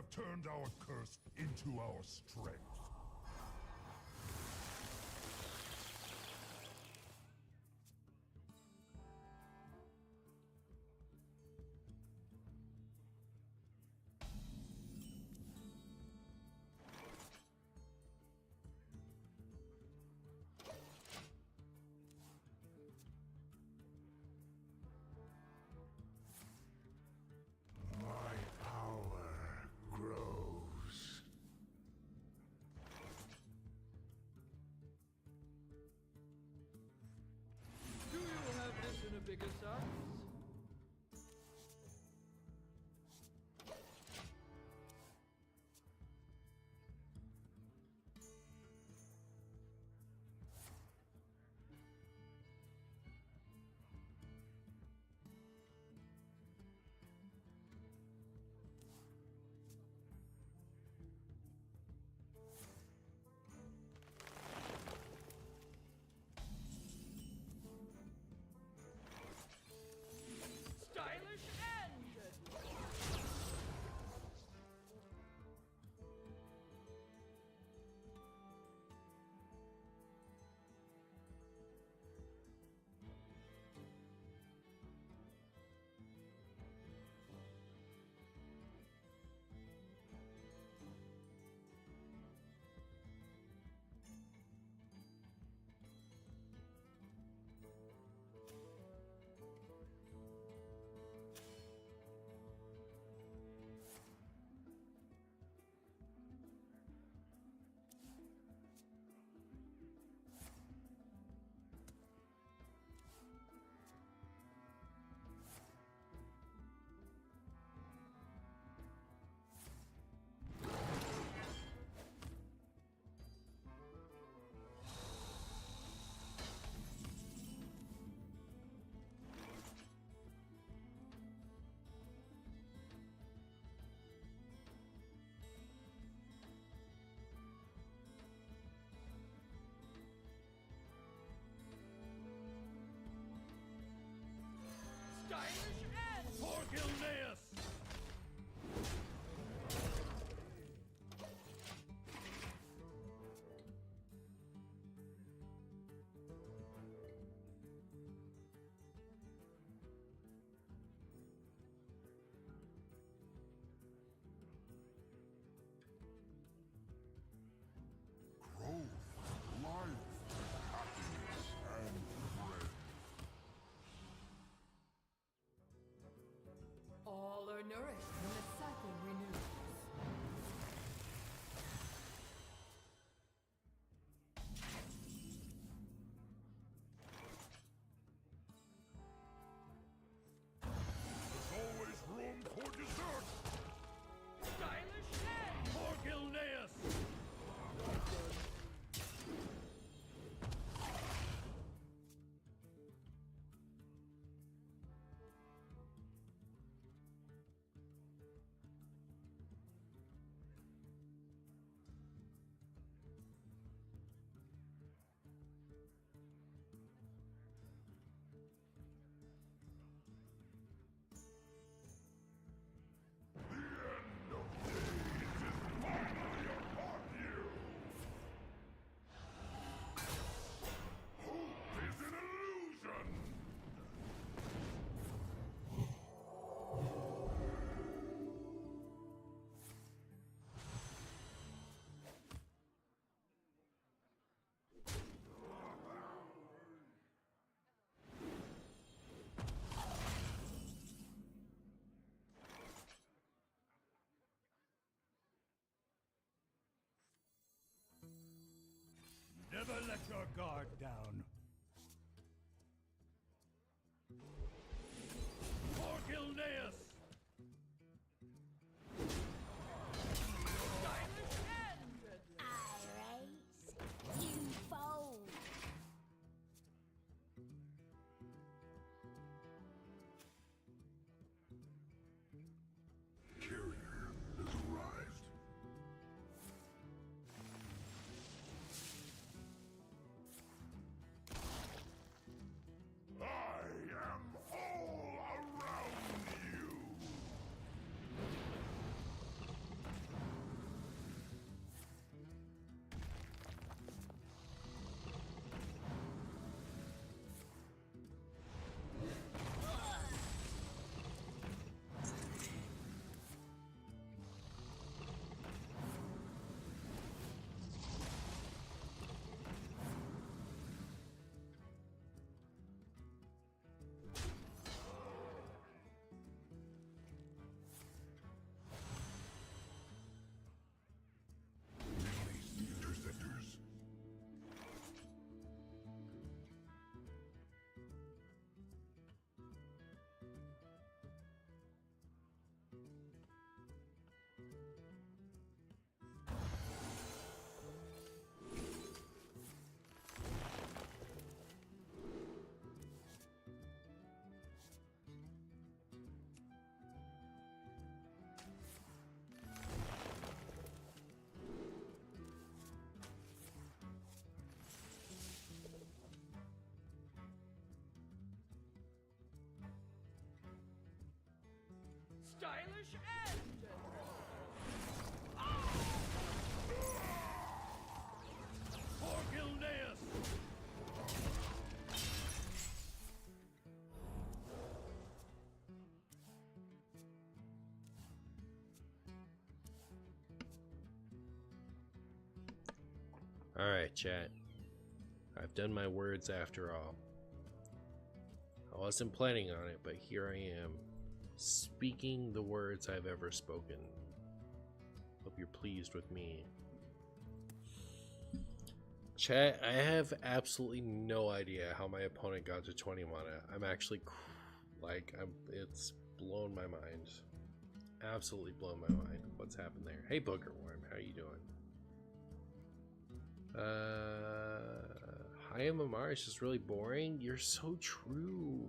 have turned our curse into our strength. My power grows. Do you have this in a bigger size? Stylish and deadly. Stylish and For Gilneas! Growth, life, happiness, and bread. All are nourished when the cycle renews. There's always room for dessert. stylish and For Gilneas! The end of days is finally upon you! Hope is an illusion! Never let your guard down. For Gilneas! stylish and deadly. I raise, you fold. Carrier has arrived. stylish and deadly. For Gilneas! Alright, chat. I've done my words after all. I wasn't planning on it, but here I am, speaking the words I've ever spoken. Hope you're pleased with me. Chat, I have absolutely no idea how my opponent got to 20 mana. I'm actually, it's blown my mind. Absolutely blown my mind. What's happened there? Hey, Boogerworm, how you doing? Hi, MMR, it's just really boring. You're so true.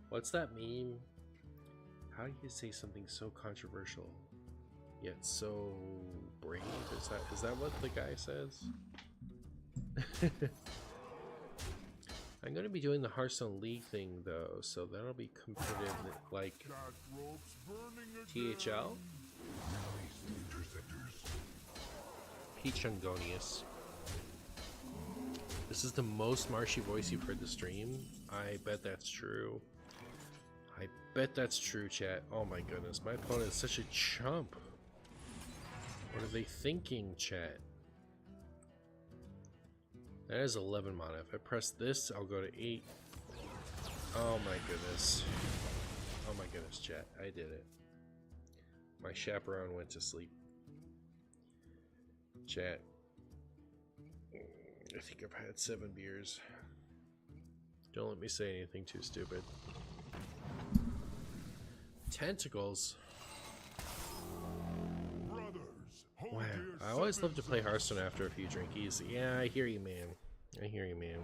What's that meme? How do you say something so controversial, yet so brave? Is that what the guy says? I'm gonna be doing the Hearthstone League thing though, so that'll be competitive like Cat ropes burning again. THL. Peachungonius. This is the most marshy voice you've heard the stream. I bet that's true. I bet that's true, chat. Oh my goodness, my opponent is such a chump. What are they thinking, chat? That is 11 mana. If I press this, I'll go to 8. Oh my goodness. Oh my goodness, chat. I did it. My chaperone went to sleep. Chat. I think I've had 7 beers. Don't let me say anything too stupid. Tentacles. Brothers, Wow. I always love to play Hearthstone after a few drinkies. Yeah, I hear you, man. I hear you, man.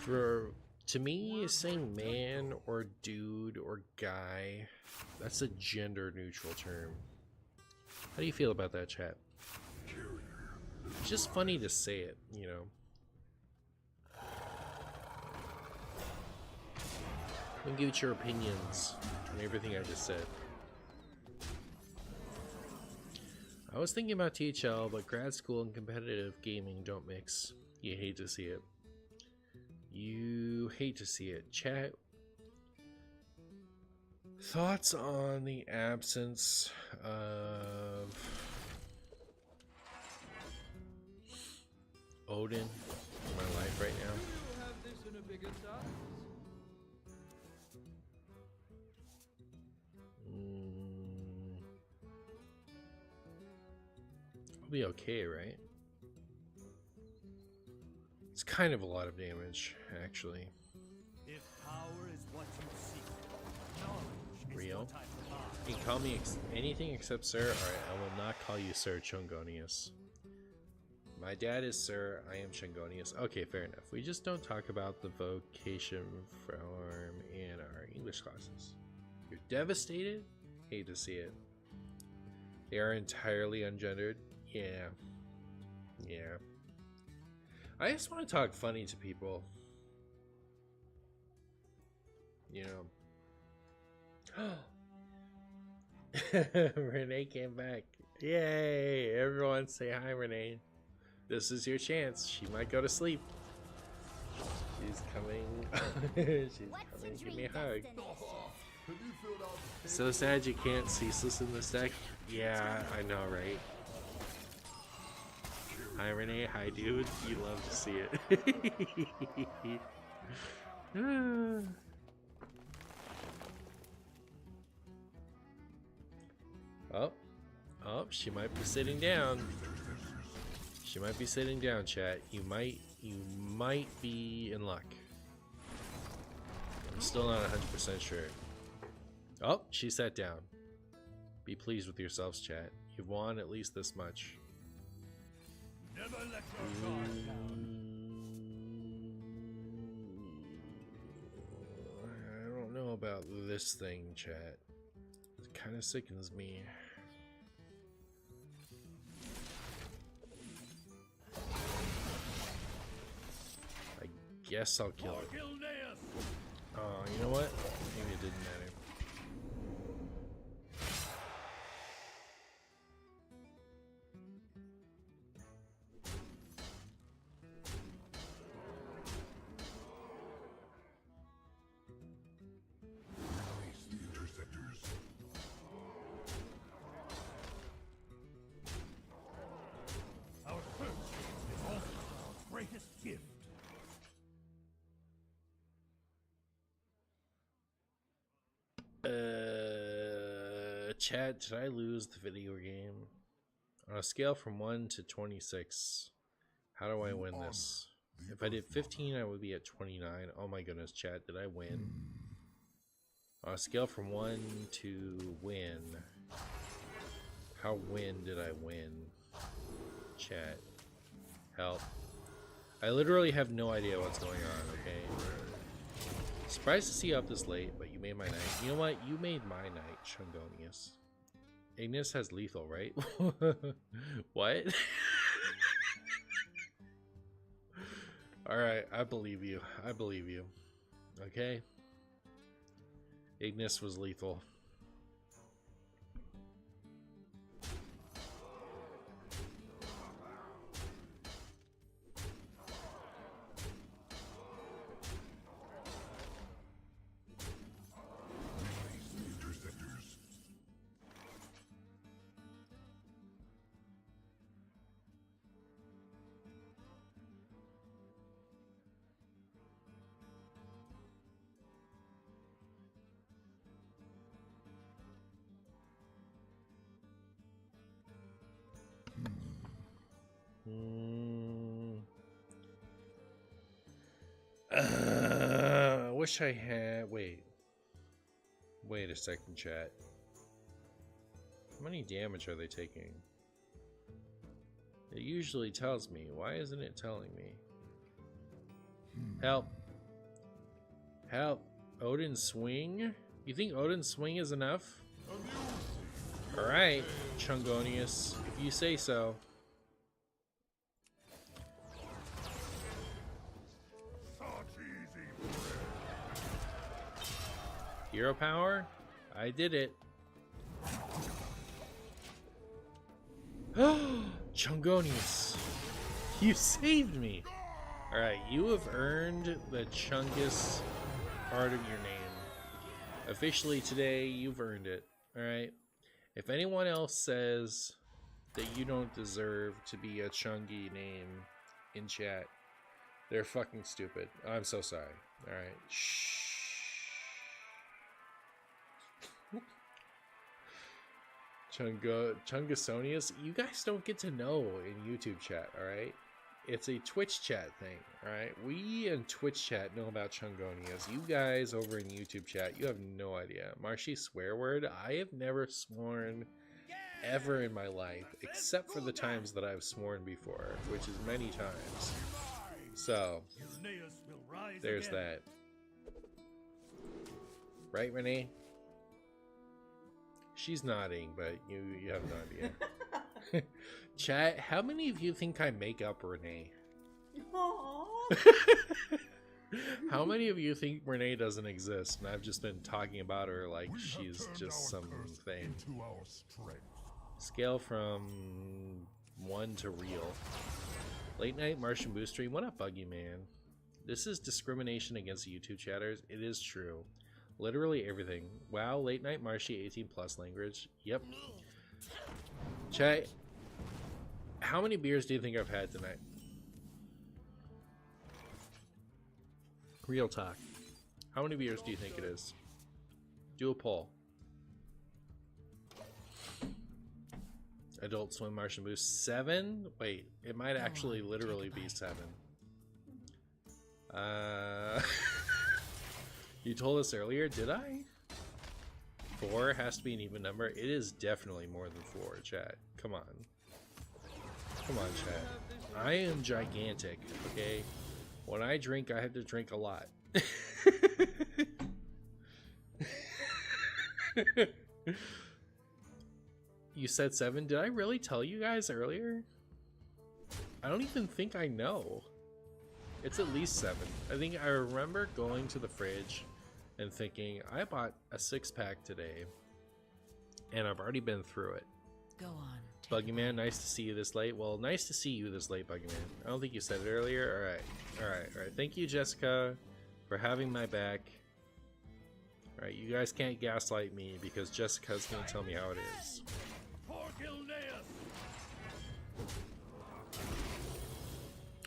To me, saying man or dude or guy, that's a gender neutral term. How do you feel about that, chat? It's just funny to say it, you know. And give it your opinions on everything I just said. I was thinking about THL, but grad school and competitive gaming don't mix. You hate to see it. You hate to see it. Chat, thoughts on the absence of Odin in my life right now? Do you have this in a bigger size? I'll be okay, right? It's kind of a lot of damage, actually. If power is what you seek, knowledge is Real? what I provide. You can call me anything except sir. Alright, I will not call you Sir Chungonius. My dad is Sir, I am Chungonius. Okay, fair enough. We just don't talk about the vocation farm in our English classes. You're devastated? Hate to see it. They are entirely ungendered? Yeah. Yeah. I just want to talk funny to people. You know. Renee came back. Yay! Everyone say hi, Renee. This is your chance. She might go to sleep. She's coming. She's coming. Give me a hug. have you filled out the So sad you can't ceaseless in this deck. Yeah, I know, right? Hi, Renee. Hi, dude. You love to see it. Oh, she might be sitting down. She might be sitting down, chat. You might be in luck. I'm still not 100% sure. Oh, she sat down. Be pleased with yourselves, chat. You've won at least this much. Never let your guard down. I don't know about this thing, chat. It kind of sickens me. I guess I'll kill For it. Gilneas! Oh, you know what? Maybe it didn't matter. Chat, did I lose the video game? On a scale from 1 to 26, how do I win this? If I did 15, I would be at 29. Oh my goodness, chat, did I win? On a scale from 1 to win, how did I win? Chat, help. I literally have no idea what's going on, okay? Surprised to see you up this late, but you made my night. You know what? You made my night, Shungonius. Ignis has lethal, right? What? Alright, I believe you. I believe you. Okay? Ignis was lethal. Interceptors. I wish I had. Wait a second, chat. How many damage are they taking? It usually tells me. Why isn't it telling me? Help. Help. Odin swing? You think Odin swing is enough? Alright, Chungonius, if you say so. Such easy Hero power? I did it. Chungonius, you saved me. Alright, you have earned the Chungus part of your name. Officially today, you've earned it. Alright? If anyone else says that you don't deserve to be a Chungy name in chat, they're fucking stupid. I'm so sorry. Alright. Shh. Chungusonius, you guys don't get to know in YouTube chat, alright? It's a Twitch chat thing, alright? We in Twitch chat know about Chungonius. You guys over in YouTube chat, you have no idea. Marshy swear word? I have never sworn ever in my life, except for the times that I've sworn before, which is many times. So, there's that. Right, Renee? She's nodding, but you have no idea. Chat, how many of you think I make up Renee? How many of you think Renee doesn't exist and I've just been talking about her like she's just something? into our strength. Scale from 1 to real. Late night Martian boost stream. What up, Buggy Man? This is discrimination against YouTube chatters. It is true. Literally everything. Wow, late night Marshy 18 plus language. Yep. Chat, how many beers do you think I've had tonight? Real talk. How many beers do you think it is? Do a poll. Adult Swim Martian Boost 7? Wait, it might actually literally be 7. You told us earlier, did I? 4 has to be an even number. It is definitely more than 4, chat. Come on. Come on, chat. I am gigantic, okay? When I drink, I have to drink a lot. You said 7? Did I really tell you guys earlier? I don't even think I know. It's at least 7. I think I remember going to the fridge and thinking, I bought a 6-pack today, and I've already been through it. Go on. Buggy Man, nice to see you this late. Well, nice to see you this late, Buggy Man. I don't think you said it earlier. Alright. Thank you, Jessica, for having my back. Alright, you guys can't gaslight me because Jessica's gonna tell me how it is.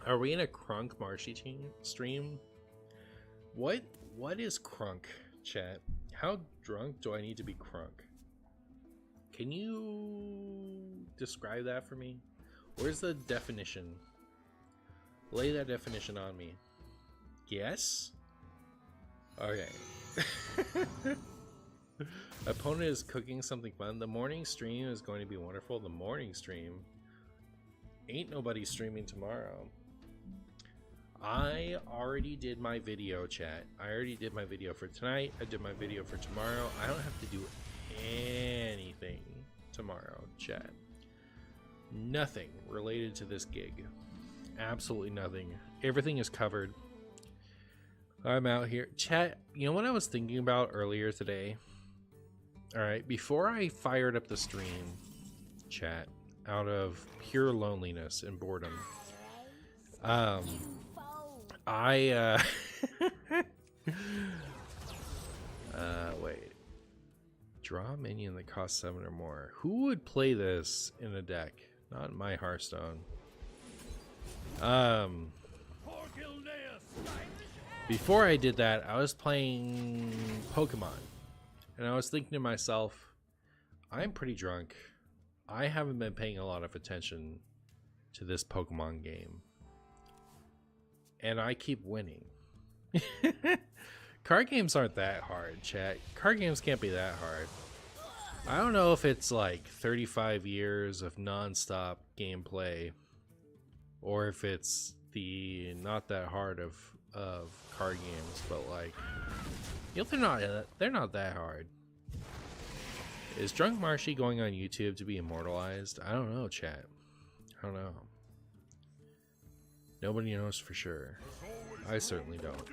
Are we in a Crunk Marshy stream? What is Crunk, chat? How drunk do I need to be Crunk? can you describe that for me? Where's the definition? Lay that definition on me. Yes? Okay. Opponent is cooking something fun. The morning stream is going to be wonderful. The morning stream? Ain't nobody streaming tomorrow. I already did my video, chat. I already did my video for tonight. I did my video for tomorrow. I don't have to do anything tomorrow, chat. Nothing related to this gig. Absolutely nothing. Everything is covered. I'm out here. Chat, you know what I was thinking about earlier today? Alright, before I fired up the stream, chat, out of pure loneliness and boredom, wait. Draw a minion that costs 7 or more. Who would play this in a deck? Not in my Hearthstone. Before I did that, I was playing Pokemon. And I was thinking to myself, I'm pretty drunk. I haven't been paying a lot of attention to this Pokemon game. And I keep winning. Card games aren't that hard, chat. Card games can't be that hard. I don't know if it's like 35 years of non-stop gameplay, or if it's the not that hard of card games, but like, you know, they're not that hard. Is Drunk Marshy going on YouTube to be immortalized? I don't know, chat. I don't know. Nobody knows for sure. I certainly don't.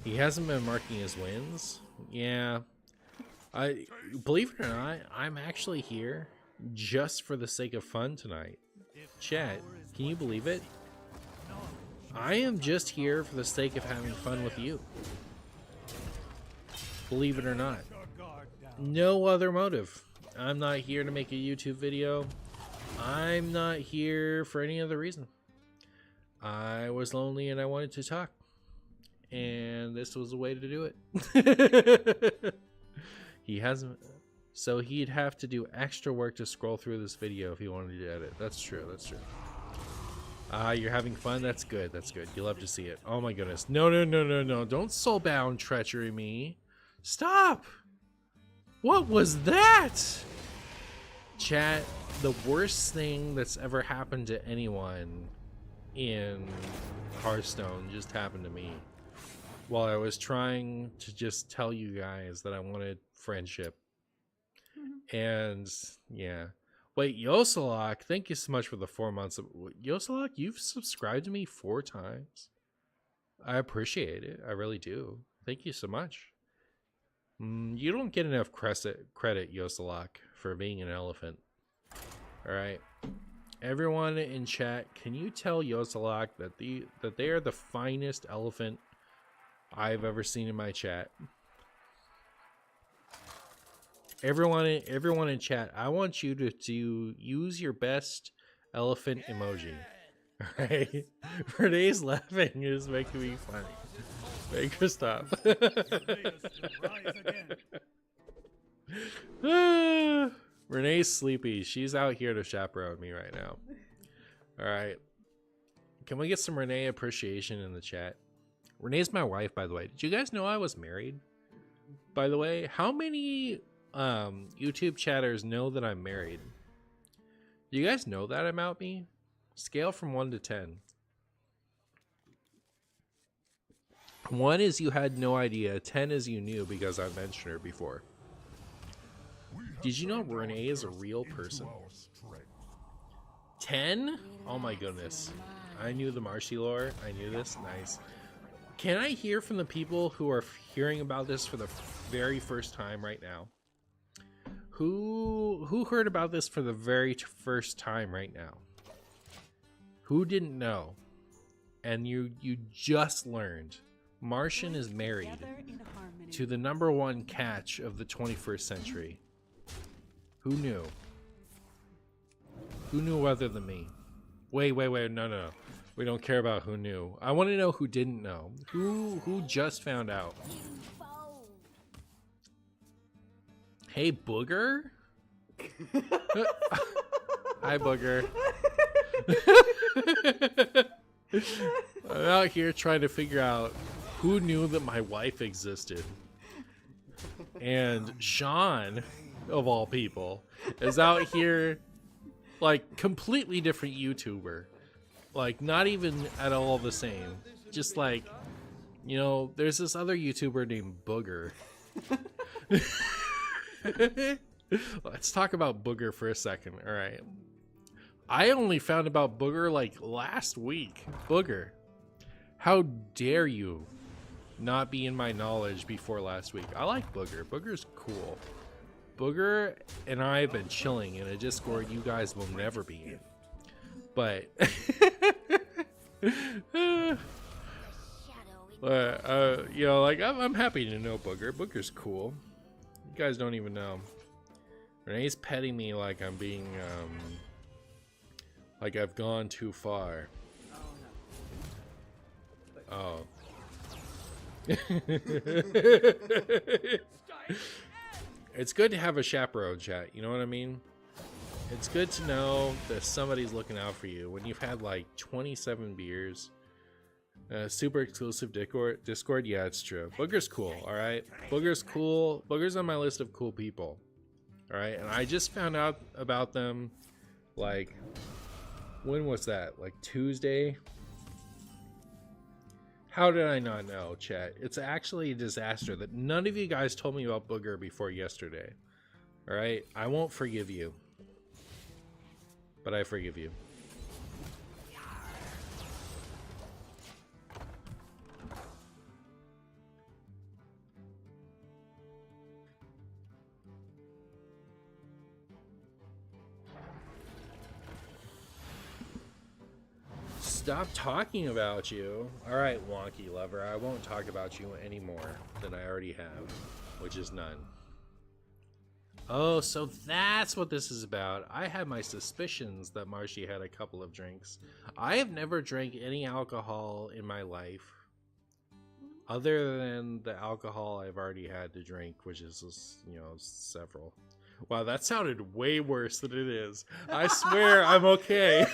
He hasn't been marking his wins. Yeah. I believe it or not, I'm actually here just for the sake of fun tonight. Chat, can you believe it? I am just here for the sake of having fun with you. Believe it or not. No other motive. I'm not here to make a YouTube video. I'm not here for any other reason. I was lonely and I wanted to talk. And this was a way to do it. He hasn't, so he'd have to do extra work to scroll through this video if he wanted to edit. That's true, that's true. You're having fun? That's good, that's good. You love to see it. Oh my goodness. No, no, no, no, no. Don't soulbound treachery me. Stop! What was that? Chat, the worst thing that's ever happened to anyone in Hearthstone just happened to me. While I was trying to just tell you guys that I wanted friendship. And yeah. Wait, Yosalok, thank you so much for the 4 months. Yosalok, you've subscribed to me 4 times. I appreciate it. I really do. Thank you so much. You don't get enough credit, Yosalok, for being an elephant. Alright. Everyone in chat, can you tell Yosalok that they are the finest elephant I've ever seen in my chat? Everyone in chat, I want you to use your best elephant emoji. Alright? Renee's laughing is making me funny. Make her stop. Renee's sleepy. She's out here to chaperone me right now. Alright. Can we get some Renee appreciation in the chat? Renee's my wife, by the way. Did you guys know I was married? By the way, how many YouTube chatters know that I'm married? Do you guys know that about me? Scale from 1 to 10. 1 is you had no idea. 10 is you knew because I mentioned her before. Did you know Renee is a real person? 10? Oh my goodness. I knew the Marshy lore. I knew this. Nice. Can I hear from the people who are hearing about this for the very first time right now? Who heard about this for the very first time right now? Who didn't know? And you just learned. Martian is married to the #1 catch of the 21st century. Who knew? Who knew other than me? Wait, no. We don't care about who knew. I want to know who didn't know. Who just found out? Hey, Booger? Hi, Booger. I'm out here trying to figure out who knew that my wife existed. And Sean, of all people, is out here like completely different YouTuber. Like not even at all the same. Just like, you know, there's this other YouTuber named Booger. Let's talk about Booger for a second. All right. I only found about Booger like last week. Booger, how dare you not be in my knowledge before last week? I like Booger. Booger's cool. Booger and I have been chilling in a Discord you guys will never be in. But, you know, like I'm happy to know Booger. Booger's cool. You guys don't even know. Renee's petting me like I'm being, like I've gone too far. Oh. It's good to have a chaperone, chat. You know what I mean? It's good to know that somebody's looking out for you when you've had like 27 beers. Super exclusive Discord. Yeah, it's true. Booger's cool. All right. Booger's cool. Booger's on my list of cool people. All right. And I just found out about them. Like, when was that? Like Tuesday? How did I not know, chat? It's actually a disaster that none of you guys told me about Booger before yesterday. All right. I won't forgive you. But I forgive you. Stop talking about you. Alright, wonky lover. I won't talk about you any more than I already have, which is none. Oh, so that's what this is about. I had my suspicions that Marshy had a couple of drinks. I have never drank any alcohol in my life other than the alcohol I've already had to drink, which is, you know, several. Wow, that sounded way worse than it is. I swear I'm okay.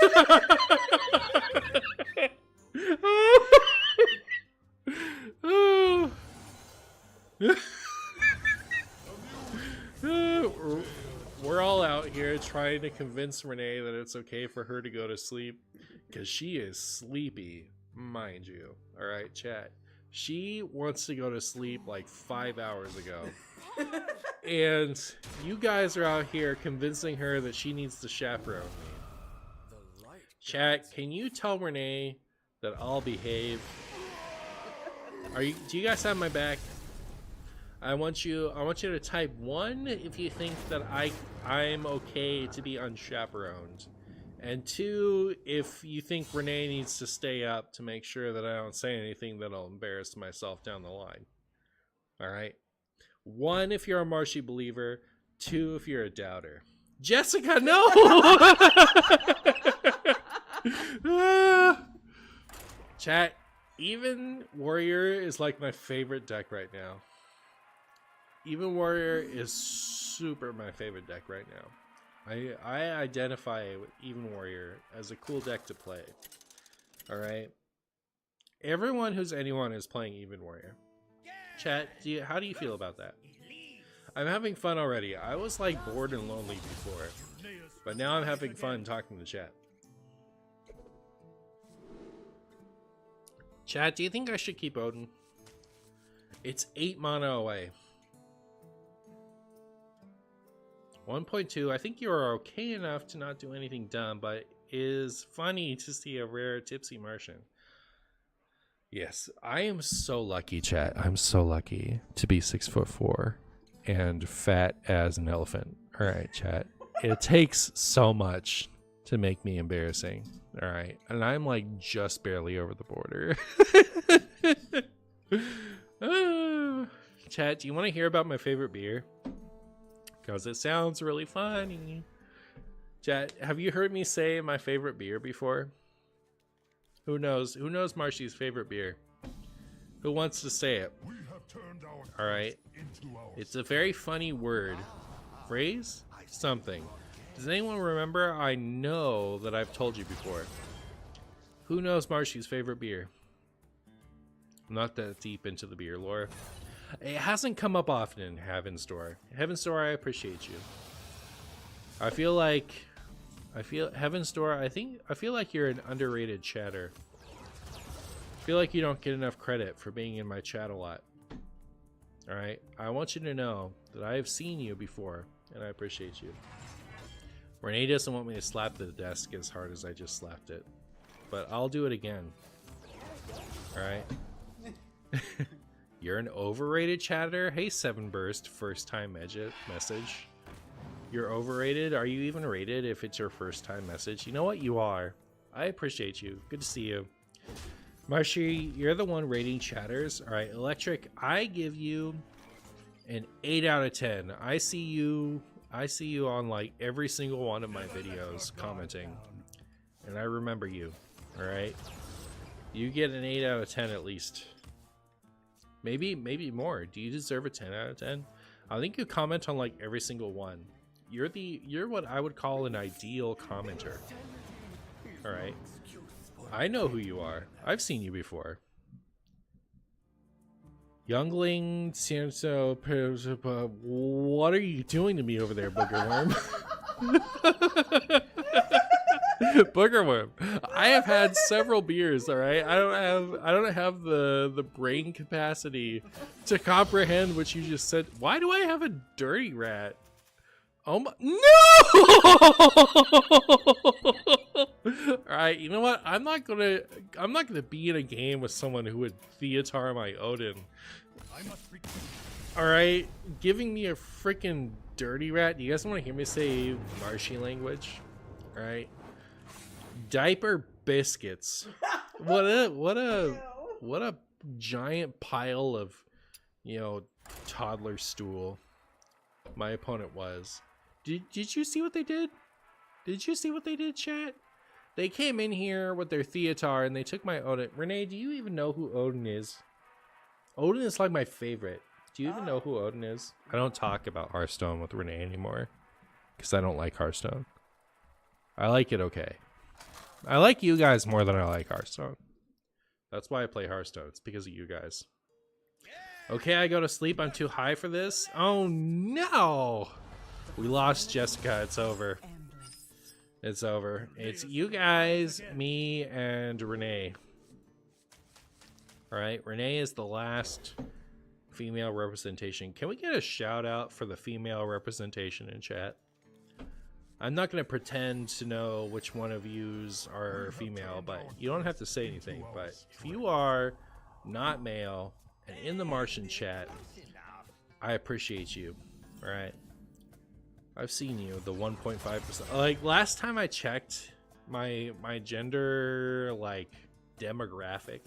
We're all out here trying to convince Renee that it's okay for her to go to sleep because she is sleepy, mind you. All right, chat. She wants to go to sleep like 5 hours ago. And you guys are out here convincing her that she needs to chaperone me. Chat, can you tell Renee that I'll behave? Do you guys have my back? I want you to type 1 if you think that I'm okay to be unchaperoned. And 2 if you think Renee needs to stay up to make sure that I don't say anything that'll embarrass myself down the line. Alright? 1 if you're a Marshy believer, 2 if you're a doubter. Jessica, no! Chat, Even Warrior is like my favorite deck right now. Even Warrior is super my favorite deck right now. I identify with Even Warrior as a cool deck to play. Alright? Everyone who's anyone is playing Even Warrior. Chat, how do you feel about that? I'm having fun already. I was like bored and lonely before. But now I'm having fun talking to chat. Chat, do you think I should keep Odin? It's 8 mana away. 1.2, I think you are okay enough to not do anything dumb, but it is funny to see a rare Tipsy Martian. Yes, I am so lucky, chat. I'm so lucky to be 6'4" and fat as an elephant. Alright, chat. It takes so much to make me embarrassing. Alright. And I'm like just barely over the border. Chat, do you want to hear about my favorite beer? Because it sounds really funny. Chat, have you heard me say my favorite beer before? Who knows? Who knows Marshy's favorite beer? Who wants to say it? We have turned our Alright. into our It's a very funny word. Phrase? Something. Does anyone remember? I know that I've told you before. Who knows Marshy's favorite beer? I'm not that deep into the beer lore. It hasn't come up often in Heaven Store. Heaven Store, I appreciate you. I feel like Heaven Store, I feel like you're an underrated chatter. I feel like you don't get enough credit for being in my chat a lot. Alright? I want you to know that I have seen you before, and I appreciate you. Renee doesn't want me to slap the desk as hard as I just slapped it. But I'll do it again. Alright? You're an overrated chatter? Hey, 7burst, first time message. You're overrated? Are you even rated if it's your first time message? You know what? You are. I appreciate you. Good to see you. Marshy, you're the one rating chatters. Alright, Electric, I give you an 8 out of 10. I see you on like every single one of my videos commenting. And I remember you. Alright? You get an 8 out of 10 at least. Maybe more. Do you deserve a 10 out of 10? I think you comment on like every single one. You're what I would call an ideal commenter. Alright. I know who you are. I've seen you before. Youngling, Cienso, what are you doing to me over there, Boogerworm? Boogerworm. I have had several beers, alright? I don't have the brain capacity to comprehend what you just said. Why do I have a dirty rat? Oh my, no! Alright, you know what? I'm not gonna be in a game with someone who would Theatar my Odin. Alright, giving me a freaking dirty rat. Do you guys want to hear me say Marshy language? Alright. Diaper biscuits. What a giant pile of, you know, toddler stool my opponent was. Did you see what they did? Did you see what they did, chat? They came in here with their Theatar and they took my Odin. Renee, do you even know who Odin is? Odin is like my favorite. Do you even know who Odin is? I don't talk about Hearthstone with Renee anymore because I don't like Hearthstone. I like it okay. I like you guys more than I like Hearthstone. That's why I play Hearthstone. It's because of you guys. Okay, I go to sleep. I'm too high for this. Oh no! We lost Jessica. It's over. It's over. It's you guys, me, and Renee. Alright, Renee is the last female representation. Can we get a shout out for the female representation in chat? I'm not going to pretend to know which one of yous are female, but you don't have to say anything. But if you are not male and in the Martian chat, I appreciate you. Alright. I've seen you, the 1.5%. Like, last time I checked, my gender, like, demographic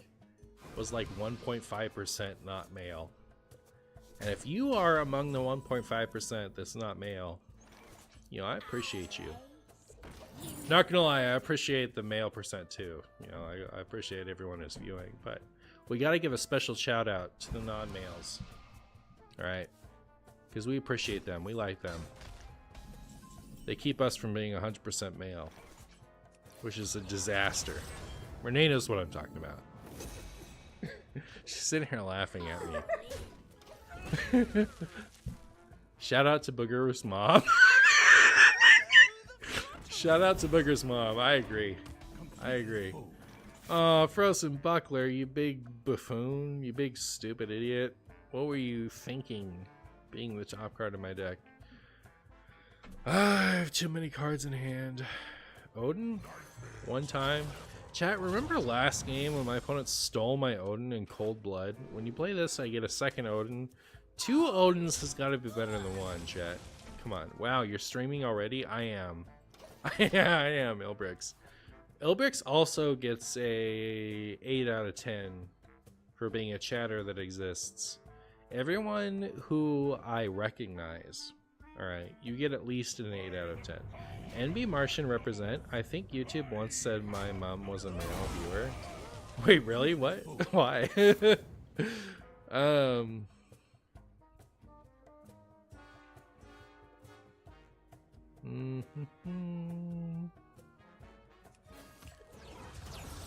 was like 1.5% not male. And if you are among the 1.5% that's not male, you know, I appreciate you. Not gonna lie, I appreciate the male percent too. You know, I appreciate everyone who's viewing, but we gotta give a special shout out to the non-males. Alright? Because we appreciate them, we like them. They keep us from being 100% male, which is a disaster. Renee knows what I'm talking about. She's sitting here laughing at me. Shout out to Booger's mom. Shout out to Booger's mom. I agree. I agree. Oh, Frozen Buckler, you big buffoon. You big stupid idiot. What were you thinking being the top card of my deck? I have too many cards in hand. Odin? One time. Chat, remember last game when my opponent stole my Odin in cold blood? When you play this, I get a second Odin. 2 Odins has got to be better than 1, chat. Come on. Wow, you're streaming already? I am. I am, Ilbrix. Ilbrix also gets a 8 out of 10 for being a chatter that exists. Everyone who I recognize, alright, you get at least an 8 out of 10. NB Martian represent. I think YouTube once said my mom was a male viewer. Wait, really? What? Why?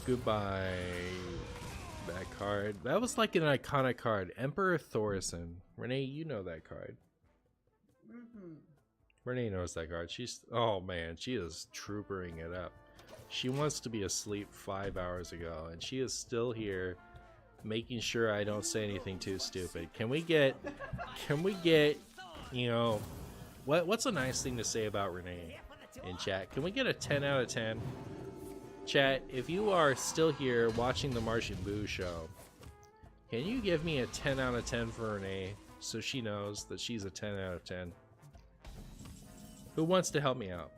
Goodbye. That card. That was like an iconic card. Emperor Thorison. Renee, you know that card. Renee knows that card. She's, oh man, she is troopering it up. She wants to be asleep 5 hours ago, and she is still here, making sure I don't say anything too stupid. Can we get, you know, what's a nice thing to say about Renee in chat? Can we get a 10 out of 10? Chat, if you are still here watching the Martian Boo show, can you give me a 10 out of 10 for Renee so she knows that she's a 10 out of 10? Who wants to help me out?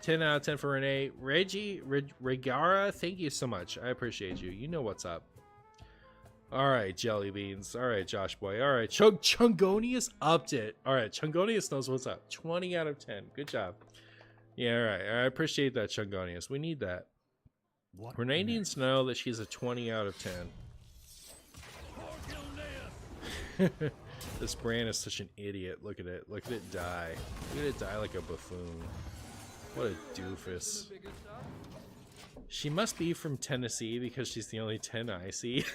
10 out of 10 for Renee. Regara, thank you so much. I appreciate you. You know what's up. Alright, Jelly Beans. Alright, Josh Boy. Alright, Chungonius upped it. Alright, Chungonius knows what's up. 20 out of 10. Good job. Yeah, alright. I appreciate that, Chungonius. We need that. Renee needs to know that she's a 20 out of 10. This brand is such an idiot. Look at it. Look at it die. Look at it die like a buffoon. What a doofus. She must be from Tennessee because she's the only 10 I see.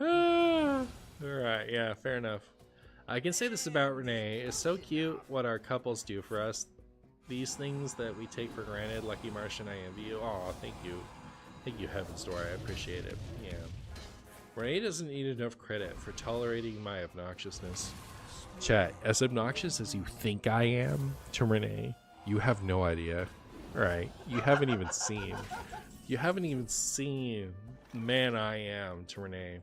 Alright, yeah, fair enough. I can say this about Renee. It's so cute what our couples do for us. These things that we take for granted. Lucky Martian, I envy you. Aw, thank you. Thank you, Heaven's Door. I appreciate it. Yeah. Renee doesn't need enough credit for tolerating my obnoxiousness. Chat, as obnoxious as you think I am to Renee, you have no idea. Alright, you haven't even seen. You haven't even seen the man I am to Renee.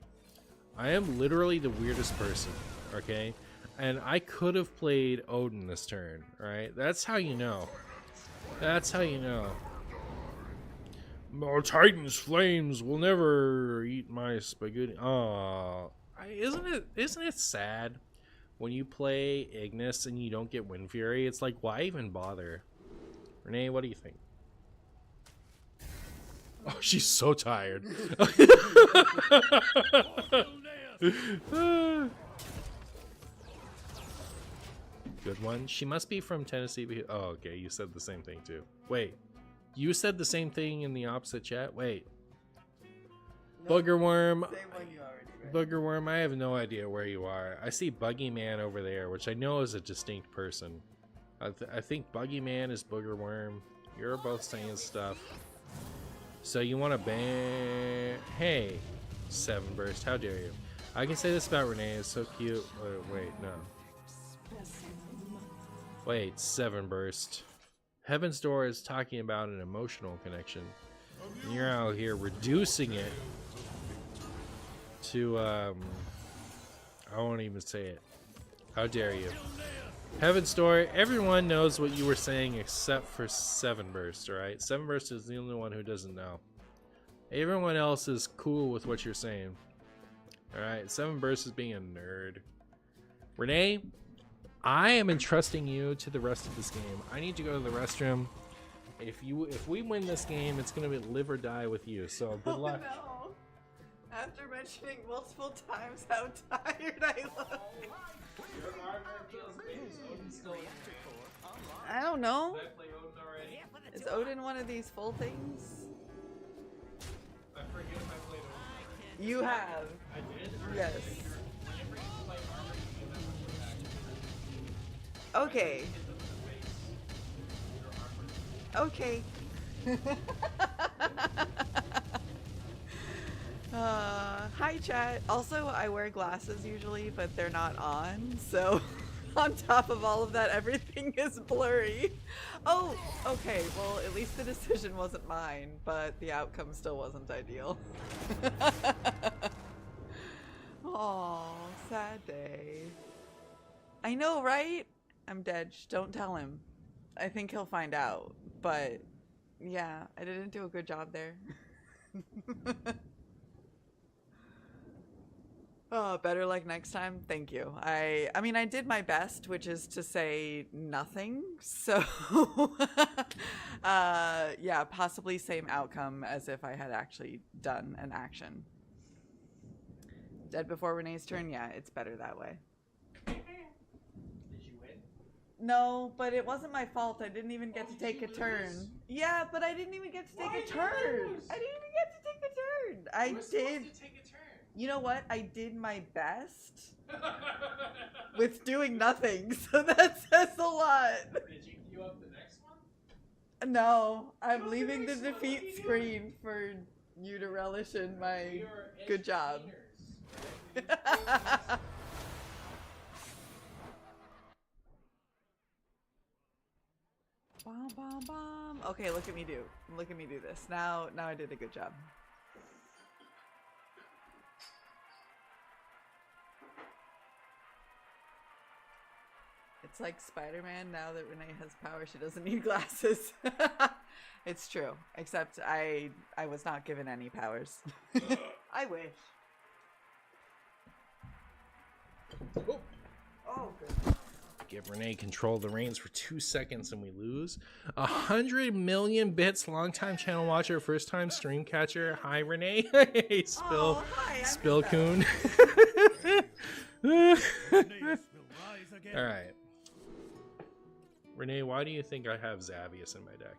I am literally the weirdest person, okay? And I could have played Odin this turn, right? That's how you know. That's how you know. More Titan's flames will never eat my spaghetti. Oh, isn't it sad when you play Ignis and you don't get Wind Fury? It's like, why even bother? Renee, what do you think? Oh, she's so tired. Good one. She must be from Tennessee. Oh, okay. You said the same thing too. Wait. You said the same thing in the opposite chat? Wait. No, Boogerworm. Boogerworm, I have no idea where you are. I see Buggy Man over there, which I know is a distinct person. I think Buggy Man is Boogerworm. You're both saying stuff. So you want to ban... Hey, 7 Burst, how dare you. I can say this about Renee, it's so cute. Wait, no. Wait, 7 Burst. Heaven's Door is talking about an emotional connection. And you're out here reducing it to, I won't even say it. How dare you. Heaven's Door, everyone knows what you were saying except for 7 Burst, alright? 7 Burst is the only one who doesn't know. Everyone else is cool with what you're saying. Alright, 7 Burst is being a nerd. Renee, I am entrusting you to the rest of this game. I need to go to the restroom. If we win this game, it's gonna be live or die with you. So good luck. No. After mentioning multiple times how tired I look. I don't know. Is Odin one of these full things? I forget if I played Odin. You have. I did? Yes. Okay. Okay. Hi chat. Also, I wear glasses usually, but they're not on, so on top of all of that, everything is blurry. Oh, okay. Well, at least the decision wasn't mine, but the outcome still wasn't ideal. Oh, sad day. I know, right? I'm dead. Shh, don't tell him. I think he'll find out. But yeah, I didn't do a good job there. Oh, better luck next time. Thank you. I mean, I did my best, which is to say nothing. So, yeah, possibly same outcome as if I had actually done an action. Dead before Renee's turn? Yeah, it's better that way. Did you win? No, but it wasn't my fault. I didn't even get to take a turn. Yeah, but I didn't even get to take a turn. I didn't even get to take a turn. I did. You know what? I did my best with doing nothing, so that says a lot. Did you queue up the next one? No, I'm leaving the defeat screen for you to relish in my good job. Bom, bom, bom. Okay, look at me do. Look at me do this. Now I did a good job. It's like Spider-Man, now that Renee has power, she doesn't need glasses. It's true. Except I was not given any powers. I wish. Oh, good. Give Renee control of the reins for 2 seconds and we lose. 100 million bits, long-time channel watcher, first-time stream catcher. Hi, Renee. Hey, Spill. Oh, hi, Spill Coon. All right. Renee, why do you think I have Xavius in my deck?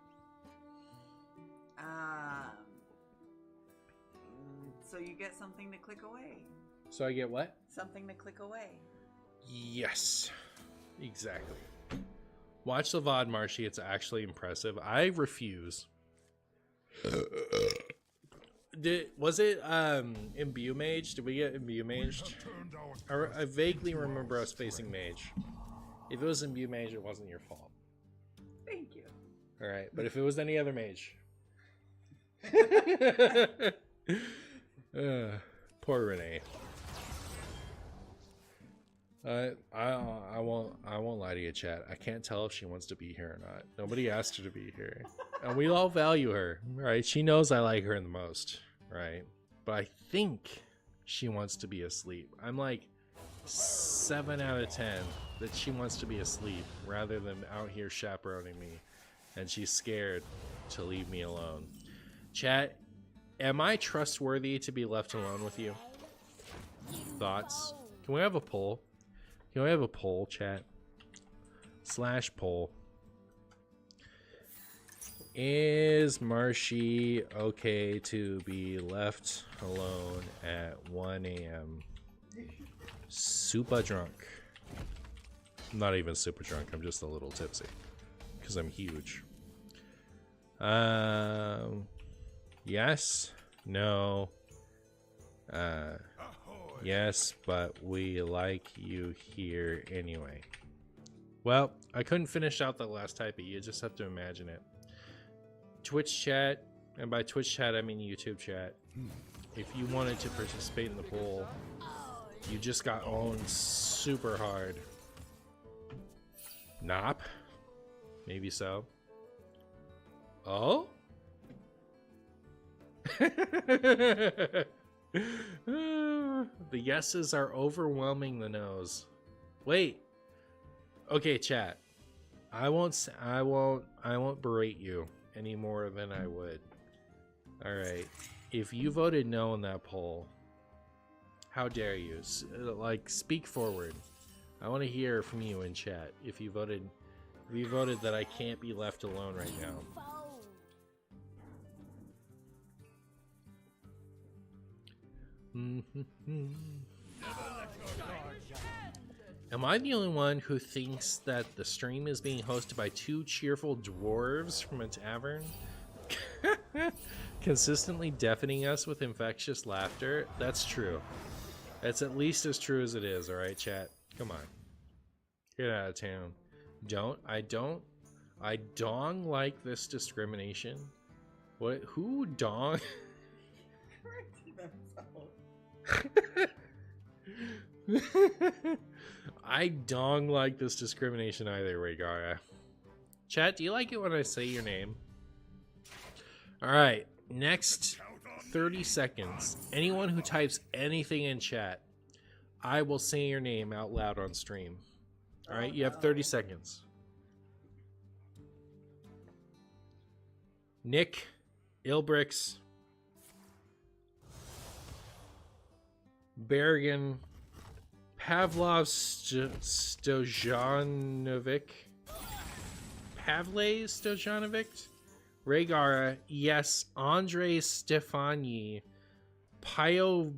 So you get something to click away. So I get what? Something to click away. Yes, exactly. Watch the VOD, Marshy. It's actually impressive. I refuse. Was it Imbue Mage? Did we get Imbue Maged? I vaguely remember us facing Mage. If it was Imbue Mage, it wasn't your fault. Thank you. Alright, but if it was any other mage. Poor Renee. I won't lie to you, chat. I can't tell if she wants to be here or not. Nobody asked her to be here. And we all value her, right? She knows I like her the most, right? But I think she wants to be asleep. I'm like 7 out of 10 that she wants to be asleep rather than out here chaperoning me. And she's scared to leave me alone. Chat, am I trustworthy to be left alone with you? Thoughts? Can we have a poll? Can we have a poll, chat? / poll. Is Marshy okay to be left alone at 1 a.m.? Super drunk. I'm not even super drunk. I'm just a little tipsy. Because I'm huge. Yes. No. Yes, but we like you here anyway. Well, I couldn't finish out the last typing. You just have to imagine it. Twitch chat, and by Twitch chat I mean YouTube chat. If you wanted to participate in the poll, you just got owned super hard. Nop? Maybe so. Oh? The yeses are overwhelming the no's. Wait. Okay, chat. I won't berate you any more than I would. All right. If you voted no in that poll, how dare you? Like, speak forward. I want to hear from you in chat. If you voted that I can't be left alone right now. Am I the only one who thinks that the stream is being hosted by 2 cheerful dwarves from a tavern? Consistently deafening us with infectious laughter? That's true. That's at least as true as it is, alright, chat? Come on. Get out of town. I dong like this discrimination. What? Who dong? I don't like this discrimination either, Rhaegar. Chat, do you like it when I say your name? Alright, next 30 seconds. Anyone who types anything in chat, I will say your name out loud on stream. Alright, you have 30 seconds. Nick, Ilbrix, Bergen, Pavlov Stojanovic, Pavle Stojanovic, Rhaegar, yes, Andre Stefani, Powbomb,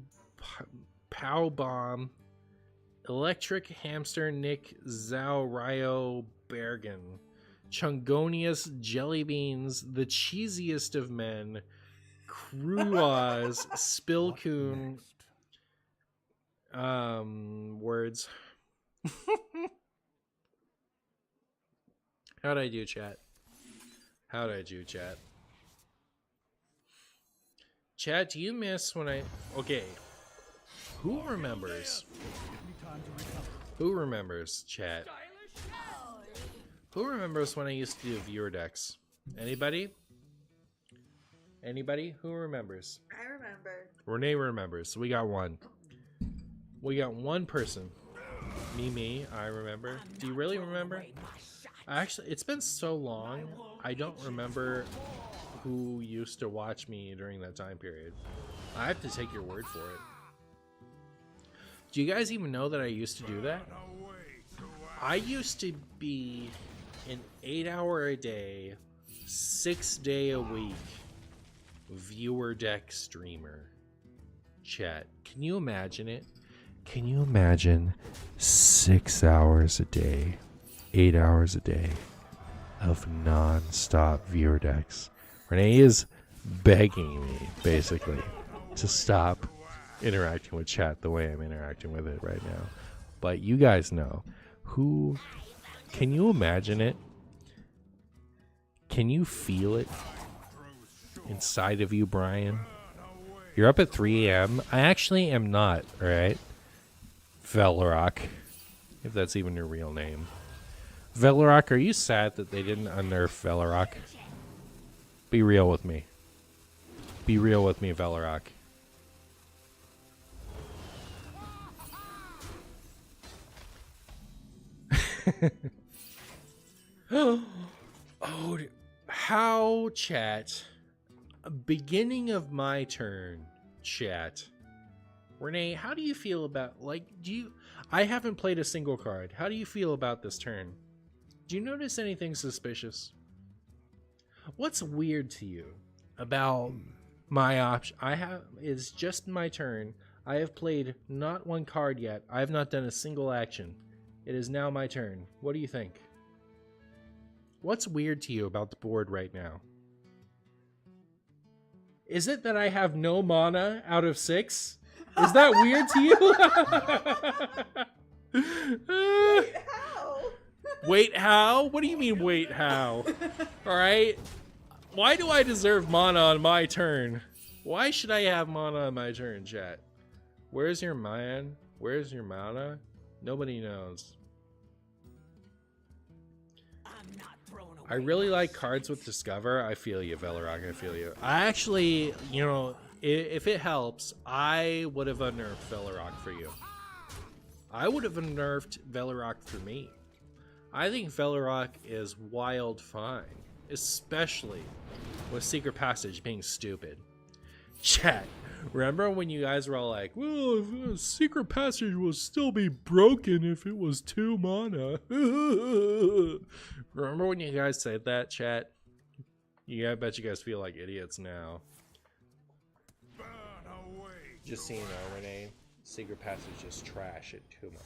Electric Hamster Nick Zauryo Bergen, Chungonius Jellybeans, the cheesiest of men, Kruaz, Spilcoon, words. How'd I do, chat? How'd I do, chat? Chat, do you miss when I... Okay. Who remembers? Who remembers, chat? Who remembers when I used to do viewer decks? Anybody? Anybody? Who remembers? I remember. Renee remembers. So we got one. We got one person. Me, I remember. Do you really remember? Actually, it's been so long, I don't remember who used to watch me during that time period. I have to take your word for it. Do you guys even know that I used to do that? I used to be an 8-hour a day, 6-day a week viewer deck streamer. Chat, can you imagine it? Can you imagine 6 hours a day, 8 hours a day of non-stop viewer decks? Renee is begging me, basically, to stop interacting with chat the way I'm interacting with it right now. But you guys know. Who... Can you imagine it? Can you feel it inside of you, Brian? You're up at 3 a.m. I actually am not, alright? Velrock, if that's even your real name. Velrock, are you sad that they didn't unnerf Velrock? Be real with me. Be real with me, Velrock. Oh, how, chat? Beginning of my turn, chat. Renee, how do you feel about, like, I haven't played a single card. How do you feel about this turn? Do you notice anything suspicious? What's weird to you about my option? It's just my turn. I have played not one card yet. I have not done a single action. It is now my turn. What do you think? What's weird to you about the board right now? Is it that I have no mana out of 6? Is that weird to you? Wait, how? Wait, how? What do you mean, wait, how? Alright? Why do I deserve mana on my turn? Why should I have mana on my turn, chat? Where's your man? Where's your mana? Nobody knows. I really like cards with Discover. I feel you, Velrock. I feel you. I actually, you know, if it helps, I would have unnerfed Velrock for you. I would have unnerfed Velrock for me. I think Velrock is wild fine, especially with Secret Passage being stupid. Chat, remember when you guys were all like, well, Secret Passage will still be broken if it was 2 mana. Remember when you guys said that, chat? I bet you guys feel like idiots now. Just so you know, Renee, Secret Passage is trash at 2 mana.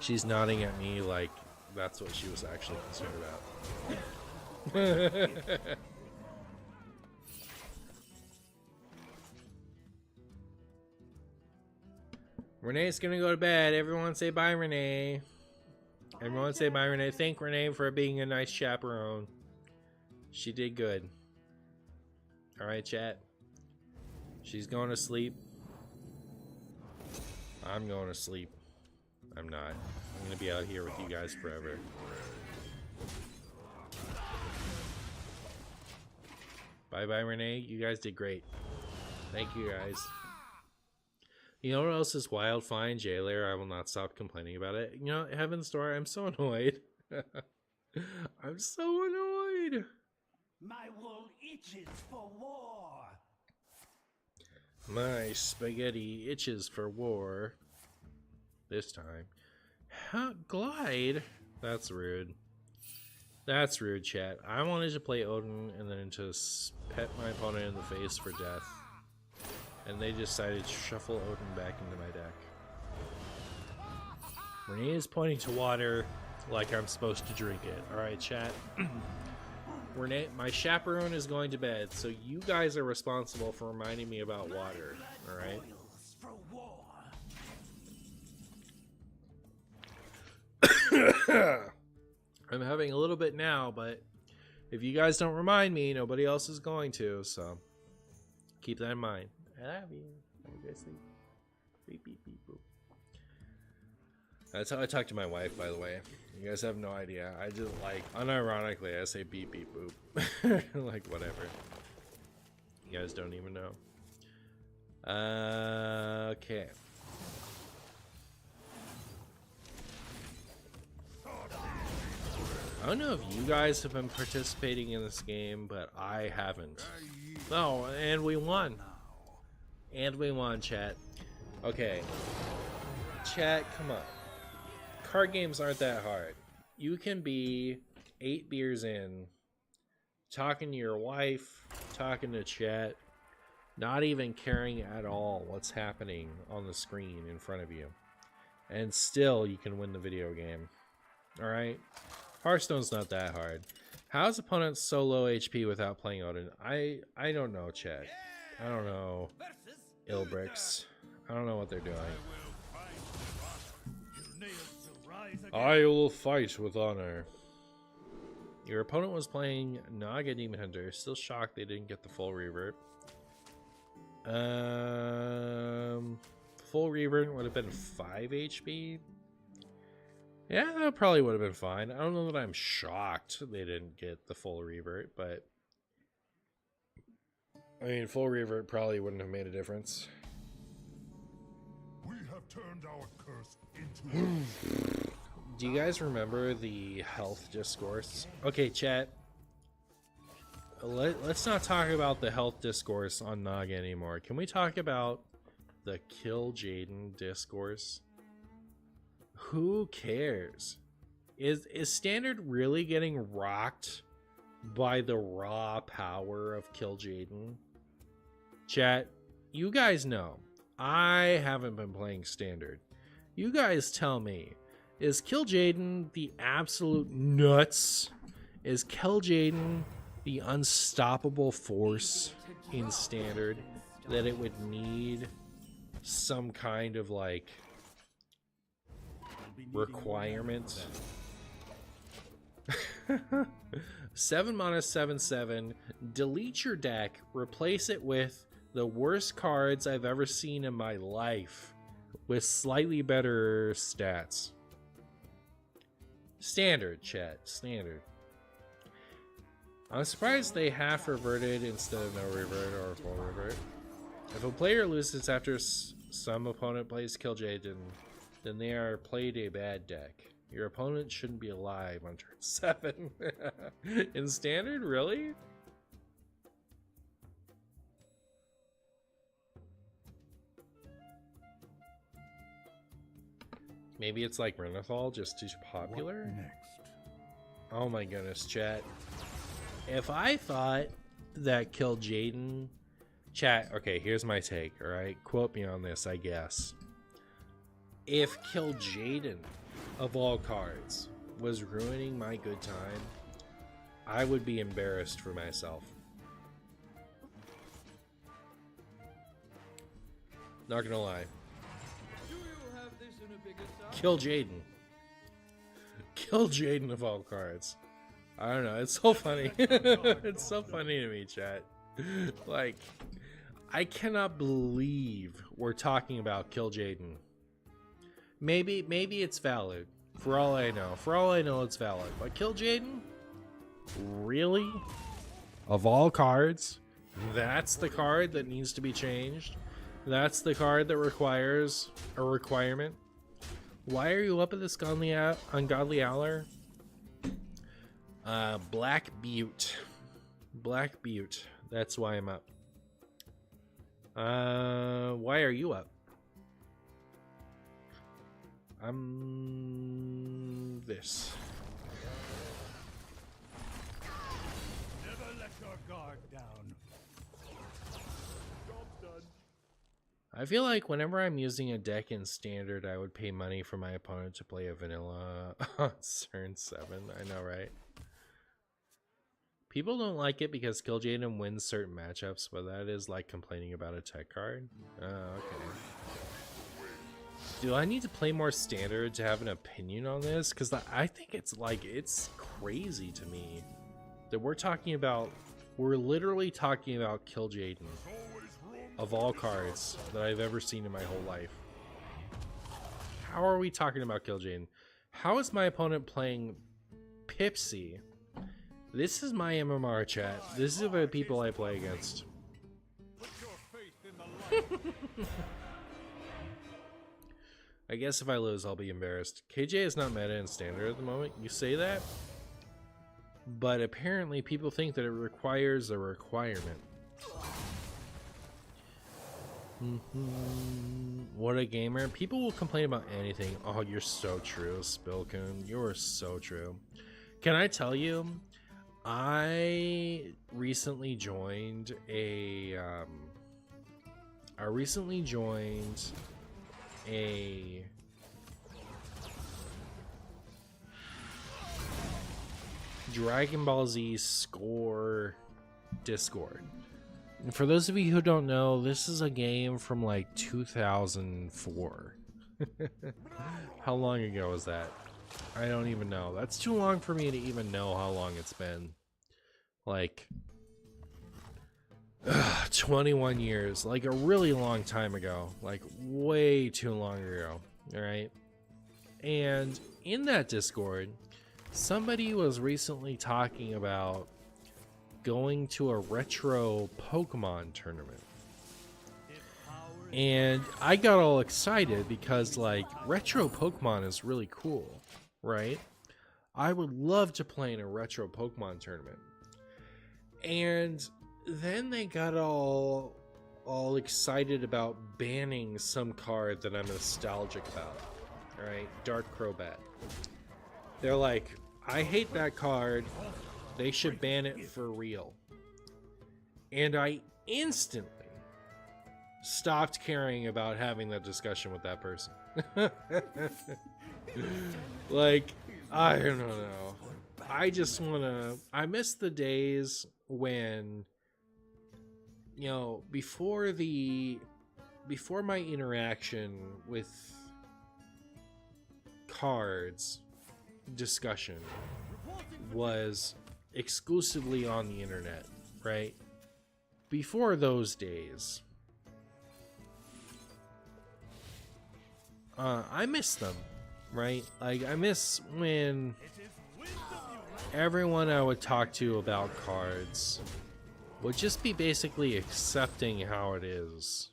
She's nodding at me like that's what she was actually concerned about. Renee's gonna go to bed. Everyone say bye, Renee. Everyone say bye, Renee. Thank Renee for being a nice chaperone. She did good. Alright, chat. She's going to sleep. I'm going to sleep. I'm not. I'm gonna be out here with you guys forever. Bye bye, Renee. You guys did great. Thank you, guys. You know what else is wild? Fine, J-Layer. I will not stop complaining about it. You know, Heaven's Door, I'm so annoyed. I'm so annoyed. My wool itches for war. My spaghetti itches for war. This time. How glide? That's rude. That's rude, chat. I wanted to play Odin and then just pet my opponent in the face for death. And they decided to shuffle Odin back into my deck. Renee is pointing to water like I'm supposed to drink it. Alright, chat. Renee, my chaperone is going to bed, so you guys are responsible for reminding me about water. Alright? For war. I'm having a little bit now, but if you guys don't remind me, nobody else is going to, so keep that in mind. I love you. Have a good sleep. Beep, beep, beep, boop. That's how I talk to my wife, by the way. You guys have no idea. I just, like, unironically, I say beep, beep, boop. Like, whatever. You guys don't even know. Okay. I don't know if you guys have been participating in this game, but I haven't. Oh, and we won. And we won, chat. Okay. Chat, come on. Card games aren't that hard. You can be 8 beers in, talking to your wife, talking to chat, not even caring at all what's happening on the screen in front of you. And still, you can win the video game. Alright? Hearthstone's not that hard. How's opponents so low HP without playing Odin? I don't know, chat. I don't know. Ilbrix. I don't know what they're doing. I will fight with honor. Your opponent was playing Naga Demon Hunter. Still shocked they didn't get the full revert. Full revert would have been 5 HP. Yeah, that probably would have been fine. I don't know that I'm shocked they didn't get the full revert, but I mean, full revert probably wouldn't have made a difference. We have turned our curse into Do you guys remember the health discourse? Okay, chat. Let's not talk about the health discourse on Naga anymore. Can we talk about the Kill Jaden discourse? Who cares? Is Standard really getting rocked by the raw power of Kill Jaden? Chat, you guys know. I haven't been playing Standard. You guys tell me. Is Kill Jaden the absolute nuts? Is Kill Jaden the unstoppable force in Standard that it would need some kind of like requirement? 7 mana 7/7. Delete your deck. Replace it with the worst cards I've ever seen in my life with slightly better stats. Standard, chat. Standard. I'm surprised they half reverted instead of no revert or full revert. If a player loses after some opponent plays Kill Jaden, then they are played a bad deck. Your opponent shouldn't be alive on turn 7. In Standard? Really? Maybe it's like Renathal, just too popular? Oh my goodness, chat. If I thought that Kill Jaden... Chat, okay, here's my take, alright? Quote me on this, I guess. If Kill Jaden, of all cards, was ruining my good time, I would be embarrassed for myself. Not gonna lie. Do you have this in a bigger size? Kill Jaden. Kill Jaden of all cards. I don't know, it's so funny. It's so funny to me, chat. Like, I cannot believe we're talking about Kill Jaden. Maybe it's valid. For all I know, it's valid. But Kill Jaden? Really? Of all cards, that's the card that needs to be changed? That's the card that requires a requirement? Why are you up at this ungodly hour? Black Butte. Black Butte. That's why I'm up. Why are you up? I'm this. Never let your guard down. Job's done. I feel like whenever I'm using a deck in Standard, I would pay money for my opponent to play a vanilla on turn 7. I know, right? People don't like it because Kill Jaden wins certain matchups, but that is like complaining about a tech card. Oh, okay. Do I need to play more Standard to have an opinion on this? Because I think it's crazy to me that we're literally talking about Kill Jaden of all cards that I've ever seen in my whole life. How are we talking about Kill Jaden? How is my opponent playing Pipsy? This is my MMR chat. This is the people I play against. Put your faith in the light. I guess if I lose, I'll be embarrassed. KJ is not meta in Standard at the moment. You say that, but apparently people think that it requires a requirement. What a gamer. People will complain about anything. Oh, you're so true, Spilkun. You're so true. Can I tell you, I recently joined a Dragon Ball Z score Discord. And for those of you who don't know, this is a game from like 2004. How long ago was that? I don't even know. That's too long for me to even know how long it's been. Like 21 years, like a really long time ago, like way too long ago. All right. And in that Discord, somebody was recently talking about going to a retro Pokemon tournament. And I got all excited because like retro Pokemon is really cool, right? I would love to play in a retro Pokemon tournament. And then they got all excited about banning some card that I'm nostalgic about. Alright, Dark Crobat. They're like, I hate that card. They should ban it for real. And I instantly stopped caring about having that discussion with that person. Like, I don't know. I just I miss the days when, you know, before my interaction with cards discussion was exclusively on the internet, right? Before those days, I miss them, right? Like, I miss when everyone I would talk to about cards would just be basically accepting how it is.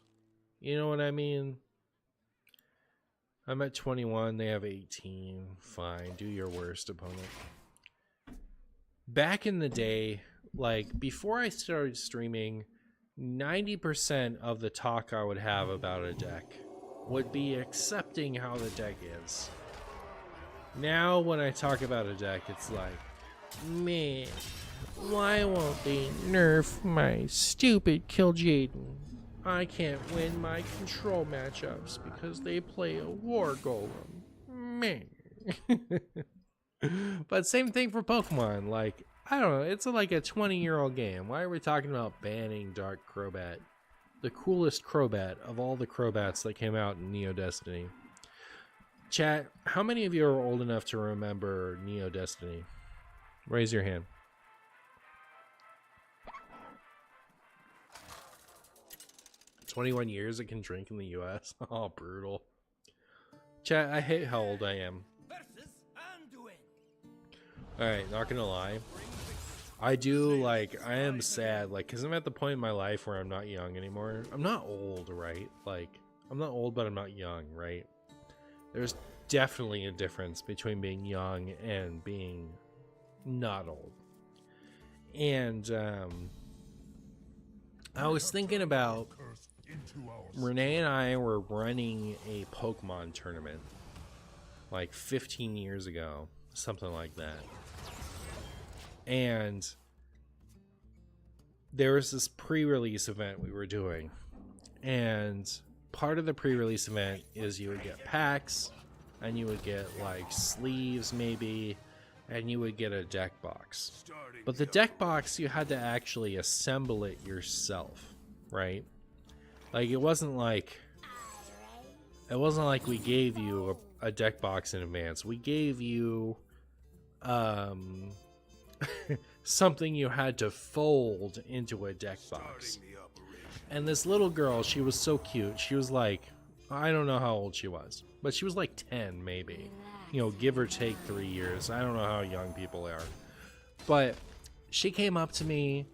You know what I mean? I'm at 21, they have 18. Fine, do your worst, opponent. Back in the day, like, before I started streaming, 90% of the talk I would have about a deck would be accepting how the deck is. Now, when I talk about a deck, it's like, man, why won't they nerf my stupid Kill Jaden? I can't win my control matchups because they play a War Golem. Man. But same thing for Pokemon. Like, I don't know, it's like a 20-year-old game. Why are we talking about banning Dark Crobat? The coolest Crobat of all the Crobats that came out in Neo Destiny. Chat, how many of you are old enough to remember Neo Destiny? Raise your hand. "21 years it can drink in the US." Oh, brutal. Chat, I hate how old I am. Versus Anduin. Alright, not gonna lie. I do, like, I am sad, like, because I'm at the point in my life where I'm not young anymore. I'm not old, right? Like, I'm not old, but I'm not young, right? There's definitely a difference between being young and being not old. And, I was thinking about, Renee and I were running a Pokemon tournament, like, 15 years ago, something like that. And there was this pre-release event we were doing, and part of the pre-release event is you would get packs, and you would get like sleeves maybe, and you would get a deck box. But the deck box, you had to actually assemble it yourself, right? Like it wasn't like we gave you a deck box in advance. We gave you something you had to fold into a deck box. And this little girl, she was so cute. She was like, I don't know how old she was, but she was like 10 maybe. You know, give or take 3 years. I don't know how young people are. But she came up to me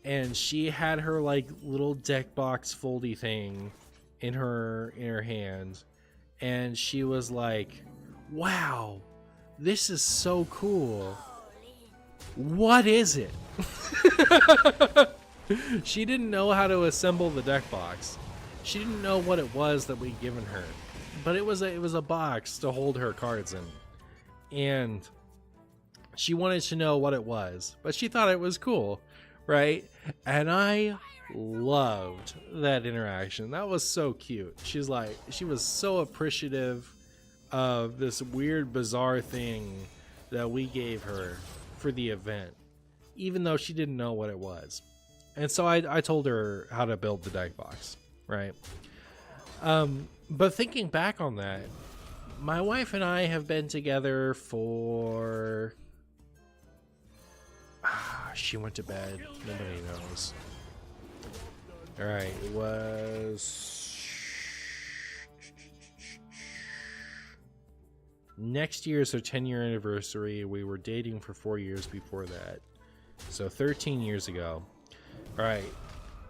and she had her like little deck box foldy thing in her hand, and she was like, "Wow, this is so cool. What is it?" She didn't know how to assemble the deck box. She didn't know what it was that we'd given her, but it was a box to hold her cards in, and she wanted to know what it was, but she thought it was cool, right? And I loved that interaction. That was so cute. She was so appreciative of this weird, bizarre thing that we gave her for the event, even though she didn't know what it was. And so I told her how to build the deck box, right? But thinking back on that, my wife and I have been together for... she went to bed. Nobody knows. Alright, it was... next year's our 10-year anniversary. We were dating for 4 years before that. So 13 years ago. Alright,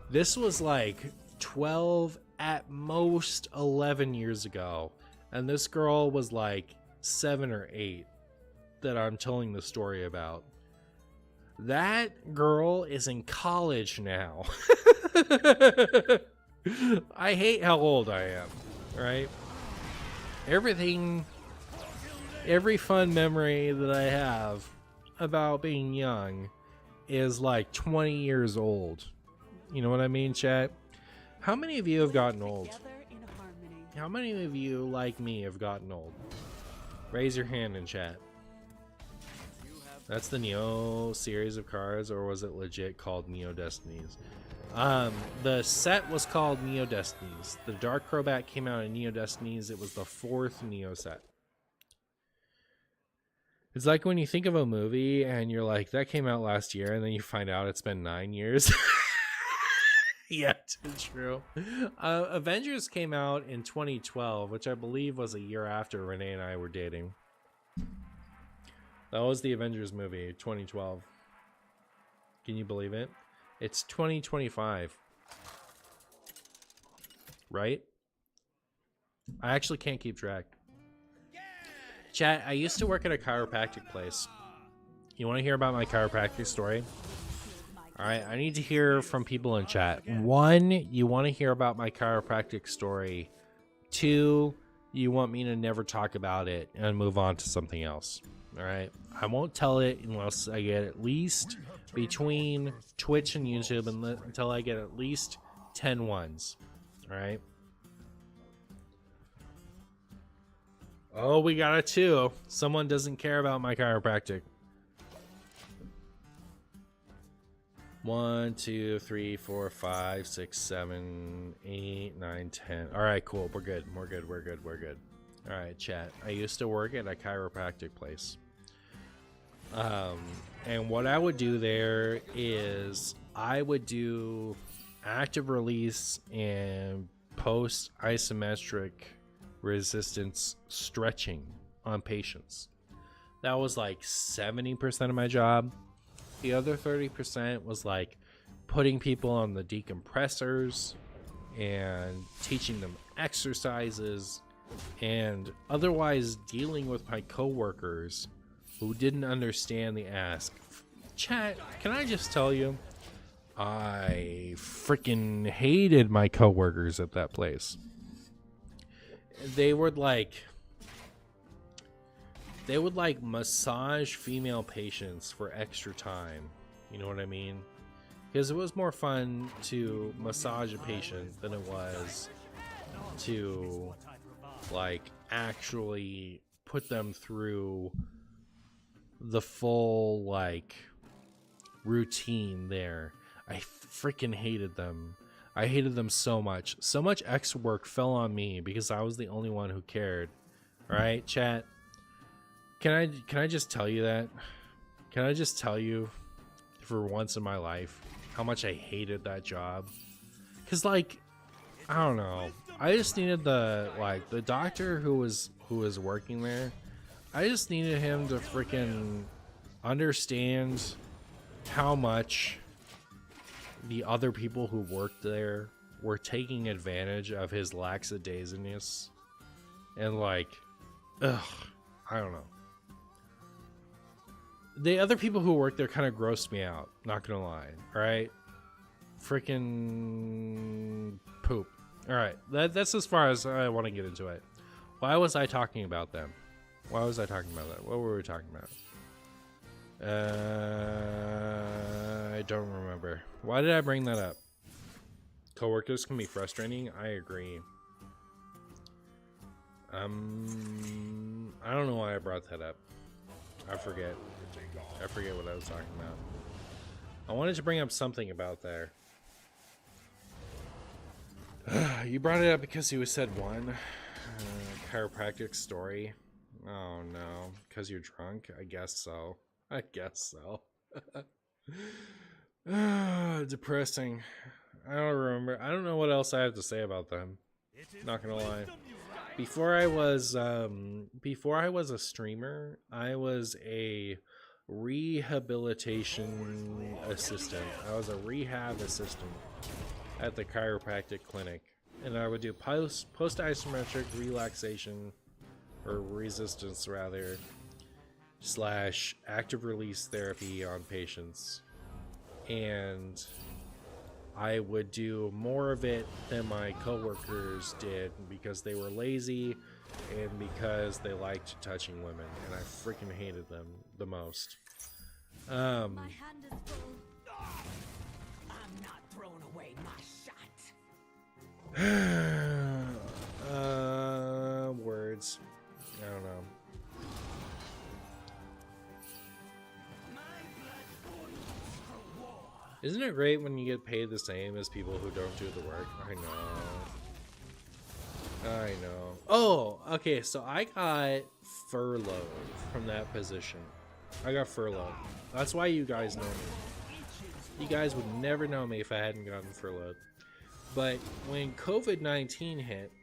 this was like 12, at most 11 years ago. And this girl was like 7 or 8 that I'm telling the story about. That girl is in college now. I hate how old I am, right? Every fun memory that I have about being young is like 20 years old. You know what I mean, chat? How many of you have gotten old? How many of you, like me, have gotten old? Raise your hand in chat. That's the Neo series of cards, or was it legit called Neo Destinies? The set was called Neo Destinies. The Dark Crobat came out in Neo Destinies. It was the 4th Neo set. It's like when you think of a movie and you're like, that came out last year, and then you find out it's been 9 years. Yeah, it's true. Avengers came out in 2012, which I believe was a year after Renee and I were dating. That was the Avengers movie, 2012. Can you believe it? It's 2025. Right? I actually can't keep track. Chat, I used to work at a chiropractic place. You want to hear about my chiropractic story? Alright, I need to hear from people in chat. 1, you want to hear about my chiropractic story. 2, you want me to never talk about it and move on to something else. Alright, I won't tell it unless I get at least between Twitch and YouTube until I get at least 10 ones. Alright. Oh, we got a 2. Someone doesn't care about my chiropractic. 1, 2, 3, 4, 5, 6, 7, 8, 9, 10. Alright, cool. We're good. We're good. Alright, chat. I used to work at a chiropractic place. And what I would do there is I would do active release and post isometric resistance stretching on patients. That was like 70% of my job. The other 30% was like putting people on the decompressors and teaching them exercises and otherwise dealing with my coworkers who didn't understand the ask. Chat, can I just tell you, I freaking hated my coworkers at that place. They would like massage female patients for extra time. You know what I mean? Because it was more fun to massage a patient than it was to like actually put them through the full like routine there. I freaking hated them. I hated them so much. So much extra work fell on me because I was the only one who cared. All right, chat. Can I just tell you that? Can I just tell you for once in my life how much I hated that job? Cuz like I don't know. I just needed the doctor who was working there. I just needed him to freaking understand how much the other people who worked there were taking advantage of his lackadaisicness and like I don't know. The other people who worked there kind of grossed me out, not gonna lie. All right, freaking poop. All right, that's as far as I want to get into it. Why was I talking about them? Why was I talking about that? What were we talking about? I don't remember. Why did I bring that up? Coworkers can be frustrating. I agree. I don't know why I brought that up. I forget what I was talking about. I wanted to bring up something about there. You brought it up because you said one chiropractic story. Oh no, because you're drunk? I guess so. Depressing. I don't remember. I don't know what else I have to say about them. Not gonna lie. Before I was a streamer, I was a rehabilitation assistant. I was a rehab assistant at the chiropractic clinic, and I would do post isometric relaxation or resistance rather / active release therapy on patients, and I would do more of it than my coworkers did because they were lazy and because they liked touching women, and I freaking hated them the most. My hand is full. I'm not throwing away my shot. Words. I don't know. Isn't it great when you get paid the same as people who don't do the work? I know. Oh, okay, so I got furloughed from that position. I got furloughed. That's why you guys know me. You guys would never know me if I hadn't gotten furloughed. But when COVID-19 hit,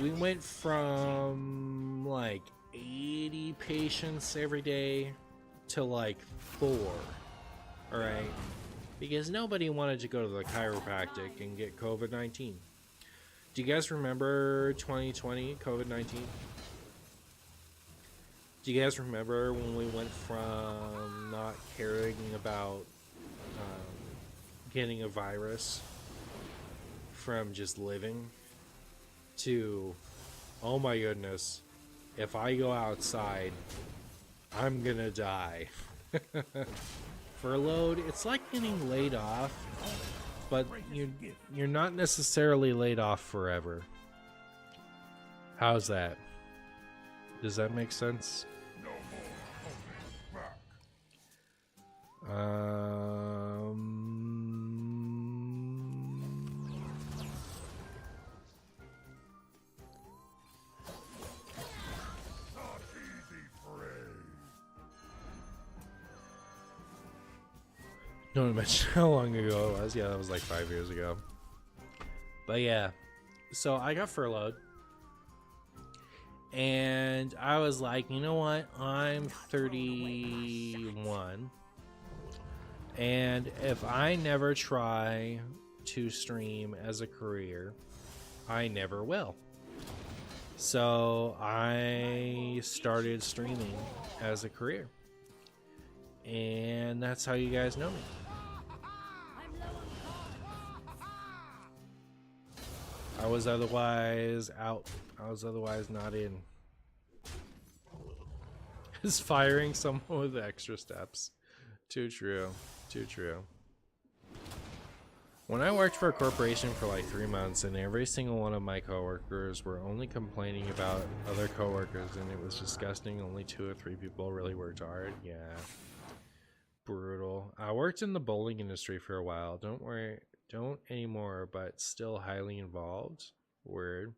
we went from like 80 patients every day to like 4. Alright? Because nobody wanted to go to the chiropractic and get COVID-19. Do you guys remember 2020 COVID-19? Do you guys remember when we went from not caring about getting a virus from just living to, oh my goodness, if I go outside, I'm gonna die. Furloughed, it's like getting laid off, but you're not necessarily laid off forever. How's that? Does that make sense? No more holding back. Such easy prey. No one mentioned how long ago it was. Yeah, that was like 5 years ago. But yeah, so I got furloughed. And I was like, you know what? I'm 31. And if I never try to stream as a career, I never will. So I started streaming as a career. And that's how you guys know me. I was otherwise out. I was otherwise not in. Is firing someone with extra steps. Too true. Too true. When I worked for a corporation for like 3 months and every single one of my coworkers were only complaining about other coworkers and it was disgusting, only 2 or 3 people really worked hard. Yeah. Brutal. I worked in the bowling industry for a while. Don't worry. Don't anymore, but still highly involved. Word.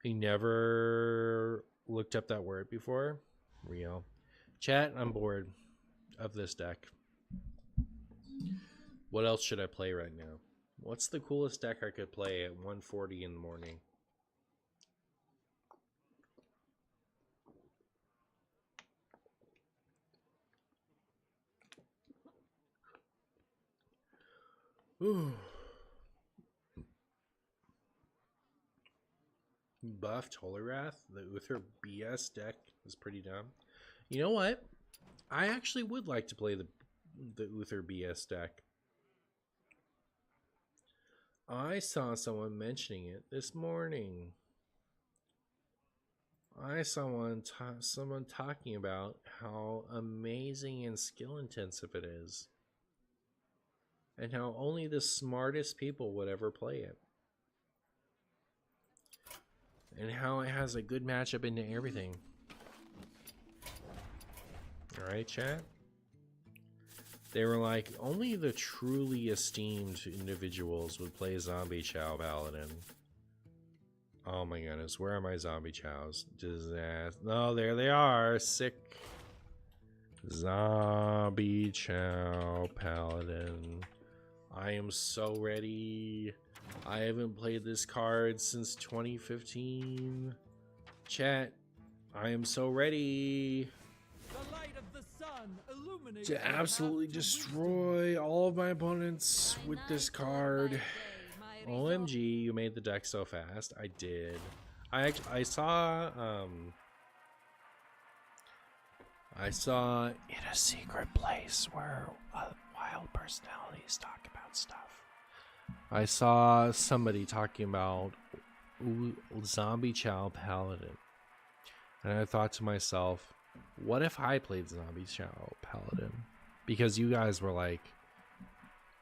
You never looked up that word before? Real. Chat, I'm bored of this deck. What else should I play right now? What's the coolest deck I could play at 1:40 in the morning? Ooh. Buffed Holy Wrath, the Uther BS deck is pretty dumb. You know what? I actually would like to play the Uther BS deck. I saw someone mentioning it this morning. I saw someone talking about how amazing and skill intensive it is. And how only the smartest people would ever play it. And how it has a good matchup into everything. Alright, chat? They were like, only the truly esteemed individuals would play Zombie Chow Paladin. Oh my goodness, where are my Zombie Chows? Disaster. No, there they are. Sick. Zombie Chow Paladin. I am so ready. I haven't played this card since 2015. Chat, I am so ready The light of the sun illuminates to absolutely destroy all of my opponents with this card. OMG, you made the deck so fast. I did. I saw in a secret place where wild personalities talk about stuff. I saw somebody talking about Zombie Chow Paladin. And I thought to myself, what if I played Zombie Chow Paladin? Because you guys were like,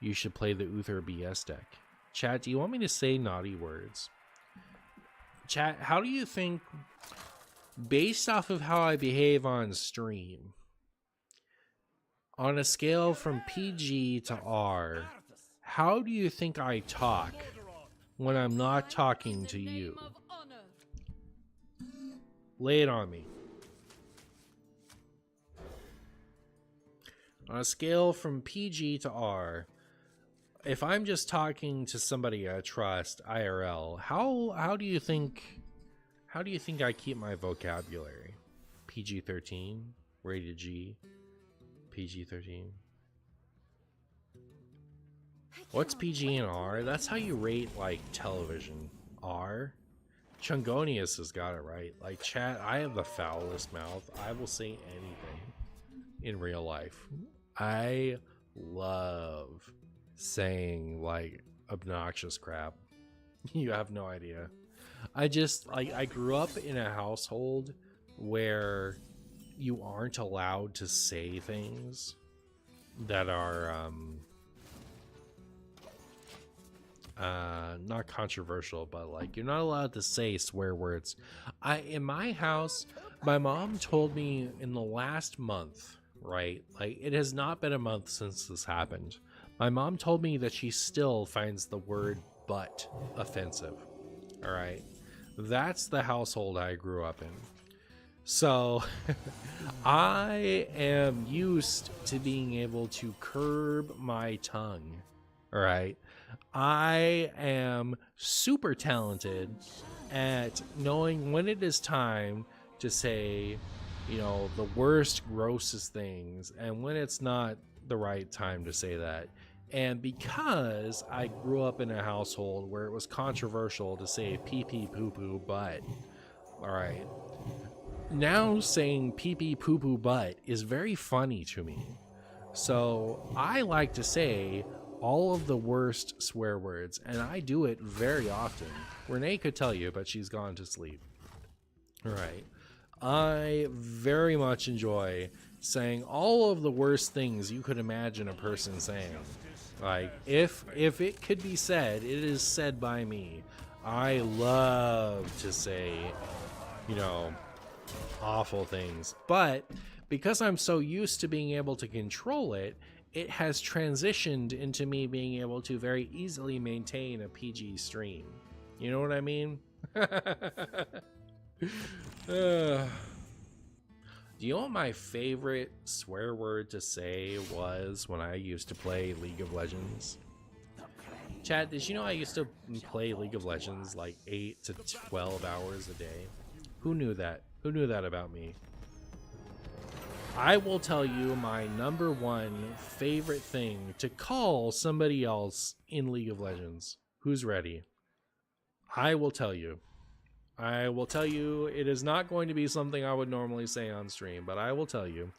you should play the Uther BS deck. Chat, do you want me to say naughty words? Chat, how do you think, based off of how I behave on stream, on a scale from PG to R, how do you think I talk when I'm not talking to you? Lay it on me. On a scale from PG to R, if I'm just talking to somebody I trust IRL, how do you think I keep my vocabulary? PG-13, rated G, PG-13. What's PG and R? That's how you rate like television. R. Chungonius has got it right. Like, chat, I have the foulest mouth. I will say anything in real life. I love saying like obnoxious crap. You have no idea. I grew up in a household where you aren't allowed to say things that are not controversial, but like you're not allowed to say swear words. In my house, my mom told me in the last month, right? Like, it has not been a month since this happened. My mom told me that she still finds the word "but" offensive. All right, that's the household I grew up in. So I am used to being able to curb my tongue All right. I am super talented at knowing when it is time to say, you know, the worst, grossest things, and when it's not the right time to say that. And because I grew up in a household where it was controversial to say pee pee poo poo butt, all right, now saying pee pee poo poo butt is very funny to me. So I like to say all of the worst swear words, and I do it very often. Renee could tell you, but she's gone to sleep. All right. I very much enjoy saying all of the worst things you could imagine a person saying. Like, if it could be said, it is said by me. I love to say, you know, awful things. But because I'm so used to being able to control it, it has transitioned into me being able to very easily maintain a PG stream. You know what I mean? Do you know what my favorite swear word to say was when I used to play League of Legends? Chat, did you know I used to play League of Legends like 8 to 12 hours a day? Who knew that? Who knew that about me? I will tell you my number one favorite thing to call somebody else in League of Legends. Who's ready? I will tell you. I will tell you it is not going to be something I would normally say on stream, but I will tell you.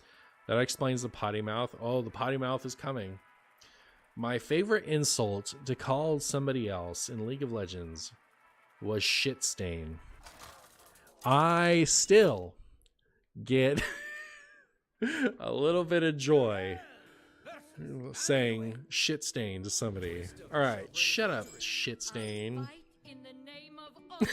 That explains the potty mouth. Oh, the potty mouth is coming. My favorite insult to call somebody else in League of Legends was shit stain. I still get a little bit of joy saying shit stain to somebody. All right, shut up, shit stain. In the name of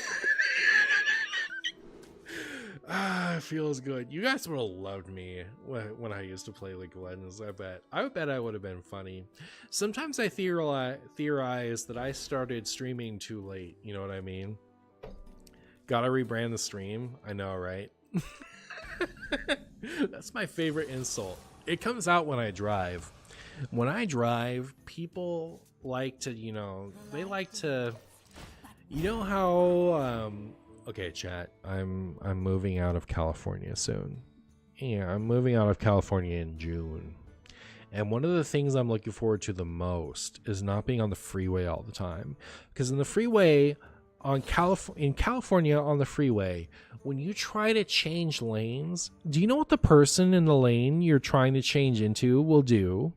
Ah, it feels good. You guys would have loved me when I used to play League of Legends, I bet. I bet I would have been funny. Sometimes I theorize that I started streaming too late. You know what I mean? Gotta rebrand the stream. I know, right? That's my favorite insult. It comes out when I drive. When I drive, people like to, you know, they like to, you know how, okay, chat, I'm moving out of California soon. Yeah, I'm moving out of California in June. And one of the things I'm looking forward to the most is not being on the freeway all the time. Because in the freeway, in California on the freeway, when you try to change lanes, do you know what the person in the lane you're trying to change into will do?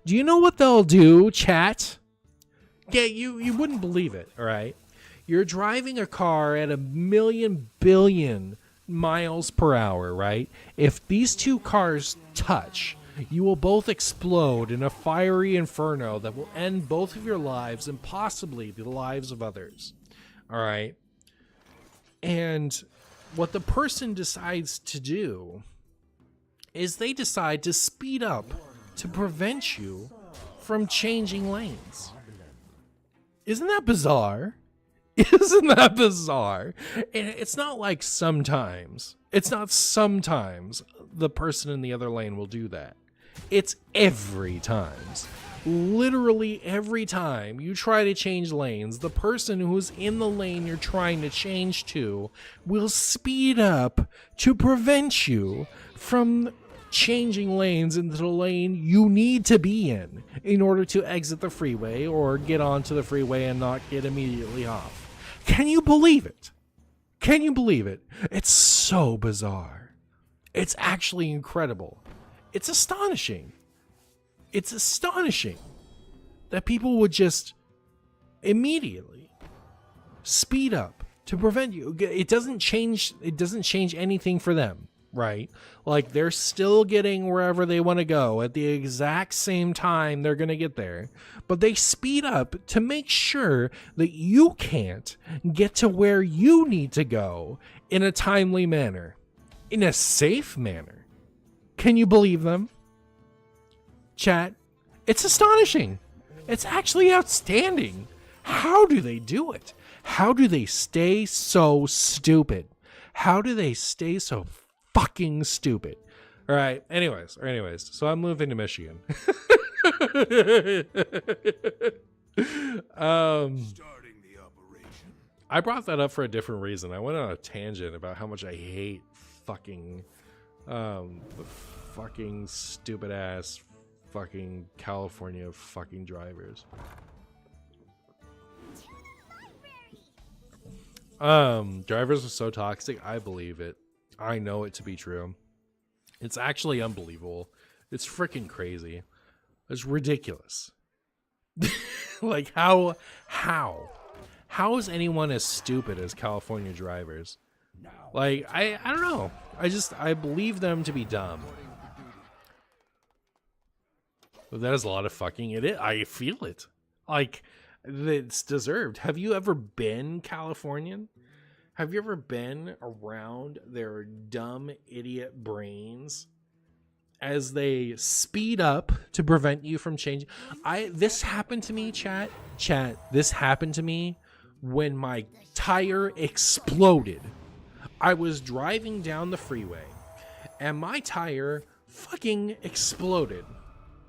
Do you know what they'll do, chat? Yeah, you wouldn't believe it, all right? You're driving a car at 1,000,000 billion miles per hour, right? If these two cars touch, you will both explode in a fiery inferno that will end both of your lives and possibly the lives of others. All right? And what the person decides to do is they decide to speed up to prevent you from changing lanes. Isn't that bizarre? Isn't that bizarre? And it's not like sometimes. It's not sometimes the person in the other lane will do that. It's every time. Literally every time you try to change lanes, the person who's in the lane you're trying to change to will speed up to prevent you from changing lanes into the lane you need to be in order to exit the freeway or get onto the freeway and not get immediately off. Can you believe it? Can you believe it? It's so bizarre. It's actually incredible. It's astonishing. It's astonishing that people would just immediately speed up to prevent you. It doesn't change anything for them, right? Like, they're still getting wherever they want to go at the exact same time they're going to get there. But they speed up to make sure that you can't get to where you need to go in a timely manner, in a safe manner. Can you believe them? Chat, it's astonishing. It's actually outstanding. How do they do it? How do they stay so stupid? How do they stay so fucking stupid? All right. Anyways. So I'm moving to Michigan. Starting the operation. I brought that up for a different reason. I went on a tangent about how much I hate fucking the fucking stupid ass fucking California fucking drivers. Drivers are so toxic. I believe it. I know it to be true. It's actually unbelievable. It's freaking crazy. It's ridiculous. Like how is anyone as stupid as California drivers? Like I don't know. I believe them to be dumb. But that is a lot of fucking it. I feel it. Like it's deserved. Have you ever been Californian? Have you ever been around their dumb idiot brains as they speed up to prevent you from changing? This happened to me, chat. This happened to me when my tire exploded. I was driving down the freeway and my tire fucking exploded.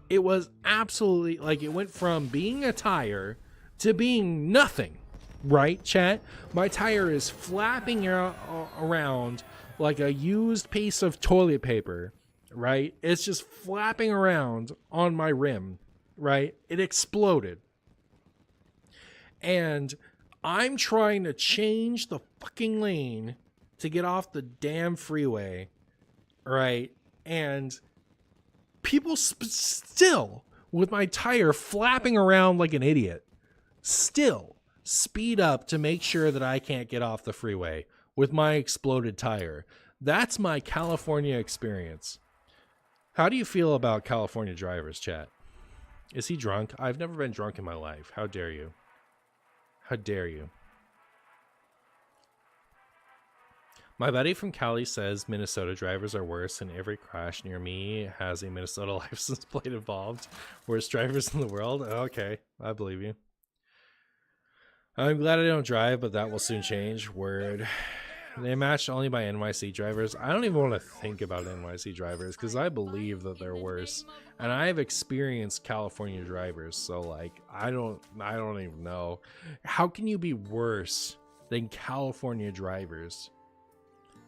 It was absolutely like it went from being a tire to being nothing. Right, chat? My tire is flapping around like a used piece of toilet paper, right? It's just flapping around on my rim, right? It exploded. And I'm trying to change the fucking lane to get off the damn freeway, right? And people still, with my tire flapping around like an idiot, still speed up to make sure that I can't get off the freeway with my exploded tire. That's my California experience. How do you feel about California drivers, chat? Is he drunk? I've never been drunk in my life. How dare you? How dare you? My buddy from Cali says Minnesota drivers are worse, and every crash near me has a Minnesota license plate involved. Worst drivers in the world? Okay, I believe you. I'm glad I don't drive, but that will soon change. Word. They matched only by NYC drivers. I don't even want to think about NYC drivers because I believe that they're worse. And I've experienced California drivers, so like I don't even know. How can you be worse than California drivers?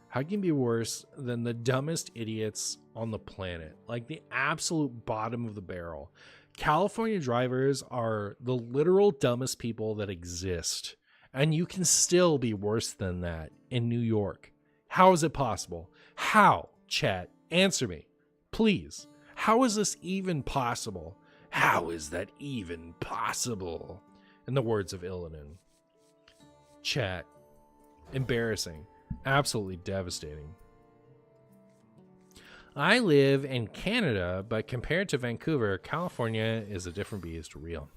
How can you be worse than the dumbest idiots on the planet? Like the absolute bottom of the barrel. California drivers are the literal dumbest people that exist. And you can still be worse than that in New York. How is it possible? How? Chat, answer me. Please. How is this even possible? How is that even possible? In the words of Illidan. Chat. Embarrassing. Absolutely devastating. I live in Canada, but compared to Vancouver, California is a different beast, real.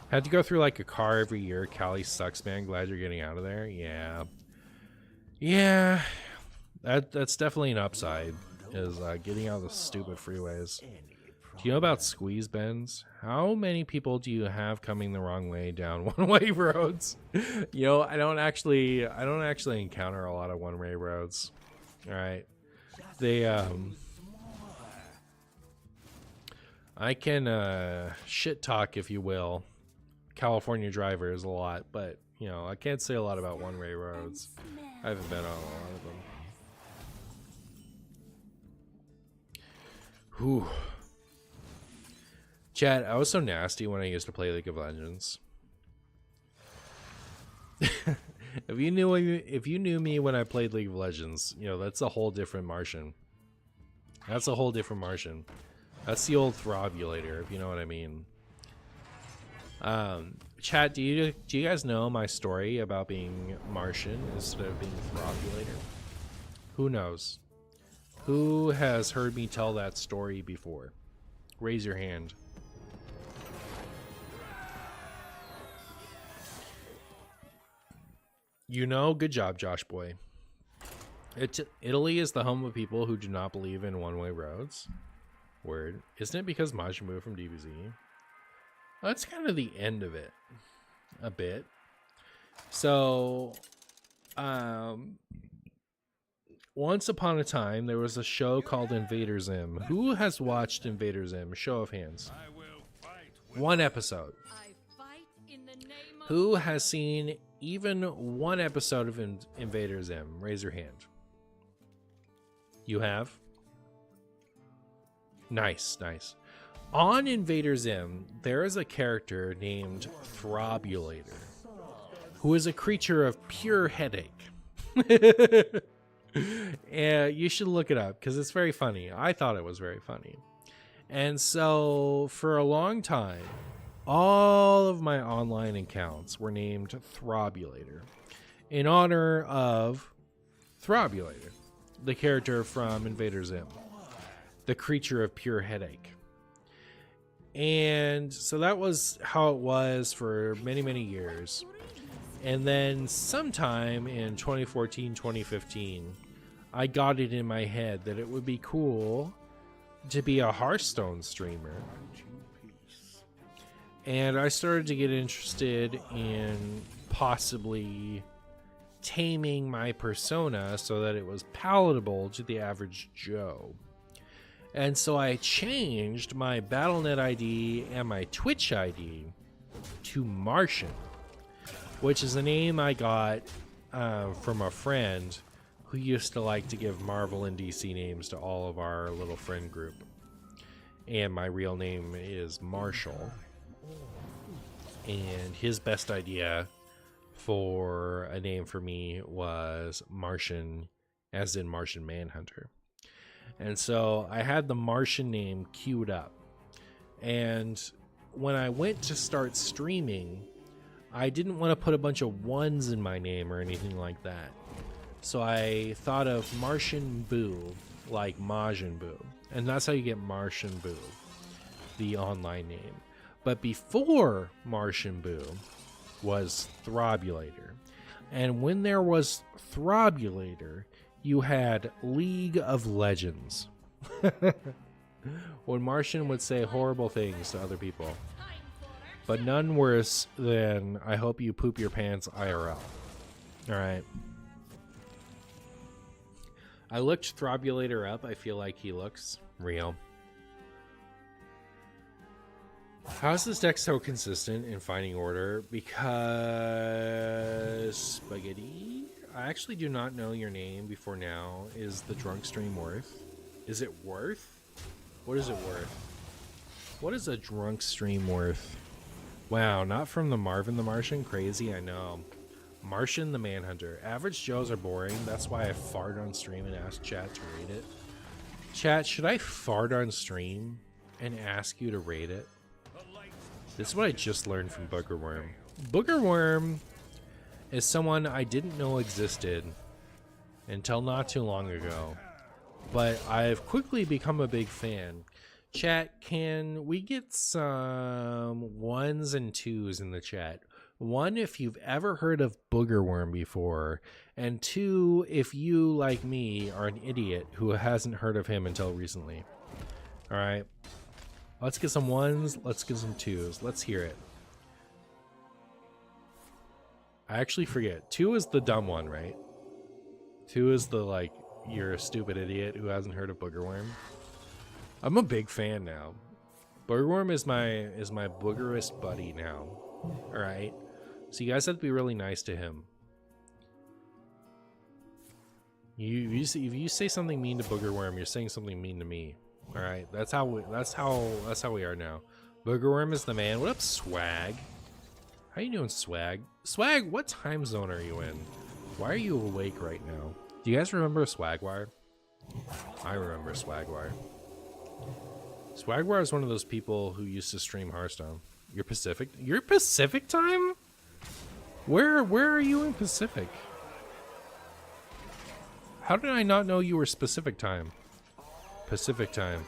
Had to go through like a car every year. Cali sucks, man. Glad you're getting out of there. Yeah. Yeah. That's definitely an upside, is getting out of the stupid freeways. Do you know about squeeze bends? How many people do you have coming the wrong way down one-way roads? You know, I don't actually encounter a lot of one-way roads. All right. They I can shit talk, if you will, California drivers a lot, but you know, I can't say a lot about one-way roads. I haven't been on a lot of them. Whew. Chat, I was so nasty when I used to play League of Legends. If you knew me when I played League of Legends, you know, that's a whole different Martian. That's a whole different Martian. That's the old Throbulator, if you know what I mean. Chat, do you guys know my story about being Martian instead of being Throbulator? Who knows? Who has heard me tell that story before? Raise your hand. You know, good job, Josh Boy. Italy is the home of people who do not believe in one-way roads. Word. Isn't it because Majin Buu from DBZ? That's kind of the end of it. A bit. So, one once upon a time, there was a show called Invader Zim. Who has watched Invader Zim? Show of hands. I will fight with One episode. I fight in the name of Who has seen even one episode of Invader Zim? Raise your hand. You have? Nice, nice. On Invader Zim, there is a character named Throbulator, who is a creature of pure headache. And you should look it up because it's very funny. I thought it was very funny. And so for a long time, all of my online accounts were named Throbulator in honor of Throbulator, the character from Invader Zim, the creature of pure headache. And so that was how it was for many, many years. And then sometime in 2014, 2015, I got it in my head that it would be cool to be a Hearthstone streamer. And I started to get interested in possibly taming my persona so that it was palatable to the average Joe. And so I changed my Battle.net ID and my Twitch ID to Martian, which is a name I got from a friend who used to like to give Marvel and DC names to all of our little friend group. And my real name is Marshall. And his best idea for a name for me was Martian, as in Martian Manhunter. And so I had the Martian name queued up. And when I went to start streaming, I didn't want to put a bunch of ones in my name or anything like that. So I thought of Martian Boo, like Majin Buu. And that's how you get Martian Boo, the online name. But before Martian Boo was Throbulator. And when there was Throbulator, you had League of Legends. When Martian would say horrible things to other people. But none worse than I hope you poop your pants IRL. Alright. I looked Throbulator up. I feel like he looks real. How is this deck so consistent in finding order? Because Spaghetti? I actually do not know your name before now. Is the drunk stream worth? Is it worth? What is it worth? What is a drunk stream worth? Wow, not from the Marvin the Martian? Crazy, I know. Martian the Manhunter. Average Joes are boring. That's why I fart on stream and ask chat to rate it. Chat, should I fart on stream and ask you to rate it? This is what I just learned from Boogerworm. Boogerworm is someone I didn't know existed until not too long ago. But I've quickly become a big fan. Chat, can we get some 1s and 2s in the chat? 1, if you've ever heard of Boogerworm before, and 2, if you, like me, are an idiot who hasn't heard of him until recently. Alright. Let's get some 1s, let's get some 2s. Let's hear it. I actually forget. 2 is the dumb one, right? 2 is the, like, you're a stupid idiot who hasn't heard of Boogerworm. I'm a big fan now. Boogerworm is my boogerist buddy now. Alright? So you guys have to be really nice to him. If you say something mean to Boogerworm, you're saying something mean to me. Alright? That's how we are now. Boogerworm is the man. What up, Swag? How you doing, Swag? Swag, what time zone are you in? Why are you awake right now? Do you guys remember Swagwire? I remember Swagwire. Swagwire is one of those people who used to stream Hearthstone. You're Pacific? You're Pacific time? Where are you in Pacific? How did I not know you were Pacific time? Pacific time.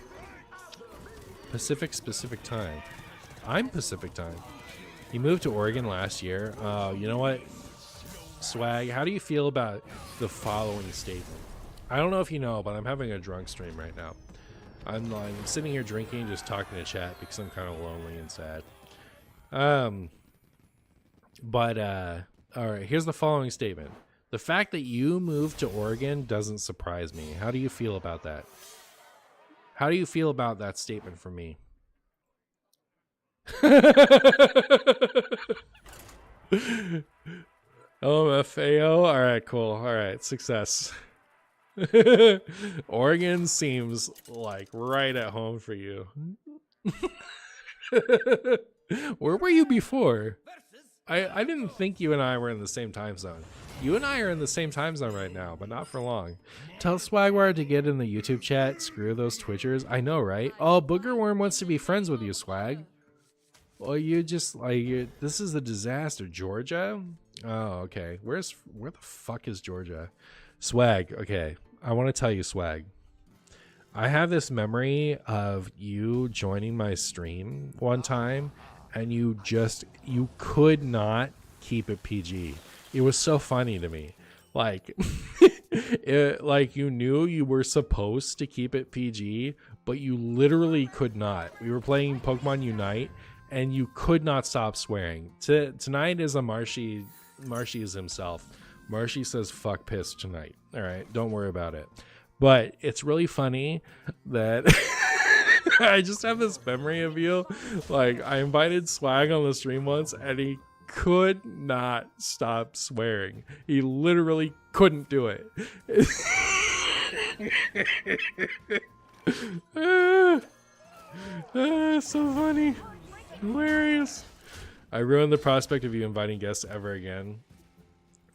Pacific time. I'm Pacific time. You moved to Oregon last year. You know what? Swag, how do you feel about the following statement? I don't know if you know, but I'm having a drunk stream right now. I'm sitting here drinking, just talking to chat because I'm kind of lonely and sad. All right, here's the following statement. The fact that you moved to Oregon doesn't surprise me. How do you feel about that? How do you feel about that statement from me? LMFAO? Alright, cool. Alright, success. Oregon seems like right at home for you. Where were you before? I didn't think you and I were in the same time zone. You and I are in the same time zone right now, but not for long. Tell Swagwire to get in the YouTube chat. Screw those Twitchers. I know, right? Oh, Boogerworm wants to be friends with you, Swag. Well, you just like this is a disaster. Georgia? Oh, okay. Where the fuck is Georgia? Swag. Okay, I want to tell you, Swag. I have this memory of you joining my stream one time, and you could not keep it PG. It was so funny to me. Like, like you knew you were supposed to keep it PG, but you literally could not. We were playing Pokemon Unite, and you could not stop swearing. Tonight is a Marshy is himself. Marshy says fuck piss tonight. All right, don't worry about it. But it's really funny that I just have this memory of you. Like, I invited Swag on the stream once, and he could not stop swearing. He literally couldn't do it. So funny. Hilarious. I ruined the prospect of you inviting guests ever again.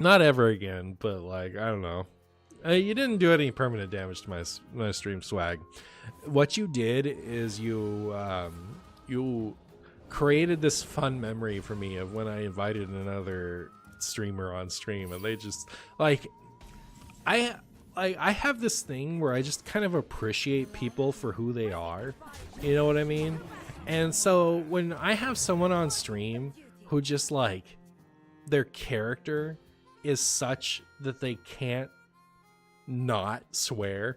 Not ever again, but like, I don't know. You didn't do any permanent damage to my stream, Swag. What you did is you created this fun memory for me of when I invited another streamer on stream, and they just like I have this thing where I just kind of appreciate people for who they are. You know what I mean? And so when I have someone on stream who just like their character is such that they can't not swear,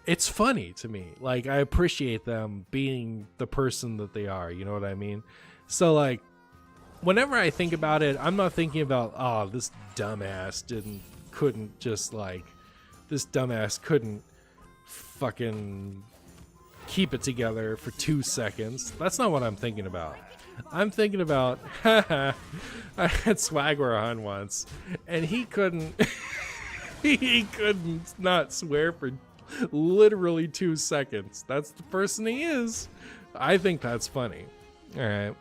it's funny to me. Like, I appreciate them being the person that they are, you know what I mean? So like whenever I think about it, I'm not thinking about, oh, this dumbass couldn't fucking keep it together for 2 seconds. That's not what I'm thinking about. I'm thinking about I had Swagware on once, and he couldn't he couldn't not swear for literally 2 seconds. That's the person he is. I think that's funny. All right.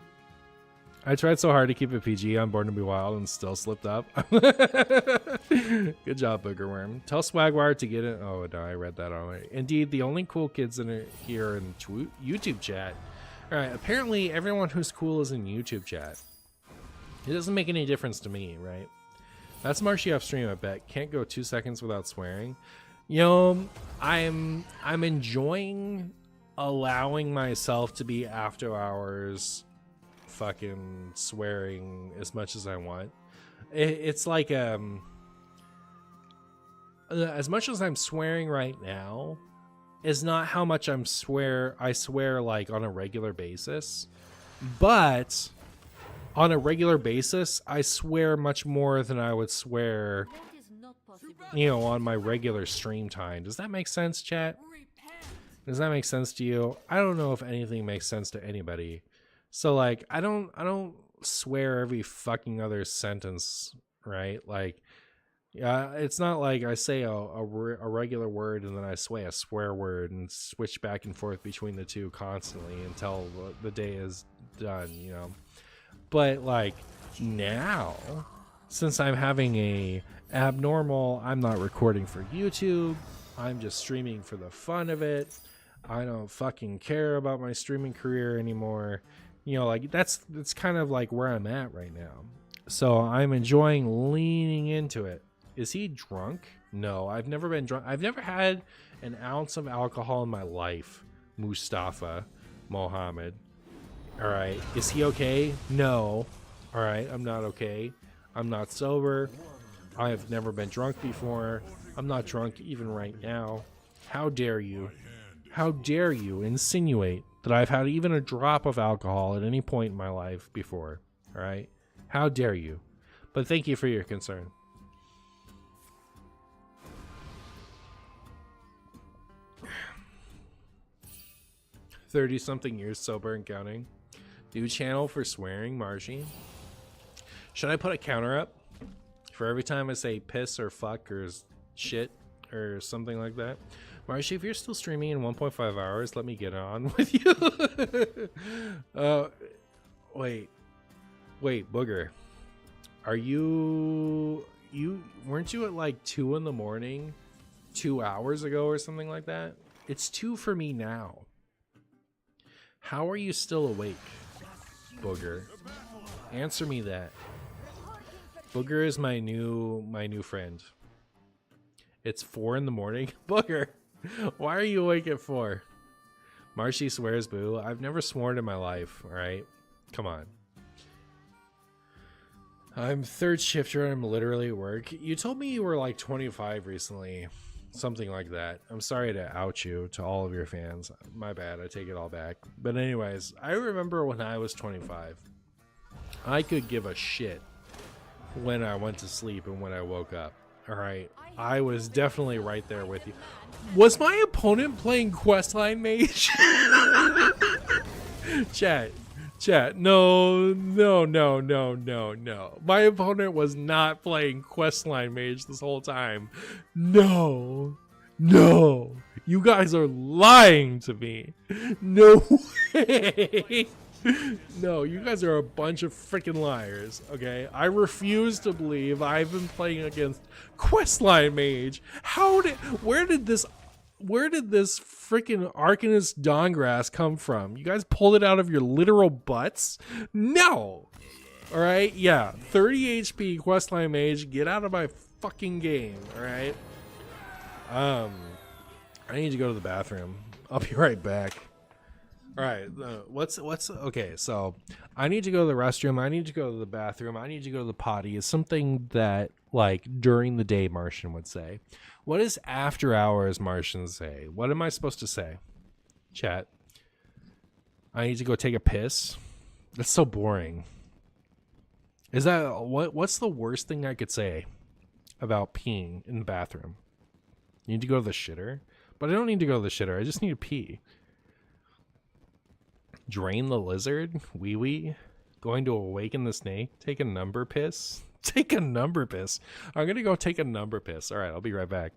I tried so hard to keep it PG on Born to Be Wild and still slipped up. Good job, Boogerworm. Tell Swagwire to get it. Oh, no, I read that already. Indeed, the only cool kids in it here in YouTube chat. All right, apparently everyone who's cool is in YouTube chat. It doesn't make any difference to me, right? That's Marshy off stream, I bet. Can't go 2 seconds without swearing. You know, I'm enjoying allowing myself to be after hours fucking swearing as much as I want. It's like as much as I'm swearing right now is not how much I swear like on a regular basis, but on a regular basis I swear much more than I would swear, you know, on my regular stream time. Does that make sense, chat? Does that make sense to you? I don't know if anything makes sense to anybody. So like I don't swear every fucking other sentence, right? Like, yeah, it's not like I say a regular word and then I say a swear word and switch back and forth between the two constantly until the day is done, you know. But like now, since I'm having a abnormal, I'm not recording for YouTube, I'm just streaming for the fun of it. I don't fucking care about my streaming career anymore. You know, like that's kind of like where I'm at right now. So I'm enjoying leaning into it. Is he drunk? No, I've never been drunk. I've never had an ounce of alcohol in my life. Mustafa Mohammed. All right. Is he okay? No. All right. I'm not okay. I'm not sober. I have never been drunk before. I'm not drunk even right now. How dare you? How dare you insinuate that I've had even a drop of alcohol at any point in my life before? All right. How dare you? But thank you for your concern. 30-something years sober and counting. New channel for swearing, Marshy. Should I put a counter up for every time I say piss or fuck or shit or something like that? Marshy, if you're still streaming in 1.5 hours, let me get on with you. Wait, Booger. Are you weren't you at like 2 in the morning 2 hours ago or something like that? It's 2 for me now. How are you still awake, Booger? Answer me that. Booger is my new friend. It's 4 in the morning. Booger, why are you awake at 4? Marshy swears, boo. I've never sworn in my life, alright? Come on. I'm third shifter. I'm literally at work. You told me you were like 25 recently. Something like that. I'm sorry to out you to all of your fans. My bad. I take it all back. But anyways, I remember when I was 25. I could give a shit when I went to sleep and when I woke up. Alright? I was definitely right there with you. Was my opponent playing Questline Mage? Chat, no. My opponent was not playing Questline Mage this whole time. No. You guys are lying to me. No way. No, you guys are a bunch of freaking liars, okay? I refuse to believe I've been playing against Questline Mage. Where did this freaking Arcanist Dawngrass come from? You guys pulled it out of your literal butts? No! Alright, yeah. 30 HP Questline Mage, get out of my fucking game, alright? I need to go to the bathroom. I'll be right back. Alright, okay, so I need to go to the restroom, I need to go to the bathroom, I need to go to the potty. It's something that, like, during the day Martian would say. What does after hours Martian say? What am I supposed to say? Chat. I need to go take a piss? That's so boring. Is that, what's the worst thing I could say about peeing in the bathroom? You need to go to the shitter? But I don't need to go to the shitter, I just need to pee. Drain the lizard? Wee. Going to awaken the snake? Take a number piss? Take a number piss. I'm gonna go take a number piss. Alright, I'll be right back.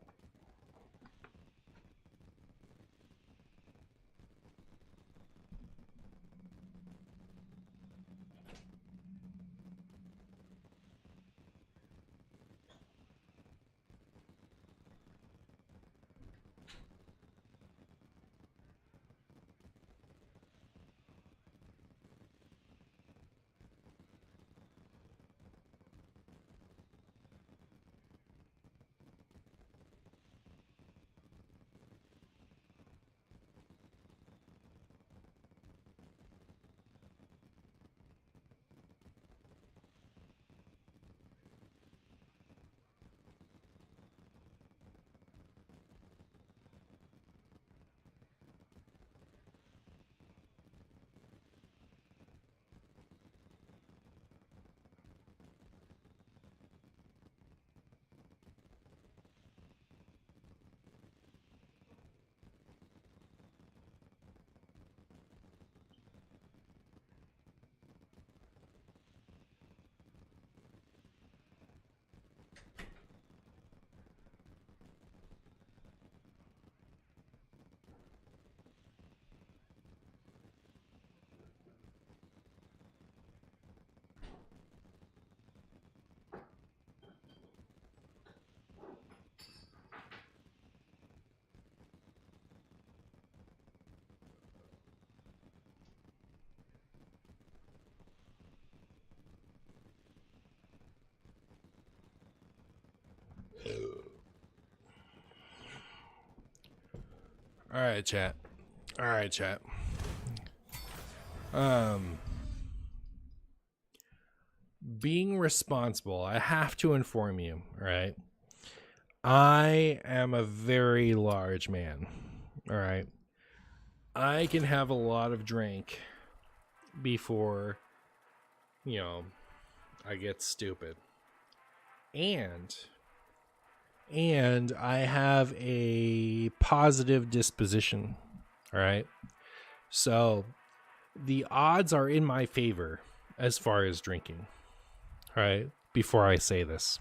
Alright, chat. Being responsible, I have to inform you, alright? I am a very large man, alright? I can have a lot of drink before, you know, I get stupid. And I have a positive disposition, all right? So the odds are in my favor as far as drinking. All right, before I say this,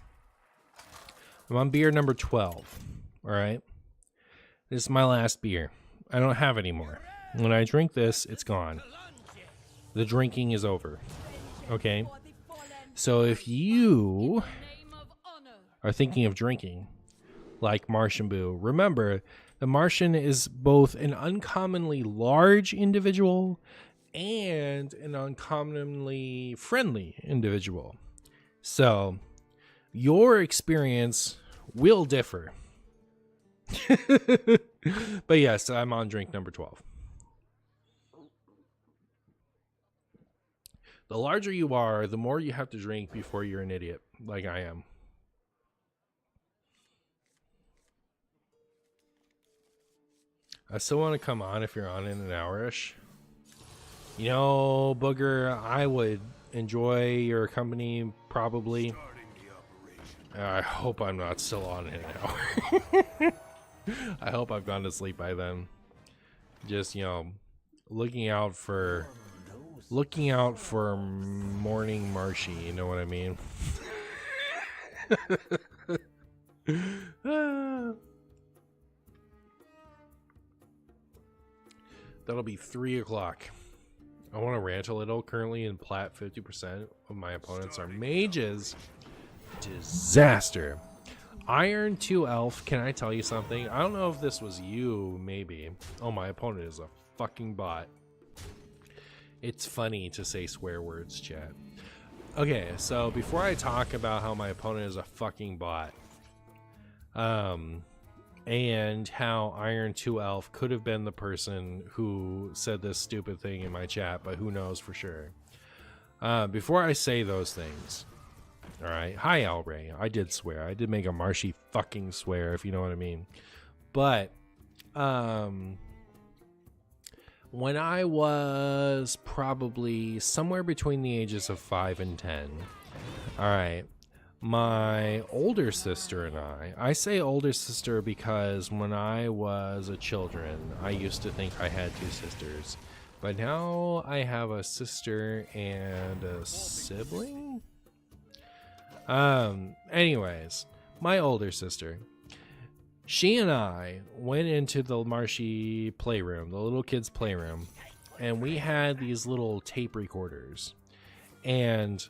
I'm on beer number 12. All right, this is my last beer. I don't have any more. When I drink this, it's gone. The drinking is over. Okay, so if you Name of honor. are thinking of drinking like Martian Boo, remember the Martian is both an uncommonly large individual and an uncommonly friendly individual. So your experience will differ. But yes, I'm on drink number 12. The larger you are, the more you have to drink before you're an idiot, like I am. I still want to come on if you're on in an hour-ish. You know, Booger, I would enjoy your company, probably. I hope I'm not still on in an hour. I hope I've gone to sleep by then. Just, you know, looking out for morning Marshy, you know what I mean? That'll be 3 o'clock. I want to rant a little. Currently in plat, 50% of my opponents are mages. Disaster. Iron 2 Elf, can I tell you something? I don't know if this was you, maybe. Oh, my opponent is a fucking bot. It's funny to say swear words, chat. Okay, so before I talk about how my opponent is a fucking bot, and how Iron 2 Elf could have been the person who said this stupid thing in my chat, but who knows for sure. Before I say those things, alright, hi Alray, I did swear. I did make a marshy fucking swear, if you know what I mean. But, when I was probably somewhere between the ages of 5 and 10, alright, my older sister and I say older sister because when I was a children, I used to think I had 2 sisters. But now I have a sister and a sibling? Anyways, my older sister, she and I went into the Marshy playroom, the little kids' playroom, and we had these little tape recorders. And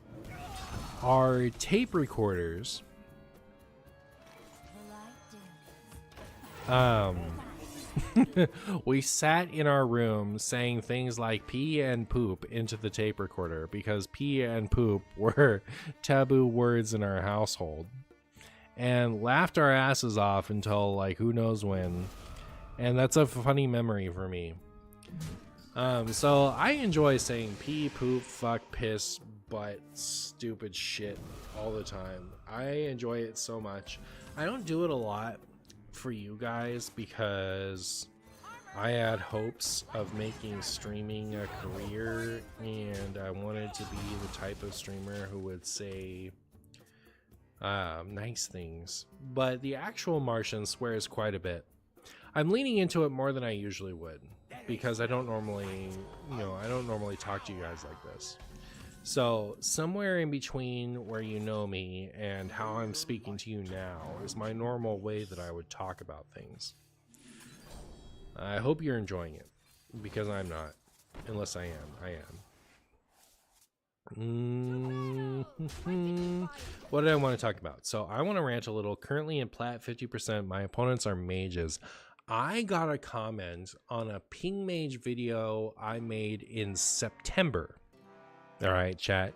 our tape recorders, we sat in our room saying things like pee and poop into the tape recorder because pee and poop were taboo words in our household, and laughed our asses off until like who knows when. And that's a funny memory for me. So I enjoy saying pee, poop, fuck, piss, butt, stupid shit all the time. I enjoy it so much. I don't do it a lot for you guys because I had hopes of making streaming a career, and I wanted to be the type of streamer who would say nice things. But the actual Martian swears quite a bit. I'm leaning into it more than I usually would because I don't normally talk to you guys like this. So somewhere in between where you know me and how I'm speaking to you now is my normal way that I would talk about things. I hope you're enjoying it, because I'm not. Unless I am. What did I want to talk about? So I want to rant a little. Currently in plat 50%, my opponents are mages. I got a comment on a ping mage video I made in September. All right, chat.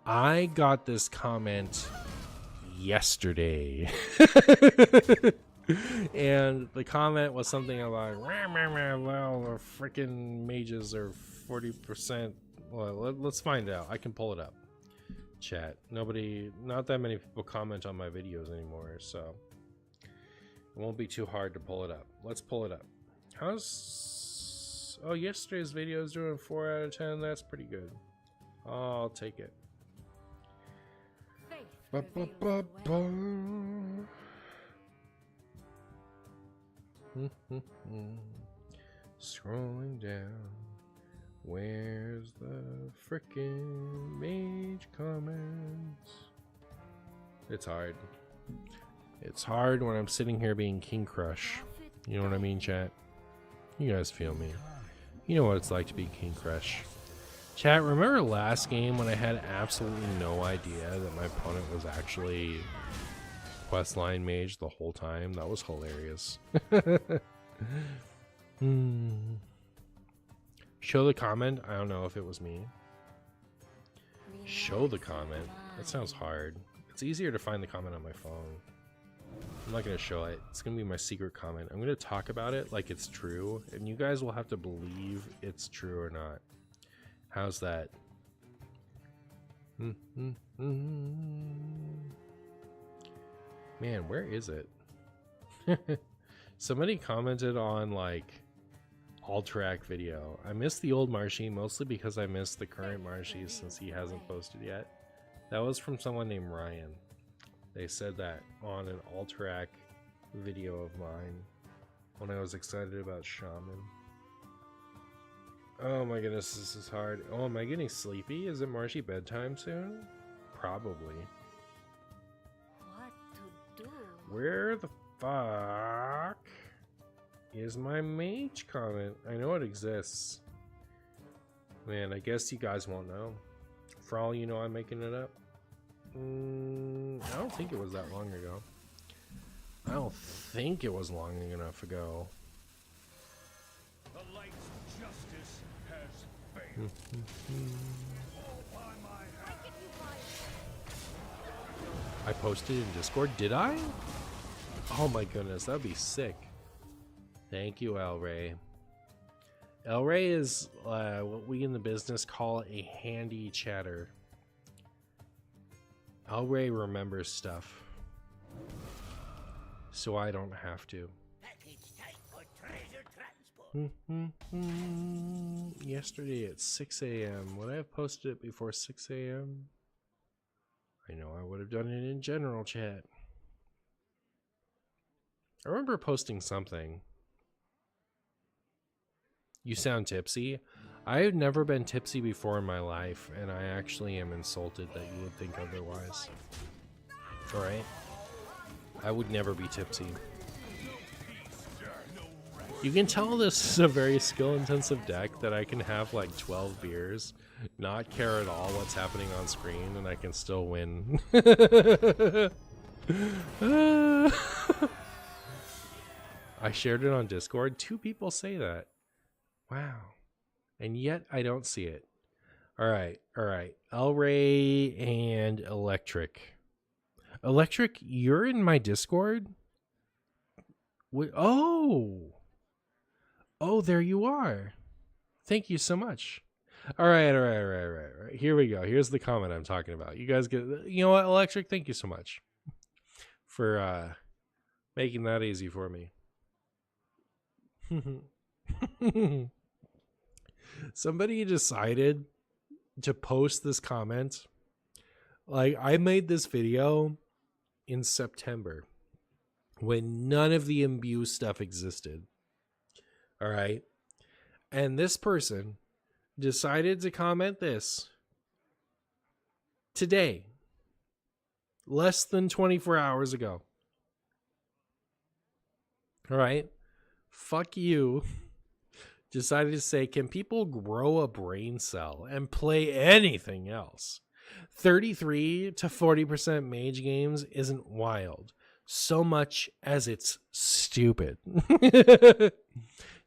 I got this comment yesterday. And the comment was something about, well, the freaking mages are 40%. Well, let's find out. I can pull it up. Chat. Not that many people comment on my videos anymore, so it won't be too hard to pull it up. Let's pull it up. Oh, yesterday's video is doing 4 out of 10. That's pretty good. I'll take it. Scrolling down. Where's the frickin' mage comments? It's hard. It's hard when I'm sitting here being King Crush. You know what I mean, chat? You guys feel me. You know what it's like to be King Crush. Chat, remember last game when I had absolutely no idea that my opponent was actually questline mage the whole time? That was hilarious. Show the comment? I don't know if it was me. Show the comment? That sounds hard. It's easier to find the comment on my phone. I'm not going to show it. It's going to be my secret comment. I'm going to talk about it like it's true, and you guys will have to believe it's true or not. How's that? Man, where is it? Somebody commented on like Alterac video. I missed the old Marshy mostly because I missed the current Marshy since he hasn't posted yet. That was from someone named Ryan. They said that on an Alterac video of mine when I was excited about Shaman. Oh my goodness, this is hard. Oh, am I getting sleepy? Is it Marshy bedtime soon? Probably. What to do? Where the fuck is my mage comment? I know it exists. Man, I guess you guys won't know. For all you know, I'm making it up. I don't think it was that long ago. I don't think it was long enough ago. The light's justice has failed. I posted in Discord. Did I? Oh my goodness, that'd be sick. Thank you, El Ray. El Ray is what we in the business call a handy chatter. El Ray remembers stuff, so I don't have to. Yesterday at 6 a.m. Would I have posted it before 6 a.m.? I know I would have done it in general chat. I remember posting something. You sound tipsy. I have never been tipsy before in my life, and I actually am insulted that you would think otherwise. Alright? I would never be tipsy. You can tell this is a very skill-intensive deck that I can have like 12 beers, not care at all what's happening on screen, and I can still win. I shared it on Discord. 2 people say that. Wow. And yet I don't see it. Alright, alright. El Ray and Electric. Electric, you're in my Discord? Oh! Oh, there you are. Thank you so much. Alright. Here we go. Here's the comment I'm talking about. You guys get... You know what, Electric? Thank you so much for making that easy for me. Somebody decided to post this comment. Like, I made this video in September when none of the imbue stuff existed. All right. And this person decided to comment this today, less than 24 hours ago. All right. Fuck you. Decided to say, can people grow a brain cell and play anything else? 33 to 40% mage games isn't wild so much as it's stupid.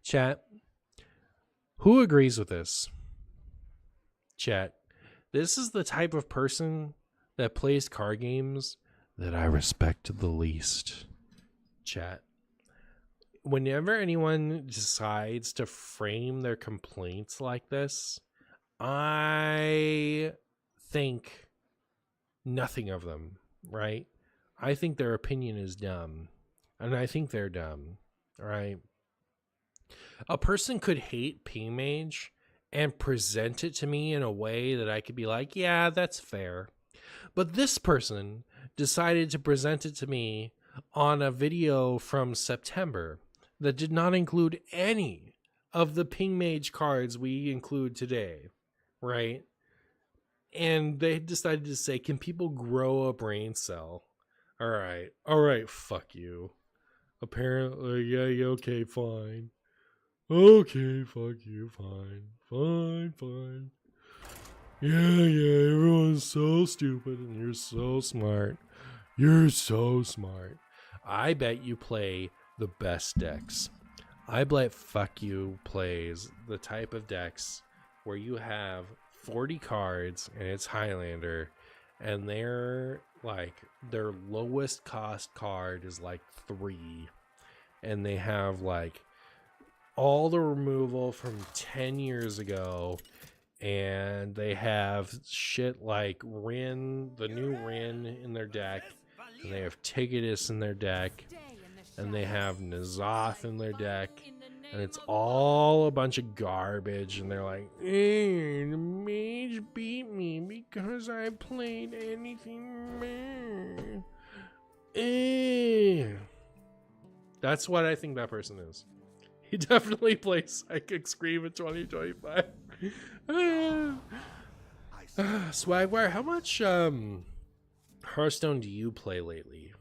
Chat, who agrees with this? Chat, this is the type of person that plays card games that I respect the least. Chat. Whenever anyone decides to frame their complaints like this, I think nothing of them, right? I think their opinion is dumb, and I think they're dumb, right? A person could hate P-Mage and present it to me in a way that I could be like, yeah, that's fair. But this person decided to present it to me on a video from September that did not include any of the ping mage cards we include today, right? And they decided to say, can people grow a brain cell? All right, fuck you. Apparently, yeah, okay, fine. Okay, fuck you, fine. Yeah, everyone's so stupid and you're so smart. You're so smart. I bet you play the best decks. I bet fuck you plays the type of decks where you have 40 cards and it's Highlander, and they're like, their lowest cost card is like 3, and they have like all the removal from 10 years ago, and they have shit like Rin, the new Rin in their deck, and they have Tigidus in their deck, and they have N'Zoth in their deck, and it's all a bunch of garbage, and they're like, the mage beat me because I played anything. That's what I think that person is. He definitely plays Psychic Scream in 2025. Swagwire, how much Hearthstone do you play lately?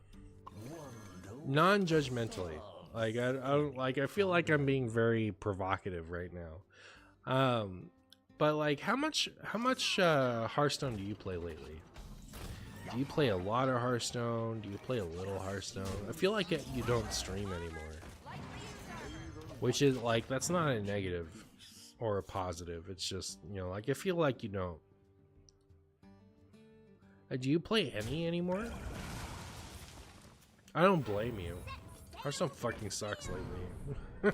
Non-judgmentally. Like I don't like. I feel like I'm being very provocative right now. But like, how much Hearthstone do you play lately? Do you play a lot of Hearthstone? Do you play a little Hearthstone? I feel like you don't stream anymore, which is like, that's not a negative or a positive. It's just, you know, like, I feel like you don't. Do you play any anymore? I don't blame you. Hearthstone fucking sucks lately.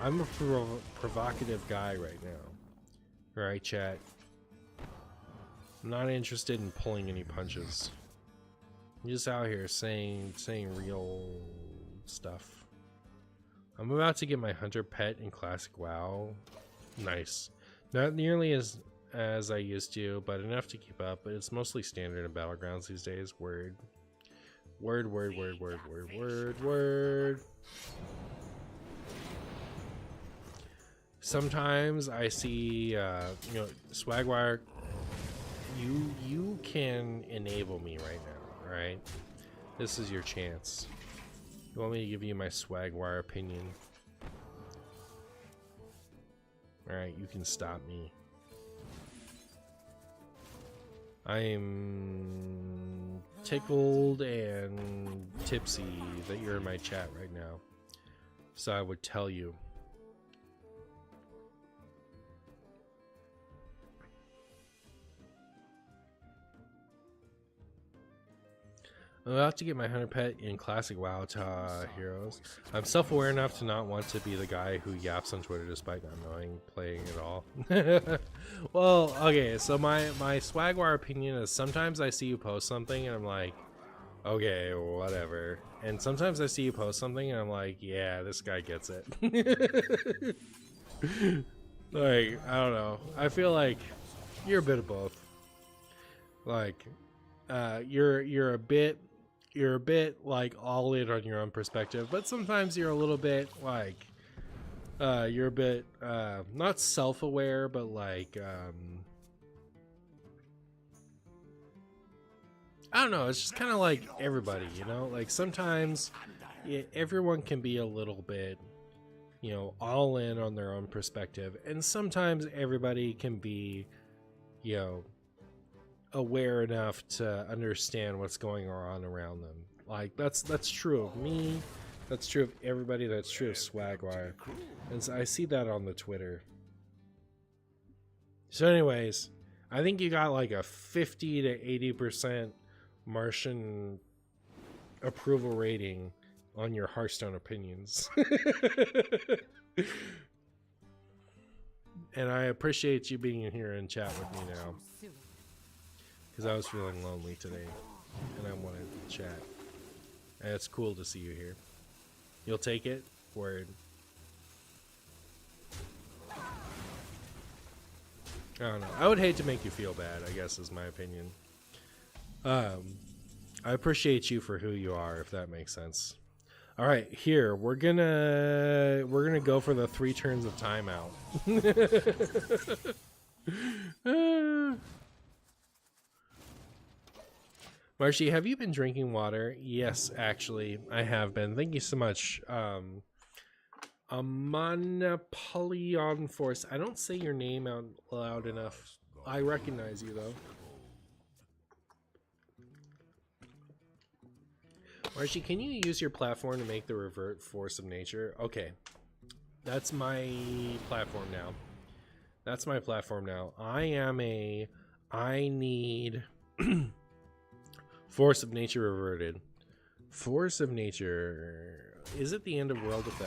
I'm a provocative guy right now. Alright, chat. I'm not interested in pulling any punches. I'm just out here saying real stuff. I'm about to get my hunter pet in Classic WoW. Nice. Not nearly as I used to, but enough to keep up. But it's mostly standard in Battlegrounds these days. Word. Sometimes I see, you know, Swagwire, you can enable me right now, alright? This is your chance. You want me to give you my Swagwire opinion? Alright, you can stop me. I am tickled and tipsy that you're in my chat right now. So I would tell you. I'm about to get my hunter pet in Classic WoW Heroes. I'm self-aware enough to not want to be the guy who yaps on Twitter despite not knowing playing at all. Well, okay, so my Swagwire opinion is sometimes I see you post something and I'm like, okay, whatever. And sometimes I see you post something and I'm like, yeah, this guy gets it. Like, I don't know. I feel like you're a bit of both. Like, you're a bit like all in on your own perspective, but sometimes you're a little bit like you're a bit not self-aware, but like I don't know, it's just kind of like everybody, you know, like sometimes everyone can be a little bit, you know, all in on their own perspective, and sometimes everybody can be, you know, aware enough to understand what's going on around them. Like that's true of me, that's true of everybody, that's true of Swagwire, and so I see that on the Twitter. So anyways, I think you got like a 50 to 80% Martian approval rating on your Hearthstone opinions. And I appreciate you being in here and chat with me now, because I was feeling lonely today, and I wanted to chat. And it's cool to see you here. You'll take it? Word. I don't know. I would hate to make you feel bad, I guess is my opinion. I appreciate you for who you are, if that makes sense. All right, here we're gonna go for the 3 turns of timeout. Marshy, have you been drinking water? Yes, actually, I have been. Thank you so much. Monopolion Force. I don't say your name out loud enough. I recognize you though. Marshy, can you use your platform to make the revert force of nature? Okay. That's my platform now. That's my platform now. I need force of nature reverted. Force of nature. Is it the end of world if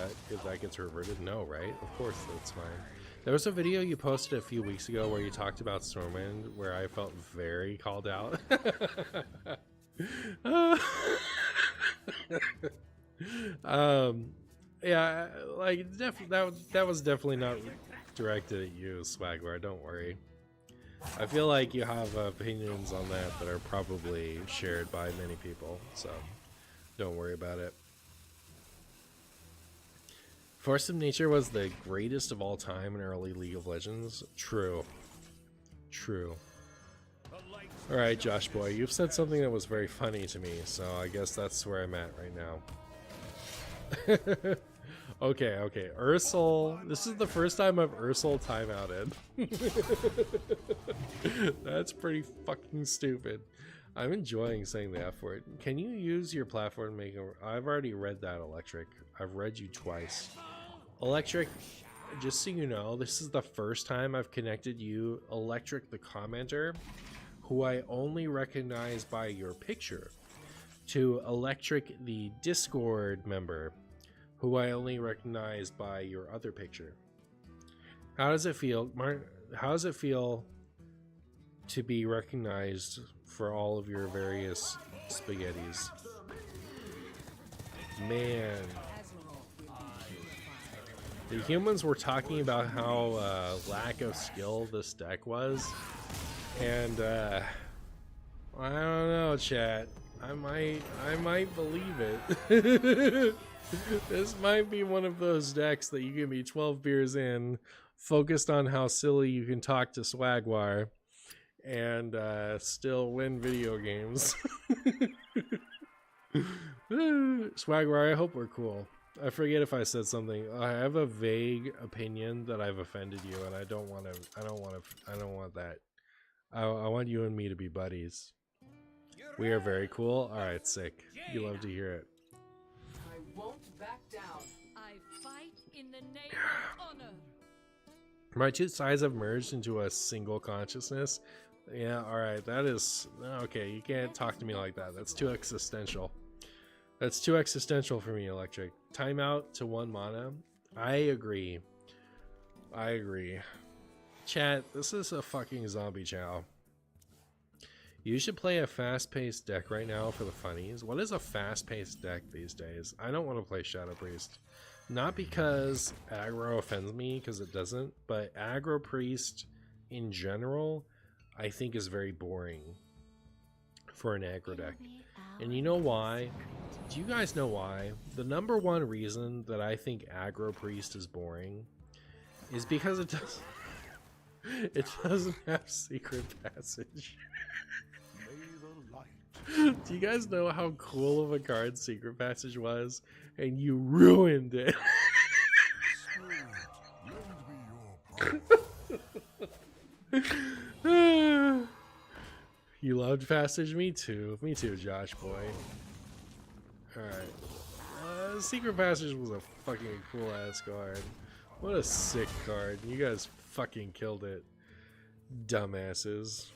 that gets reverted? No, right? Of course that's fine. There was a video you posted a few weeks ago where you talked about Stormwind where I felt very called out. Yeah, like that was definitely not directed at you, Swagler. Don't worry. I feel like you have opinions on that are probably shared by many people, so don't worry about it. Force of Nature was the greatest of all time in early League of Legends. True. True. Alright, Josh boy, you've said something that was very funny to me, so I guess that's where I'm at right now. Okay, Ursel. This is the first time I've Ursel timeouted. That's pretty fucking stupid. I'm enjoying saying the F word. Can you use your platform to make a... I've already read that, Electric. I've read you twice. Electric, just so you know, this is the first time I've connected you, Electric the commenter, who I only recognize by your picture, to Electric the Discord member, who I only recognize by your other picture. How does it feel, how does it feel to be recognized for all of your various spaghettis? Man. The humans were talking about how lack of skill this deck was, and I don't know, chat. I might believe it. This might be one of those decks that you can be 12 beers in, focused on how silly you can talk to Swagwire, and still win video games. Swagwire, I hope we're cool. I forget if I said something. I have a vague opinion that I've offended you, and I don't want that. I want you and me to be buddies. We are very cool. All right, sick. You love to hear it. I won't back down. I fight in the name of honor. My two sides have merged into a single consciousness. Yeah, all right. That is okay. You can't talk to me like that. That's too existential. That's too existential for me, Electric. Timeout to 1 mana. I agree. Chat, this is a fucking zombie chow. You should play a fast-paced deck right now for the funnies. What is a fast-paced deck these days? I don't want to play Shadow Priest. Not because aggro offends me, because it doesn't, but aggro priest in general, I think is very boring for an aggro deck. And you know why? Do you guys know why? The number one reason that I think aggro priest is boring is because it doesn't have secret passage. Do you guys know how cool of a card secret passage was? And you ruined it. You loved passage? Me too, Josh boy. Alright. Secret passage was a fucking cool ass card. What a sick card. You guys fucking killed it. Dumbasses.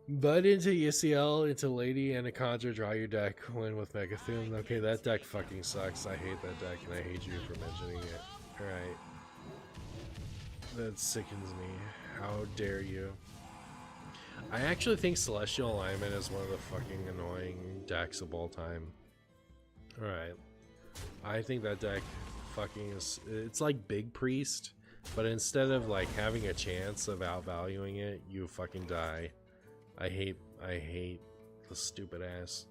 Bud into ECL, into Lady, and a Conjure, draw your deck, win with Megathune. Okay, that deck fucking sucks. I hate that deck, and I hate you for mentioning it. Alright. That sickens me. How dare you. I actually think Celestial Alignment is one of the fucking annoying decks of all time. Alright. I think that deck fucking is... It's like Big Priest, But instead of like having a chance of outvaluing it, you fucking die. I hate the stupid ass,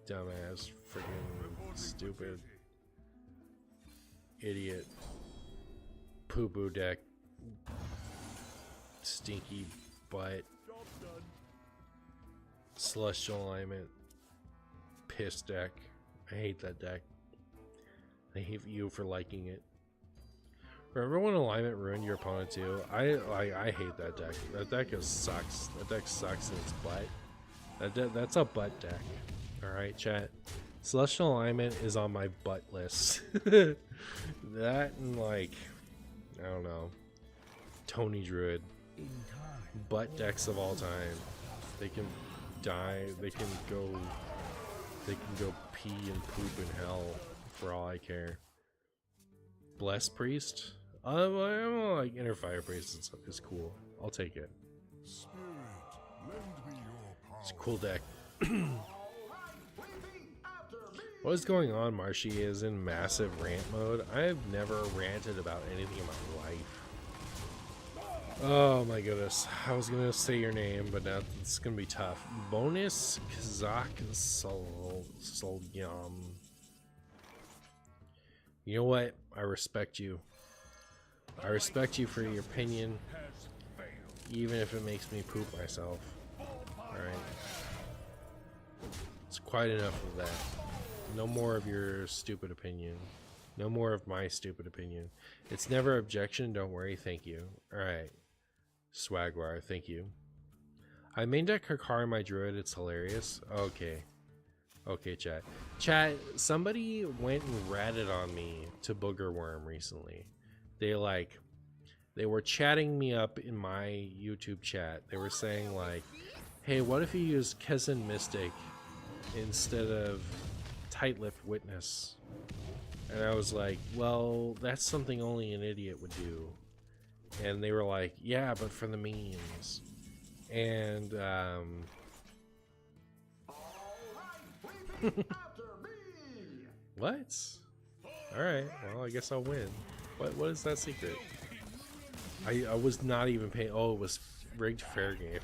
dumbass, freaking stupid, idiot, poo poo deck, stinky butt, celestial alignment, piss deck. I hate that deck. I hate you for liking it. Remember when alignment ruined your opponent too? I hate that deck. That deck sucks. That deck sucks in its butt. That's a butt deck. Alright, chat. Celestial alignment is on my butt list. That and like, I don't know, Tony Druid. Butt decks of all time. They can die. They can go pee and poop in hell for all I care. Bless Priest? Like Inner Fire Priest is cool. I'll take it. Spirit, lend me your power. It's a cool deck. What is going on? Marshy is in massive rant mode. I've never ranted about anything in my life. Oh my goodness. I was gonna say your name, but now it's gonna be tough. Bonus Kazak Solyam. You know what? I respect you. I respect you for your opinion, even if it makes me poop myself. Alright. It's quite enough of that. No more of your stupid opinion. No more of my stupid opinion. It's never objection, don't worry, thank you. Alright. Swagwar, thank you. I main deck Kakari my druid, it's hilarious. Okay. Okay, chat. Chat, somebody went and ratted on me to Booger Worm recently. They were chatting me up in my YouTube chat. They were saying like, hey, what if you use Kezen Mystic instead of Tight-Lipped Witness? And I was like, well, that's something only an idiot would do. And they were like, yeah, but for the memes. And what? Alright, well, I guess I'll win. What is that secret? I was not even paying. Oh, it was rigged fair game.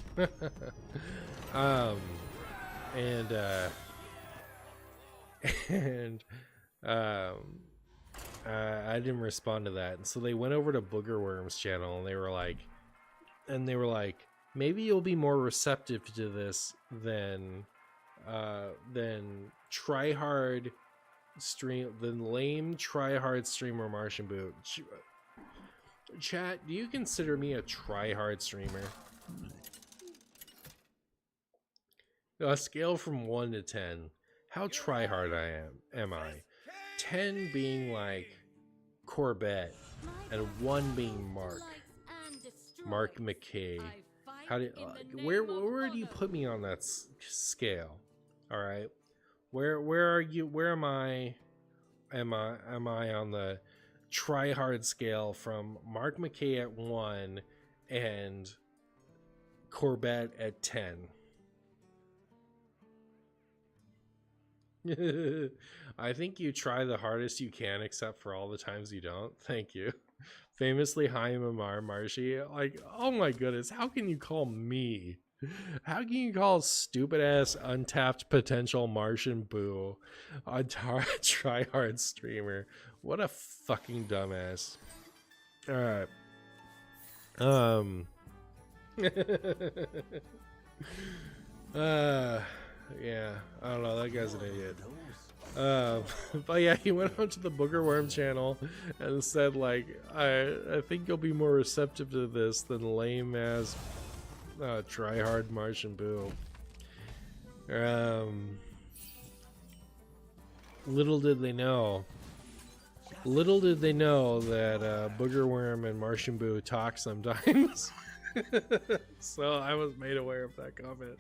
I didn't respond to that, and so they went over to Booger Worm's channel, and they were like, maybe you'll be more receptive to this than tryhard stream, than lame tryhard streamer Martian Boot. Chat, do you consider me a tryhard streamer? A scale from 1 to 10, how tryhard am I? 10 being like Corbett, and 1 being Mark McKay. How did where do you put me on that scale? All right, where are you? Where am I? Am I on the tryhard scale from Mark McKay at 1 and Corbett at 10? I think you try the hardest you can, except for all the times you don't. Thank you. Famously, hi, Mamar Marshy. Like, oh my goodness, how can you call me? How can you call stupid ass untapped potential Martian Boo a tryhard streamer? What a fucking dumbass. Alright. Yeah, I don't know, that guy's an idiot. But yeah, he went on to the Booger Worm channel and said like, I think you'll be more receptive to this than lame ass tryhard Martian Boo. Little did they know that Booger Worm and Martian Boo talk sometimes. So I was made aware of that comment.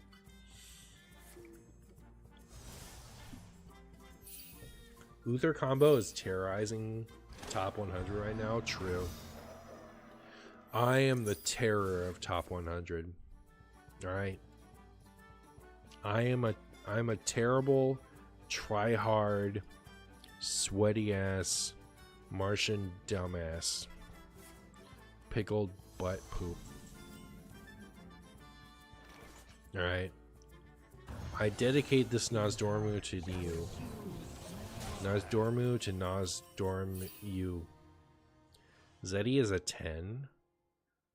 Uther combo is terrorizing top 100 right now. True. I am the terror of top 100. All right. I'm a terrible, try-hard, sweaty ass Martian dumbass. pickled butt poop. Alright. I dedicate this Nozdormu to you. Nozdormu to Nozdorm you. Zeddy is a 10?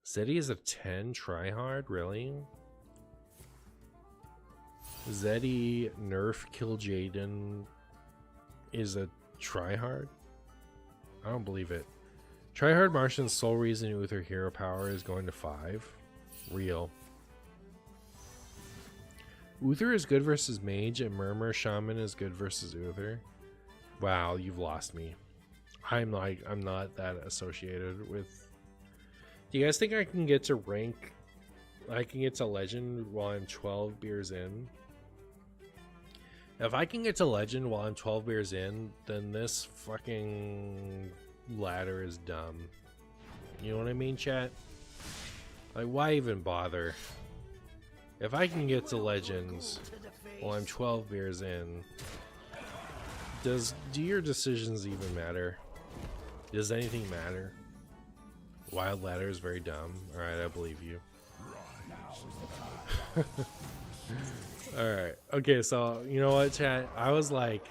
Zeddy is a 10 tryhard? Really? Zeddy nerf kill Jaden is a tryhard? I don't believe it. Tryhard Martian's sole reason Uther hero power is going to 5. Real. Uther is good versus Mage and Murmur Shaman is good versus Uther. Wow, you've lost me. I'm not that associated with... Do you guys think I can get to rank... I can get to Legend while I'm 12 beers in? If I can get to Legend while I'm 12 beers in, then this fucking ladder is dumb. You know what I mean, chat? Like, why even bother? If I can get to Legends while I'm 12 beers in, do your decisions even matter? Does anything matter? Wild ladder is very dumb. Alright, I believe you. Alright, okay, so you know what, chat? I was like,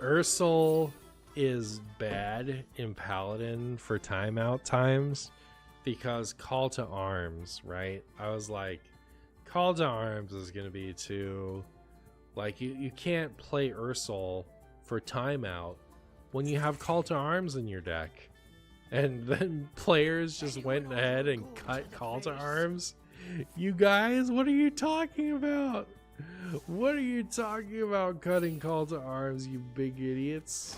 Ursol is bad in Paladin for timeout times because Call to Arms, right? I was like, Call to Arms is gonna be too, like, you can't play Ursol for timeout when you have Call to Arms in your deck. And then players just went ahead and cut Call to Arms. You guys, what are you talking about? What are you talking about cutting Call to Arms, you big idiots?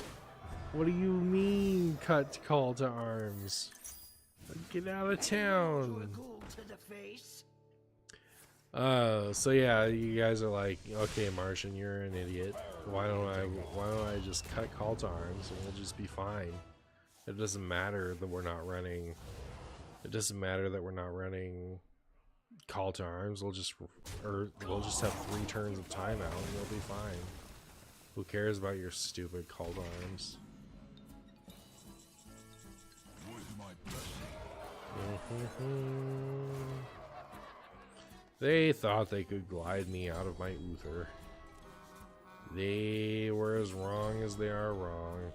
What do you mean cut Call to Arms? Get out of town. So yeah, you guys are like, okay, Martian, you're an idiot. Why don't I just cut Call to Arms and we'll just be fine? It doesn't matter that we're not running. It doesn't matter that we're not running Call to Arms. We'll just have 3 turns of timeout and we'll be fine. Who cares about your stupid Call to Arms? They thought they could glide me out of my Uther. They were as wrong as they are wrong.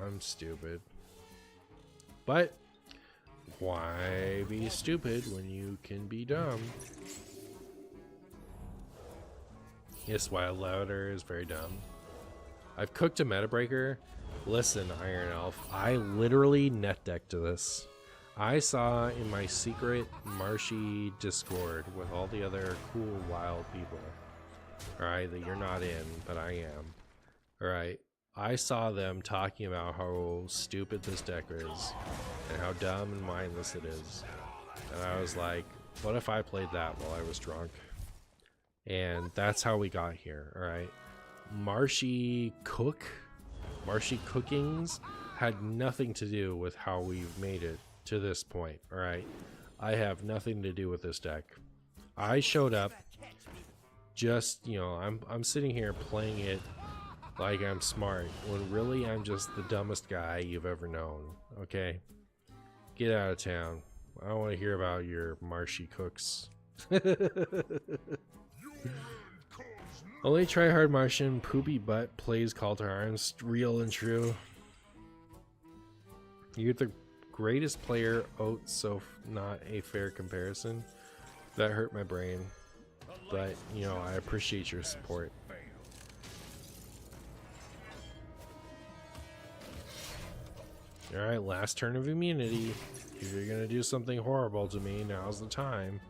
I'm stupid. But why be stupid when you can be dumb? Yes, Wild Louder is very dumb. I've cooked a meta breaker. Listen, Iron Elf, I literally net decked to this. I saw in my secret marshy Discord with all the other cool wild people, alright, that you're not in, but I am. Alright, I saw them talking about how stupid this deck is and how dumb and mindless it is. And I was like, what if I played that while I was drunk? And that's how we got here, alright? Marshy cookings had nothing to do with how we've made it to this point, alright? I have nothing to do with this deck. I showed up just, you know, I'm sitting here playing it like I'm smart, when really I'm just the dumbest guy you've ever known, okay? Get out of town. I don't want to hear about your marshy cooks. Only tryhard Martian poopy butt plays Call to Arms, real and true. You're the greatest player, Oats, so not a fair comparison. That hurt my brain, but you know, I appreciate your support. Alright, last turn of immunity. If you're gonna do something horrible to me, now's the time.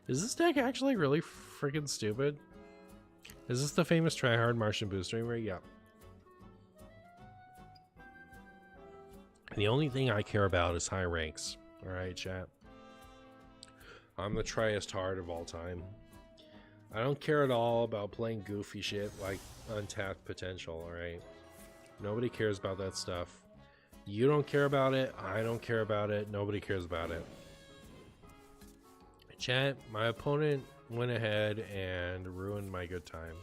Is this deck actually really freaking stupid? Is this the famous tryhard Martian booster ring? Yep. The only thing I care about is high ranks. Alright, chat. I'm the tryest hard of all time. I don't care at all about playing goofy shit like untapped potential, alright? Nobody cares about that stuff. You don't care about it, I don't care about it, nobody cares about it. Chat, my opponent went ahead and ruined my good time.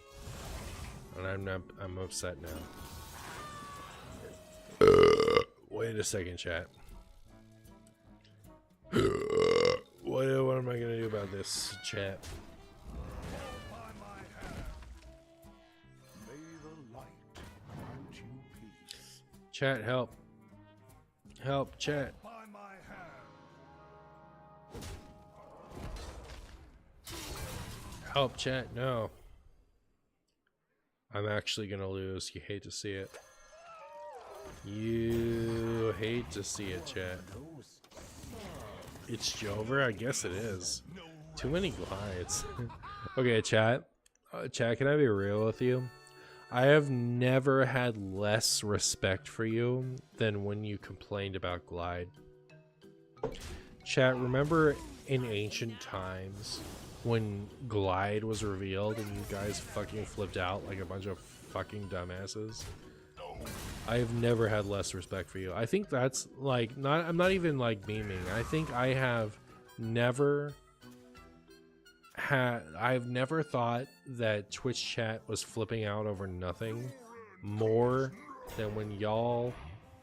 And I'm upset now. Wait a second, chat. What am I gonna do about this, chat? By my hand. May the light grant you peace. Chat, help. Help, chat. By my hand. Help, chat. No. I'm actually gonna lose. You hate to see it. You hate to see it, chat. It's Jover? I guess it is. Too many glides. Okay, chat. Chat, can I be real with you? I have never had less respect for you than when you complained about glide. Chat, remember in ancient times when glide was revealed and you guys fucking flipped out like a bunch of fucking dumbasses? I have never had less respect for you. I think that's like I'm not even like memeing. I think I've never thought that Twitch chat was flipping out over nothing more than when y'all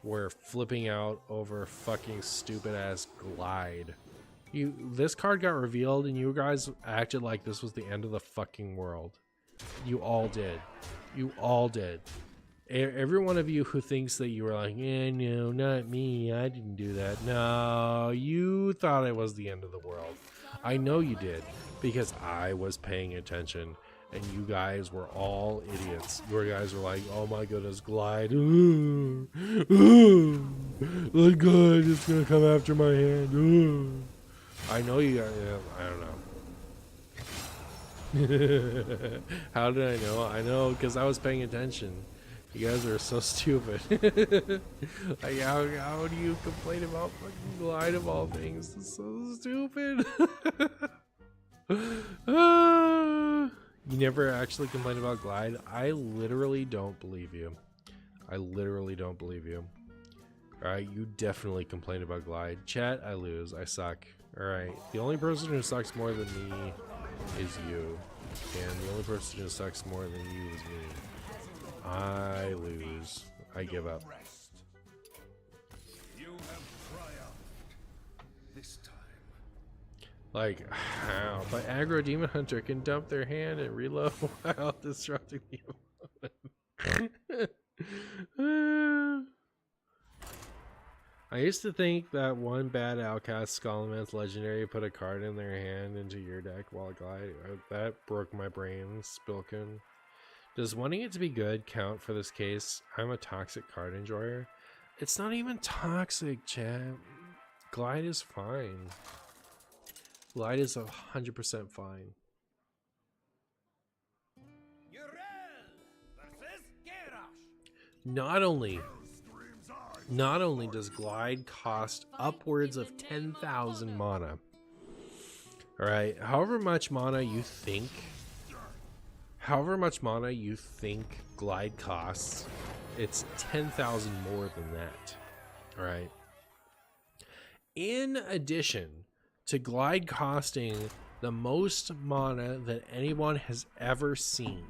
were flipping out over fucking stupid ass glide. This card got revealed and you guys acted like this was the end of the fucking world. You all did. You all did. Every one of you who thinks that you were like, no, not me, I didn't do that. No, you thought it was the end of the world. I know you did, because I was paying attention, and you guys were all idiots. You guys were like, oh my goodness, glide. Ooh, ooh, the glide is gonna come after my hand. Ooh. I know you guys, I don't know. How did I know? I know, because I was paying attention. You guys are so stupid. Like, how do you complain about fucking glide of all things? It's so stupid. You never actually complained about glide? I literally don't believe you. I literally don't believe you. Alright, you definitely complained about glide. Chat, I lose. I suck. Alright, the only person who sucks more than me is you. And the only person who sucks more than you is me. I lose. I give up. Rest. You have triumphed. This time. Like, how? But aggro demon hunter can dump their hand and reload while disrupting the opponent. I used to think that one bad outcast Skullman's legendary put a card in their hand into your deck while gliding. That broke my brain, Spilkin. Does wanting it to be good count for this case? I'm a toxic card enjoyer. It's not even toxic, chat. Glide is fine. Glide is 100% fine. Not only does glide cost upwards of 10,000 mana. Alright, however much mana you think glide costs, it's 10,000 more than that. Alright. In addition to glide costing the most mana that anyone has ever seen.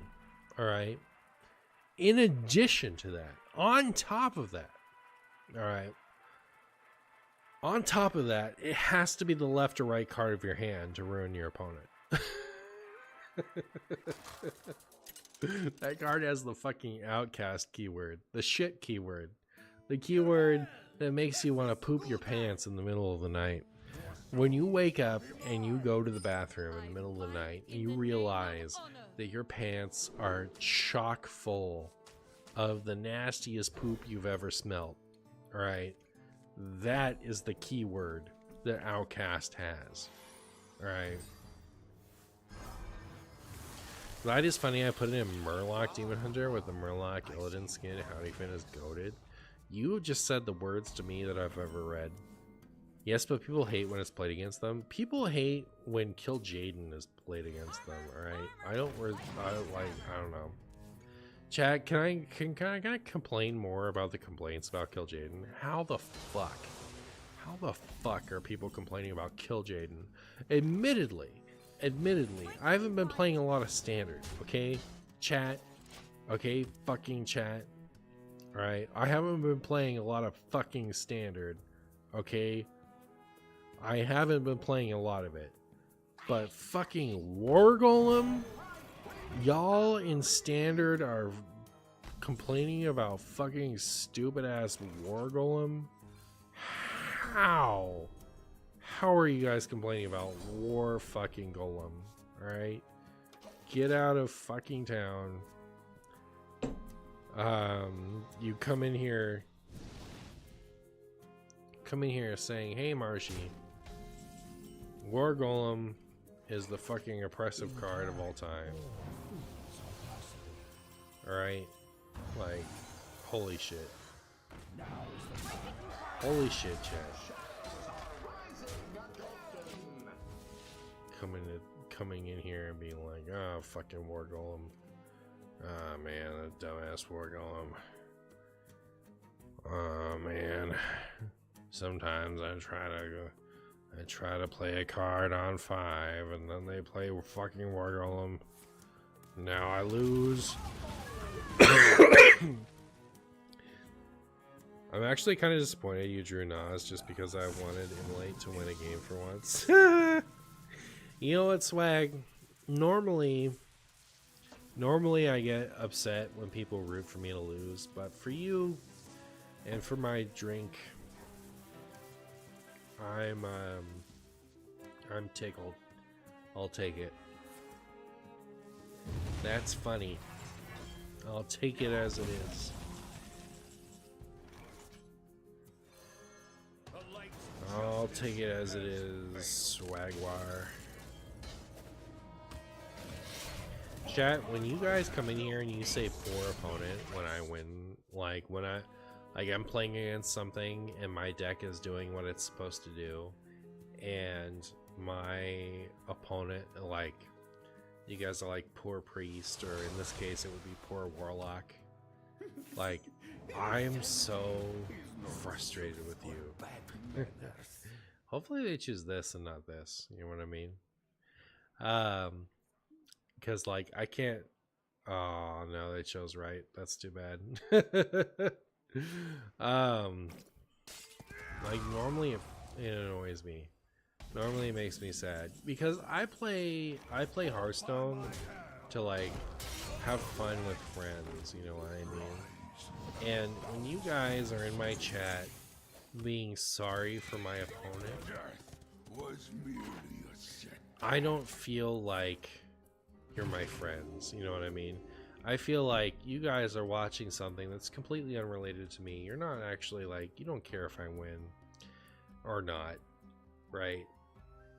Alright. In addition to that, on top of that, alright, on top of that, it has to be the left or right card of your hand to ruin your opponent. That card has the fucking outcast keyword, the shit keyword, the keyword that makes you want to poop your pants in the middle of the night. When you wake up and you go to the bathroom in the middle of the night and you realize that your pants are chock full of the nastiest poop you've ever smelled, alright? That is the keyword that Outcast has, alright? That is funny. I put it in Murloc Demon Hunter with the Murloc Illidan skin. Howdy Finn is goated. You just said the words to me that I've ever read. Yes, but people hate when it's played against them. People hate when Kill Jaden is played against them. All right, I don't know. Chat, can I complain more about the complaints about Kill Jaden? How the fuck are people complaining about Kill Jaden? Admittedly, I haven't been playing a lot of standard. Okay, chat. Okay, fucking chat. Alright? I haven't been playing a lot of fucking standard. Okay? I haven't been playing a lot of it. But fucking War Golem? Y'all in standard are complaining about fucking stupid ass War Golem? How? How are you guys complaining about War fucking Golem? Alright? Get out of fucking town. You come in here saying, hey Marshy, War Golem is the fucking oppressive card of all time. Alright? Like, holy shit. Holy shit, chat. Coming in here and being like, oh, fucking War Golem. Ah, man, that dumbass War Golem. Oh, man. Sometimes I try to play a card on 5, and then they play fucking War Golem. Now I lose. I'm actually kind of disappointed you drew Nas just because I wanted Immolate to win a game for once. You know what, Swag? Normally I get upset when people root for me to lose, but for you and for my drink, I'm tickled. I'll take it. That's funny. I'll take it as it is. I'll take it as it is, Swagwire. Chat, when you guys come in here and you say poor opponent when I win, like when I'm playing against something and my deck is doing what it's supposed to do, and my opponent, like, you guys are like poor priest, or in this case it would be poor warlock. Like, I am so frustrated with you. Hopefully they choose this and not this, you know what I mean? Because like I can't. Oh no, they chose right. That's too bad. Like normally it annoys me. Normally it makes me sad because I play Hearthstone to like have fun with friends, you know what I mean? And when you guys are in my chat being sorry for my opponent, Was merely a set. I don't feel like you're my friends, you know what I mean? I feel like you guys are watching something that's completely unrelated to me. You're not actually like, you don't care if I win or not, right?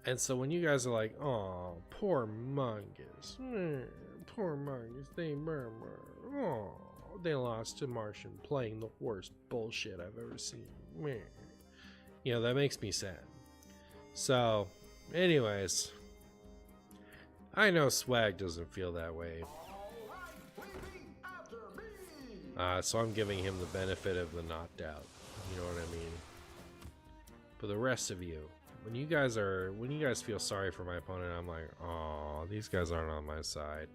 And so when you guys are like, oh, poor Mongus, poor Mongus, they lost to Martian playing the worst bullshit I've ever seen. You know, that makes me sad. So, anyways, I know Swag doesn't feel that way. So I'm giving him the benefit of the not doubt. You know what I mean? But the rest of you, when you guys feel sorry for my opponent, I'm like, oh, these guys aren't on my side.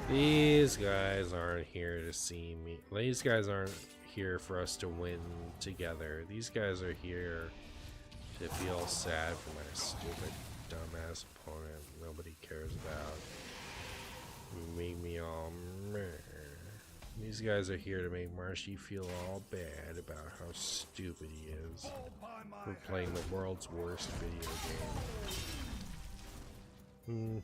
These guys aren't here to see me. These guys aren't here for us to win together. These guys are here to feel sad for my stupid, dumbass opponent nobody cares about. You make me all meh. These guys are here to make Marshy feel all bad about how stupid he is for playing the world's worst video game.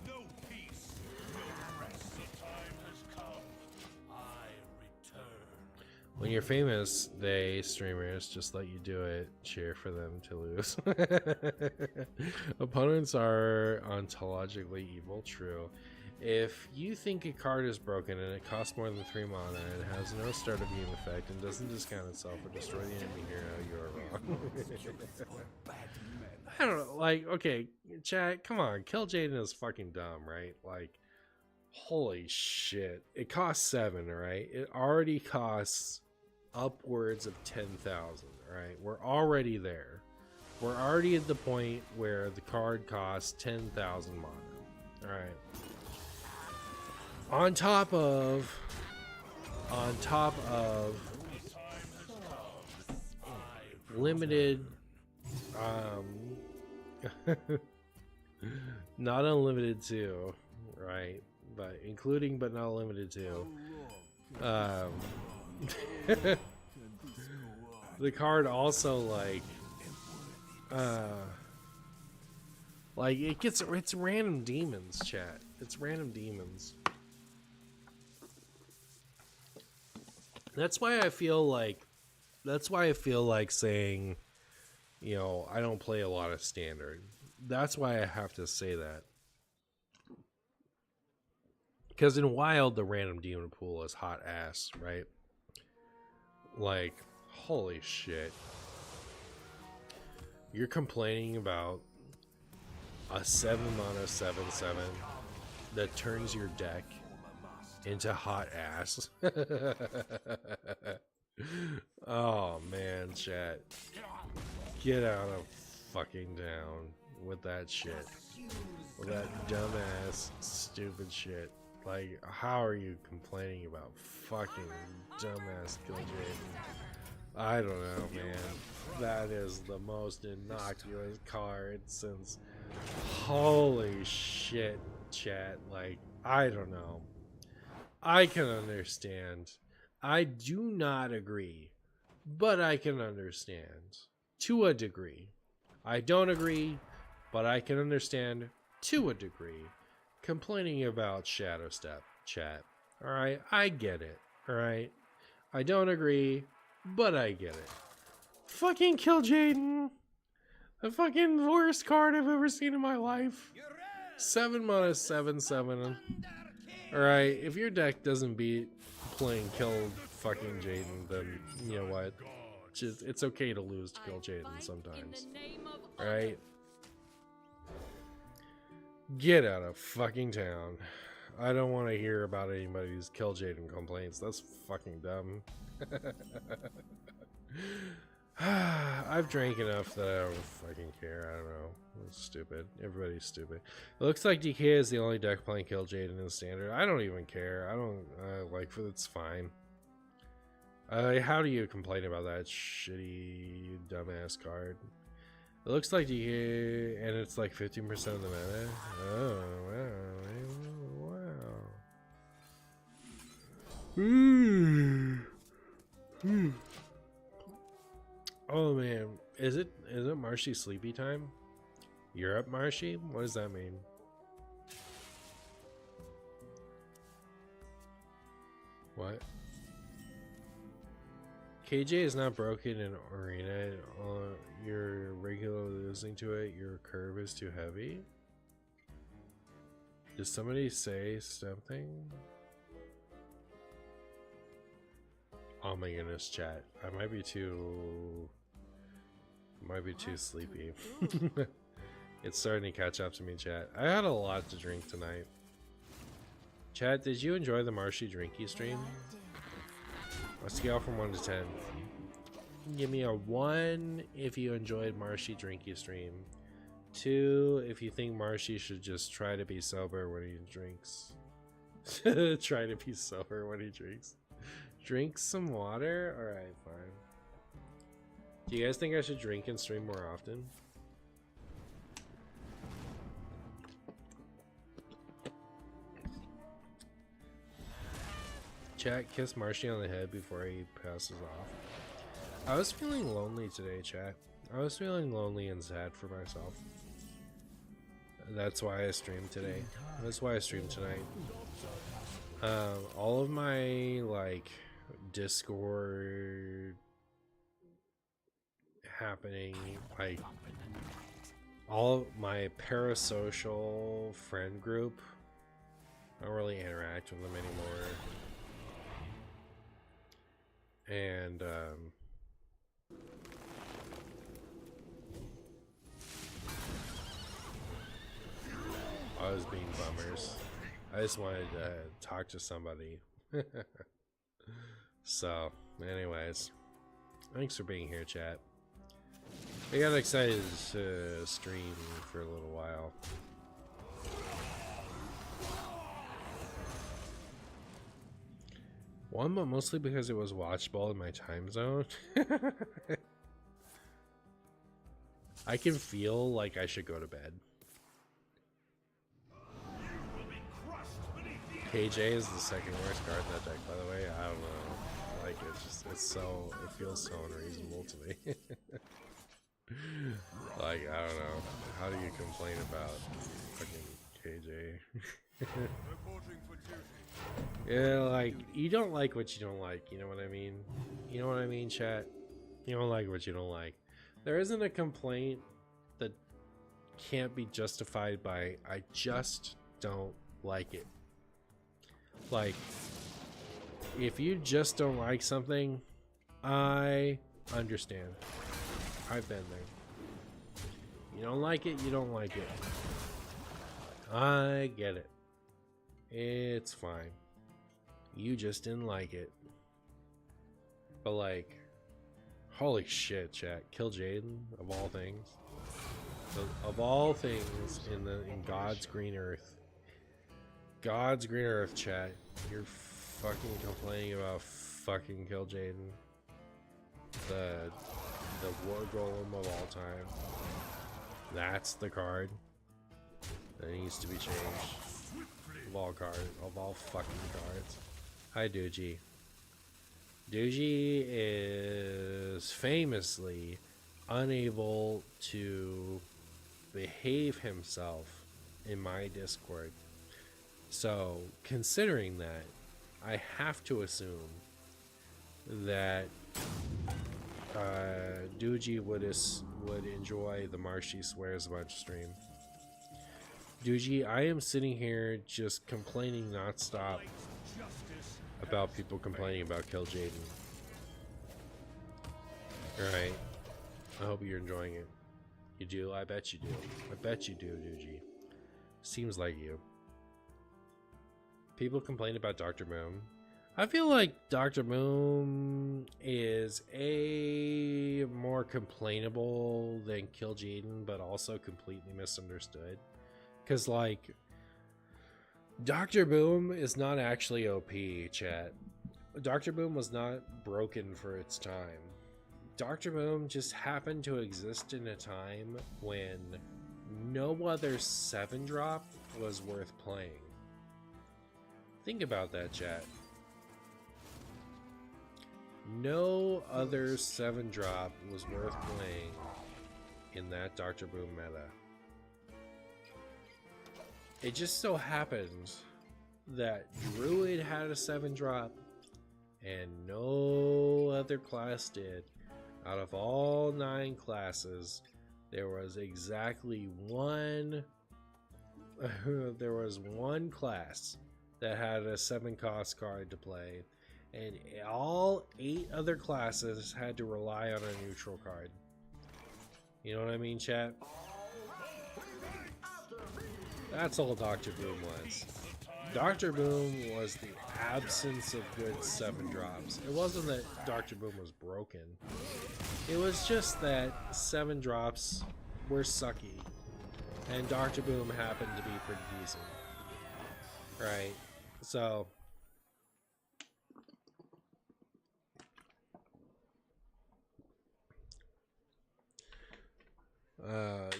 No peace, no rest. The time has come. I return. When you're famous, they streamers just let you do it. Cheer for them to lose. Opponents are ontologically evil. True. If you think a card is broken and it costs more than 3 mana and has no start of game effect and doesn't discount itself or destroy the enemy hero, you're wrong. I don't know, like, okay, chat, come on, Kill Jaden is fucking dumb, right? Like, holy shit. It costs 7, right? It already costs upwards of 10,000, right? We're already there. We're already at the point where the card costs 10,000 mana, alright? On top of limited, not unlimited too, right? But including but not limited to. The card also like it's random demons, chat. It's random demons. That's why I feel like saying, you know, I don't play a lot of standard. That's why I have to say that. Because in Wild, the random demon pool is hot ass, right? Like, holy shit. You're complaining about a 7-mana 7/7 that turns your deck into hot ass. Oh man, chat. Get out of fucking town with that shit. With that dumbass, stupid shit. Like, how are you complaining about fucking dumbass Gil'jaden? I don't know, man. That is the most innocuous card since... Holy shit, chat. Like, I don't know. I can understand. I do not agree, but I can understand. To a degree. I don't agree, but I can understand to a degree. Complaining about Shadow Step, chat. Alright, I get it. Alright? I don't agree, but I get it. Fucking Gil'jaden! The fucking worst card I've ever seen in my life. 7-mana 7/7. Alright, if your deck doesn't beat playing Kill fucking Jaden, then you know what? Just, it's okay to lose to Gil'jaden sometimes. Alright? Get out of fucking town. I don't want to hear about anybody's Gil'jaden complaints. That's fucking dumb. I've drank enough that I don't fucking care. I don't know. It's stupid. Everybody's stupid. It looks like DK is the only deck playing Gil'jaden in standard. I don't even care. I don't like. It's fine. How do you complain about that shitty dumbass card? It looks like DK, and it's like 15% of the mana. Oh wow! Wow! Oh man, is it Marshy sleepy time? You're up, Marshy? What does that mean? What? KJ is not broken in Arena. You're regularly losing to it. Your curve is too heavy. Did somebody say something? Oh my goodness, chat. I might be too sleepy. It's starting to catch up to me, chat. I had a lot to drink tonight. Chat, did you enjoy the Marshy Drinky stream? A scale from 1 to 10. Give me a 1 if you enjoyed Marshy Drinky stream. 2 if you think Marshy should just try to be sober when he drinks. Try to be sober when he drinks. Drink some water? Alright, fine. Do you guys think I should drink and stream more often? Chat, kiss Marshy on the head before he passes off. I was feeling lonely today, chat. I was feeling lonely and sad for myself. That's why I streamed today. That's why I streamed tonight. All of my, like, Discord happening, like, all of my parasocial friend group, I don't really interact with them anymore. And I was being bummers. I just wanted to talk to somebody. So, anyways, thanks for being here, chat. I got excited to stream for a little while. One, but mostly because it was watchable in my time zone. I can feel like I should go to bed. KJ is the second worst card in that deck, by the way. I don't know. Like, it feels so unreasonable to me. Like, I don't know. How do you complain about fucking KJ? Reporting for duty. Yeah, like, you don't like what you don't like, you know what I mean? You know what I mean, chat? You don't like what you don't like. There isn't a complaint that can't be justified by, I just don't like it. Like, if you just don't like something, I understand. I've been there. You don't like it, you don't like it. I get it. It's fine. You just didn't like it. But like, holy shit, chat. Kill Jaden, of all things. Of all things in God's green earth. God's green earth, chat. You're fucking complaining about fucking Kill Jaden. The war golem of all time. That's the card that needs to be changed. Of all fucking cards. Hi, Doogie. Doogie is famously unable to behave himself in my Discord. So, considering that, I have to assume that Doogie would enjoy the Marshy Swears a Bunch stream. Doogie, I am sitting here just complaining not stop about people complaining about Kill Jaden. Alright. I hope you're enjoying it. You do? I bet you do. I bet you do, Doogie. Seems like you. People complain about Dr. Boom. I feel like Dr. Boom is more complainable than Kill Jaden, but also completely misunderstood. Because, like, Dr. Boom is not actually OP, chat. Dr. Boom was not broken for its time. Dr. Boom just happened to exist in a time when no other 7-drop was worth playing. Think about that, chat. No other 7-drop was worth playing in that Dr. Boom meta. It just so happened that Druid had a 7-drop and no other class did. Out of all 9 classes, there was exactly one class that had a 7-cost card to play, and all 8 other classes had to rely on a neutral card. You know what I mean, chat? That's all Dr. Boom was. Dr. Boom was the absence of good 7-drops. It wasn't that Dr. Boom was broken. It was just that 7-drops were sucky, and Dr. Boom happened to be pretty decent. Right? So,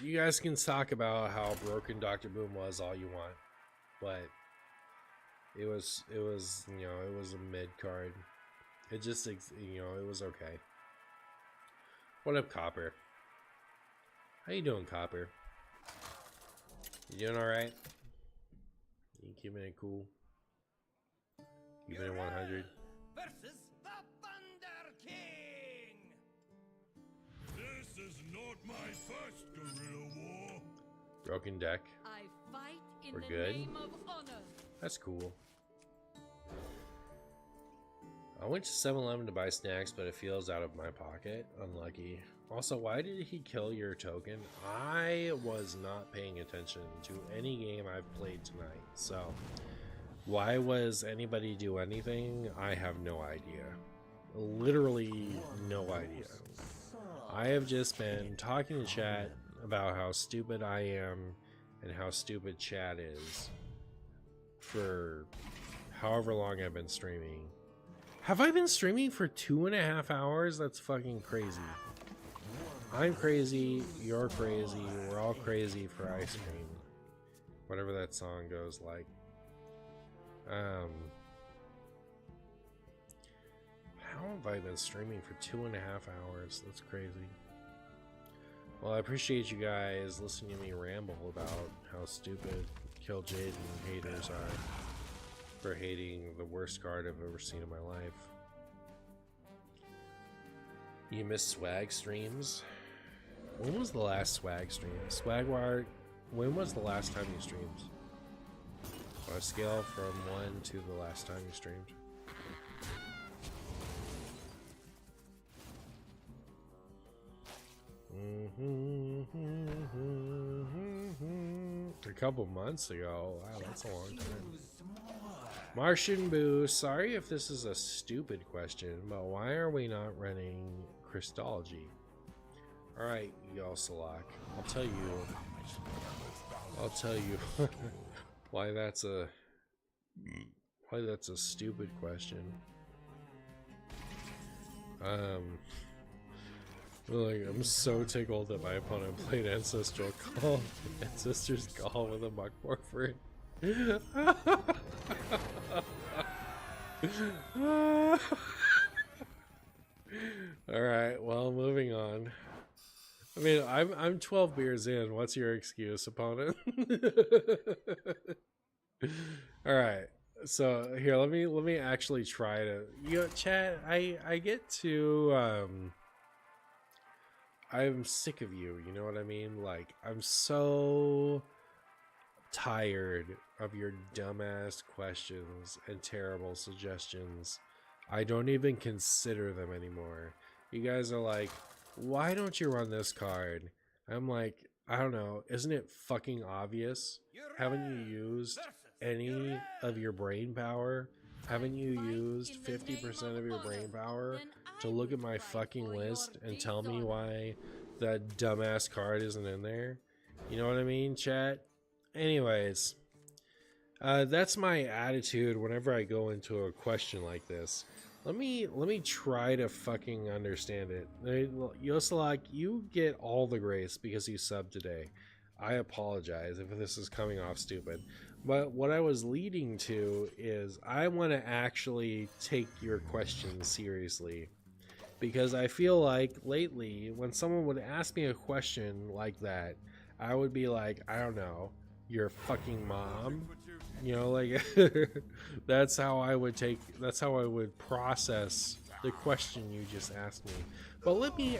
you guys can talk about how broken Dr. Boom was all you want, but it was, you know, it was a mid card. It just, you know, it was okay. What up, Copper? How you doing, Copper? You doing alright? You keeping it cool? Keeping it 100? Versus the Thunder King. This is not my first guerrilla war. Broken deck. I fight in We're the good. name of honor. That's cool. I went to 7-Eleven to buy snacks, but it feels out of my pocket. Unlucky. Also, why did he kill your token? I was not paying attention to any game I've played tonight, so why was anybody do anything? I have no idea. Literally no idea. I have just been talking to chat about how stupid I am and how stupid chat is for however long I've been streaming. Have I been streaming for 2.5 hours? That's fucking crazy. I'm crazy, you're crazy, we're all crazy for ice cream. Whatever that song goes like. How have I been streaming for 2.5 hours? That's crazy. Well, I appreciate you guys listening to me ramble about how stupid Kill Jaden haters are for hating the worst card I've ever seen in my life. You miss swag streams? When was the last swag stream? Swagwire, when was the last time you streamed? On a scale from 1 to the last time you streamed. A couple months ago. Wow, that's a long time. Martian Boo, sorry if this is a stupid question, but why are we not running Christology? Alright, Yosalak, I'll tell you why that's a stupid question. I'm so tickled that my opponent played Ancestral Call, Ancestors Call with a Muck Morpher. Alright, well, moving on. I mean, I'm 12 beers in. What's your excuse, opponent? Alright. So here, let me actually try to, chat, I get to I'm sick of you, you know what I mean? Like, I'm so tired of your dumbass questions and terrible suggestions. I don't even consider them anymore. You guys are like, why don't you run this card? I'm like, I don't know, isn't it fucking obvious? Haven't you used any of your brain power? Haven't you used 50% of your brain power to look at my fucking list and tell me why that dumbass card isn't in there? You know what I mean, chat? Anyways, that's my attitude whenever I go into a question like this. Let me try to fucking understand it. Yosalak, you get all the grace because you subbed today. I apologize if this is coming off stupid. But what I was leading to is I want to actually take your questions seriously. Because I feel like lately, when someone would ask me a question like that, I would be like, I don't know, your fucking mom? You know, like, that's how I would process the question you just asked me. But let me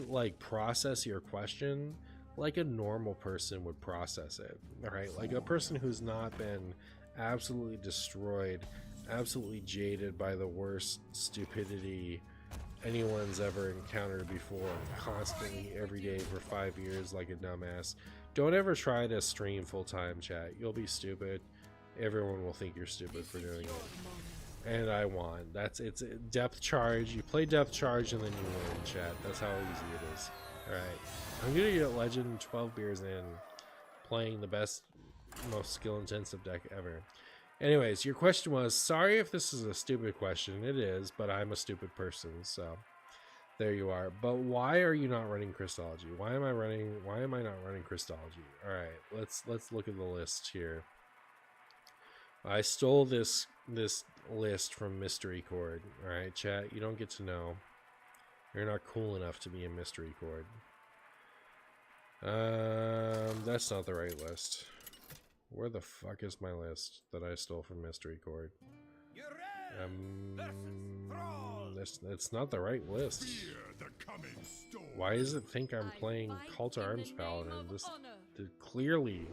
like process your question like a normal person would process it, all right? Like a person who's not been absolutely destroyed, absolutely jaded by the worst stupidity anyone's ever encountered before, constantly every day for 5 years like a dumbass. Don't ever try to stream full-time, chat. You'll be stupid. Everyone will think you're stupid for doing it. And I won. It's depth charge. You play depth charge and then you win, chat. That's how easy it is. Alright. I'm gonna get Legend 12 beers in, playing the best, most skill-intensive deck ever. Anyways, your question was, sorry if this is a stupid question. It is, but I'm a stupid person, so there you are. But why are you not running Christology? Why am I not running Christology? Alright, let's look at the list here. I stole this list from Mystery Chord. Alright, chat, you don't get to know. You're not cool enough to be a Mystery Chord. That's not the right list. Where the fuck is my list that I stole from Mystery Chord? It's not the right list. Why does it think I'm playing Call to Arms Paladin? This clearly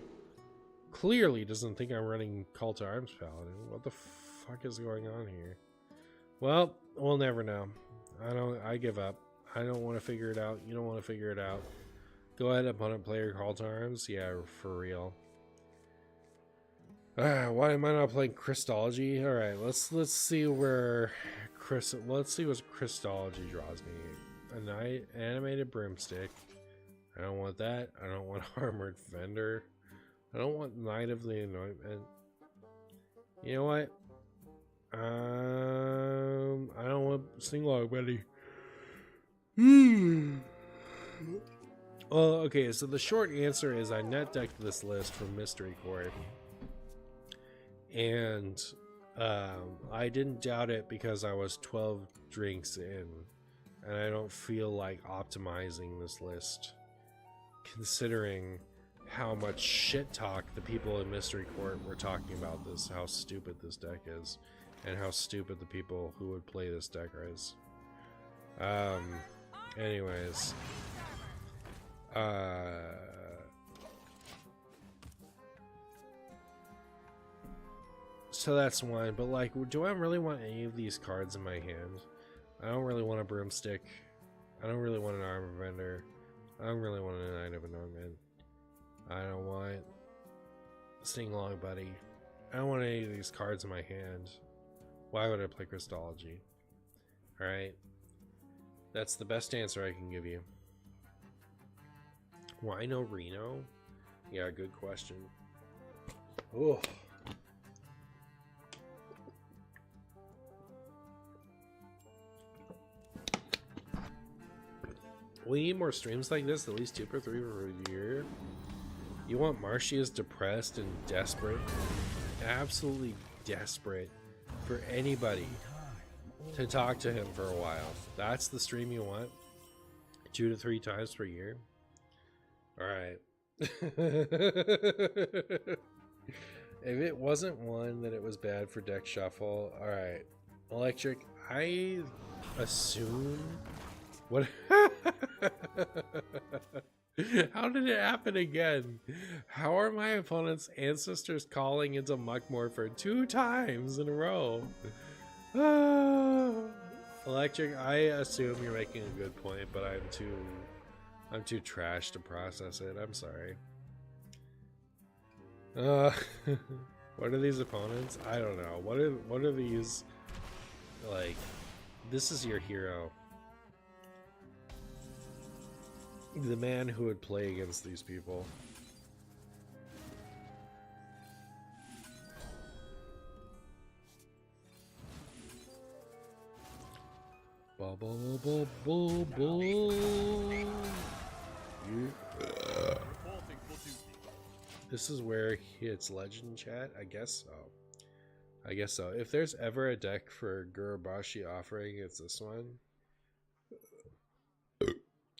doesn't think I'm running Call to Arms Paladin. What the fuck is going on here? Well, we'll never know. I give up. I don't want to figure it out. You don't want to figure it out. Go ahead, opponent player, Call to Arms. Yeah, for real. Why am I not playing Christology? All right, let's see where let's see what Christology draws me. An animated broomstick. I don't want that. I don't want armored vendor. I don't want Knight of the Anointment. You know what? I don't want sing log, buddy. Well, okay, so the short answer is I net decked this list from Mystery Court. And I didn't doubt it because I was 12 drinks in. And I don't feel like optimizing this list, considering how much shit talk the people in Mystery Court were talking about this, how stupid this deck is, and how stupid the people who would play this deck is. Anyways. So that's one, but like, do I really want any of these cards in my hand? I don't really want a broomstick. I don't really want an armor vendor. I don't really want a Knight of Annulment. I don't want Sing Long Buddy. I don't want any of these cards in my hand. Why would I play Crystology? Alright. That's the best answer I can give you. Why no Reno? Yeah, good question. Oh. We need more streams like this, at least 2 per 3 per year. You want Marcia's depressed and desperate, absolutely desperate for anybody to talk to him for a while. That's the stream you want? 2 to 3 times per year? Alright. If it wasn't one that it was bad for deck shuffle, alright. Electric, I assume... What? How did it happen again? How are my opponent's ancestors calling into Muckmortar 2 times in a row? Electric, I assume you're making a good point, but I'm too trash to process it. I'm sorry. What are these opponents? I don't know. What are these? Like, this is your hero. The man who would play against these people. This is where he hits legend chat? I guess so. I guess so. If there's ever a deck for Gurubashi offering, it's this one.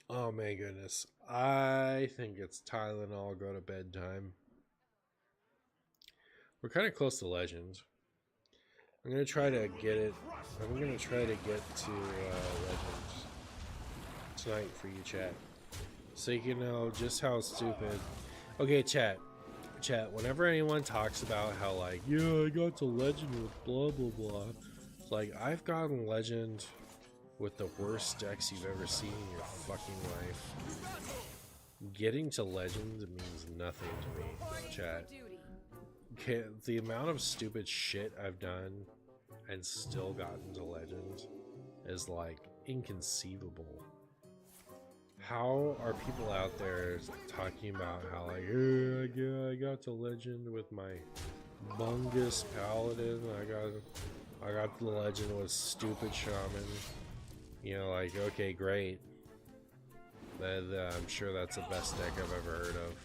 Oh my goodness. I think it's Tylenol go to bedtime. We're kind of close to legend. I'm going to try to get it. I'm going to try to get to legend tonight for you, chat. So you can know just how stupid. Okay, chat. Chat, whenever anyone talks about how like, yeah, I got to legend with blah, blah, blah. It's like, I've gotten legend with the worst decks you've ever seen in your fucking life. Getting to legend means nothing to me, chat. Okay, the amount of stupid shit I've done and still gotten to legend is like inconceivable. How are people out there talking about how like, yeah, I got to legend with my Bungus Paladin, I got the legend with stupid Shaman. You know, like, okay, great. I'm sure that's the best deck I've ever heard of.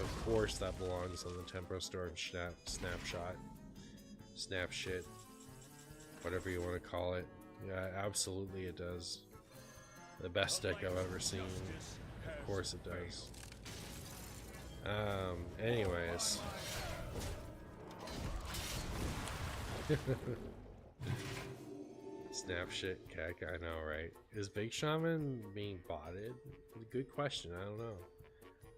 Of course that belongs on the Tempo Storm Snapshot. Snap shit. Whatever you want to call it. Yeah, absolutely it does. The best deck I've ever seen. Of course it does. Anyways. Snap shit, Keck, I know, right? Is Big Shaman being botted? Good question, I don't know.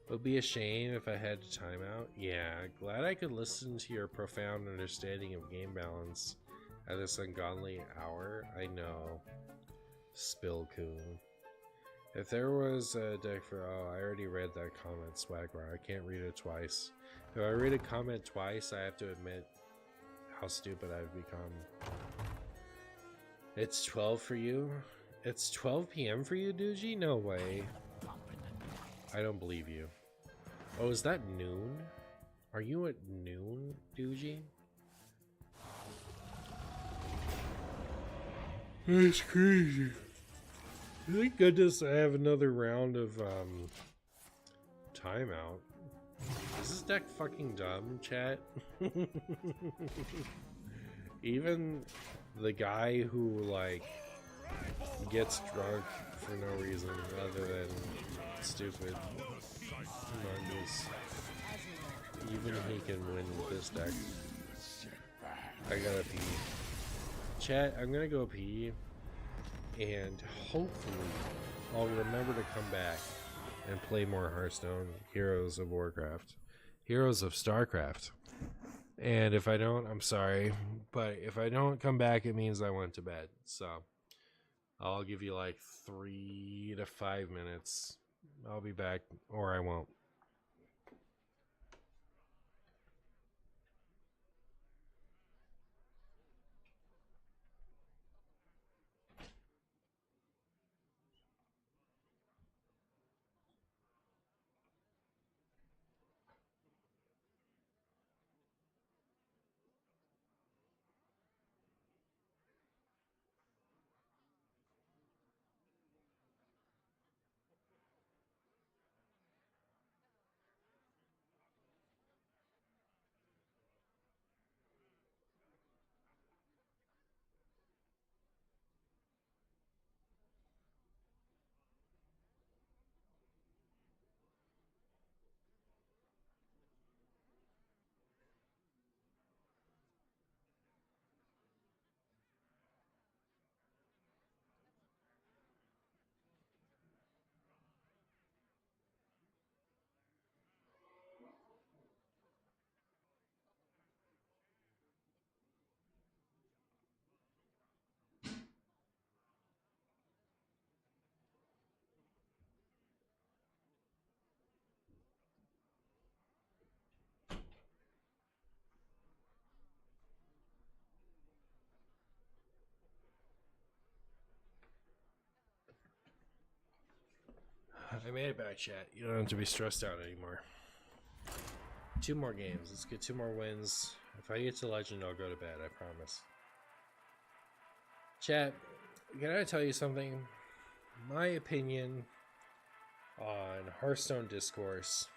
It would be a shame if I had to time out. Yeah, glad I could listen to your profound understanding of game balance at this ungodly hour. I know. Spillcoon. If there was a deck for... Oh, I already read that comment, Swagbar. I can't read it twice. If I read a comment twice, I have to admit how stupid I've become. It's 12 for you? It's 12 p.m. for you, Doogie? No way. I don't believe you. Oh, is that noon? Are you at noon, Doogie? That's crazy. Thank goodness I have another round of timeout. Is this deck fucking dumb, chat? Even the guy who like gets drunk for no reason other than stupid mungus, even he can win this deck. I gotta pee. Chat, I'm gonna go pee, and hopefully I'll remember to come back and play more Hearthstone, Heroes of Warcraft, Heroes of Starcraft. And if I don't, I'm sorry, but if I don't come back, it means I went to bed. So I'll give you like 3 to 5 minutes. I'll be back, or I won't. I made it back, chat. You don't have to be stressed out anymore. 2 more games. Let's get 2 more wins. If I get to Legend, I'll go to bed, I promise. Chat, can I tell you something? My opinion on Hearthstone discourse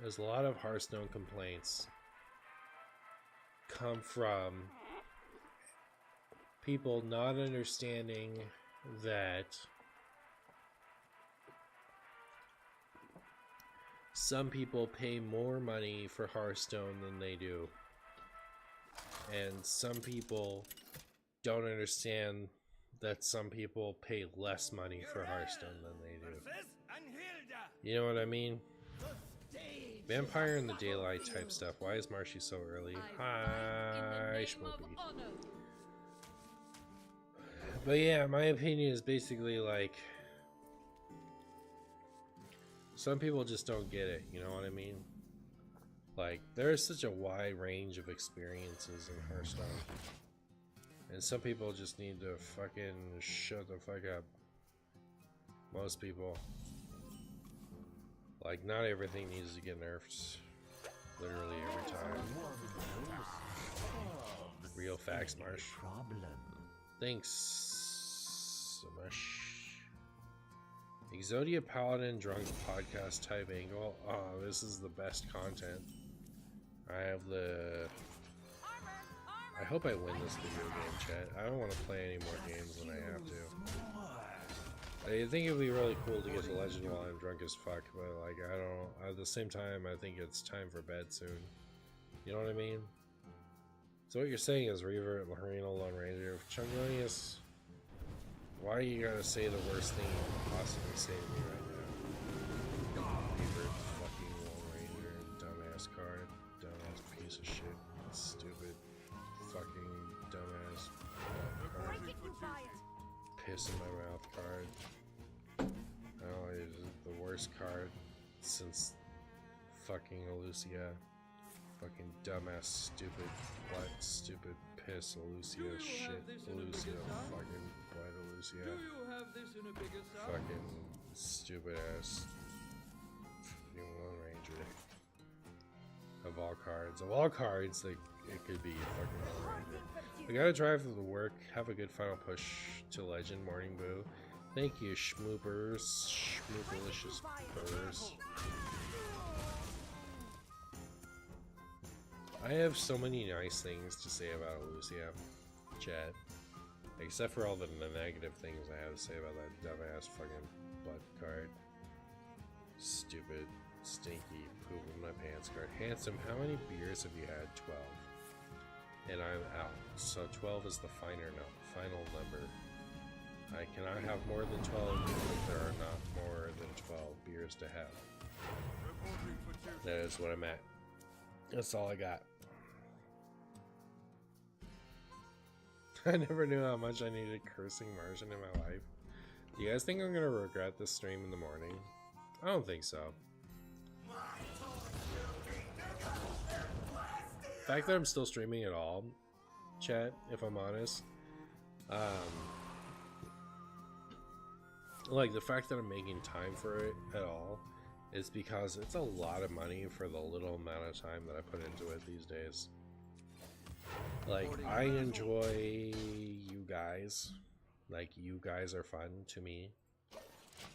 is a lot of Hearthstone complaints come from people not understanding that some people pay more money for Hearthstone than they do. And some people don't understand that some people pay less money for Hearthstone than they do. You know what I mean? Vampire in the Daylight type stuff. Why is Marshy so early? Hi, Schmoopy. But yeah, my opinion is basically like, some people just don't get it, you know what I mean? Like, there's such a wide range of experiences in Hearthstone. And some people just need to fucking shut the fuck up. Most people. Like, not everything needs to get nerfed. Literally every time. Real facts, Marsh. Thanks so much. Exodia Paladin Drunk podcast type angle. Oh, this is the best content. I have the... I hope I win this video game, chat. I don't want to play any more games than I have to. I think it would be really cool to get to Legend while I'm drunk as fuck, but like, I don't... At the same time, I think it's time for bed soon. You know what I mean? So what you're saying is Reaver, Marino, Lone Ranger, Chungonius... Why you gotta say the worst thing you can possibly say to me right now? Favorite fucking Lone Ranger, dumbass card, dumbass piece of shit, stupid fucking dumbass card, piss in my mouth card. Oh, it's the worst card since fucking Elucia. Fucking dumbass, stupid, butt, stupid, piss, Elucia, shit, Elucia, fucking butt, Elucia. Fucking stupid ass fucking Lone Ranger. all cards. Of all cards, like, it could be fucking overrated. We gotta drive to the work. Have a good final push to Legend. Morning Boo. Thank you, Schmoopers. Schmooperlicious burrs. I have so many nice things to say about Lucia, chat. Except for all the negative things I have to say about that dumbass fucking butt card. Stupid, stinky, poop in my pants card. Handsome, how many beers have you had? 12. And I'm out. So 12 is the final number. I cannot have more than 12 if there are not more than 12 beers to have. That is what I'm at. That's all I got. I never knew how much I needed cursing Martian in my life. Do you guys think I'm gonna regret this stream in the morning? I don't think so. The fact that I'm still streaming at all, chat, if I'm honest, like the fact that I'm making time for it at all is because it's a lot of money for the little amount of time that I put into it these days. Like, I enjoy you guys. Like, you guys are fun to me.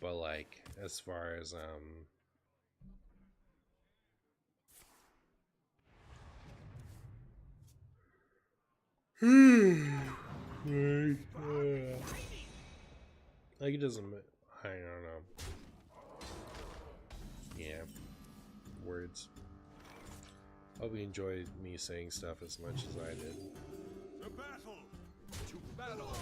But, like, as far as, like, it doesn't, I don't know. Yeah. Words. Hope you enjoyed me saying stuff as much as I did. To battle! To battle!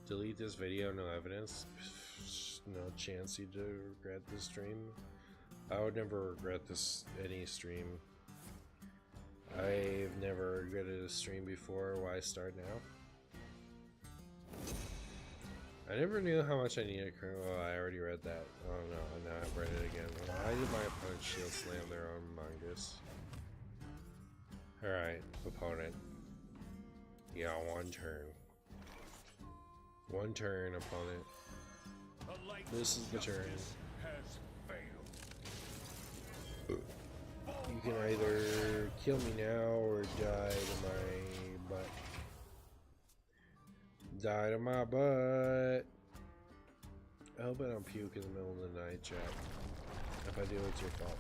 Delete this video, no evidence. No chance you to regret this stream. I would never regret any stream. I've never regretted a stream before. Why start now? I never knew how much I needed. Oh, I already read that. Oh no, now I've read it again. Why did my opponent shield slam their own Mongoose? Alright, opponent. Yeah, one turn. One turn, opponent. This is the turn. You can either kill me now or die to my butt. Die to my butt. I hope I don't puke in the middle of the night, chat. If I do, it's your fault.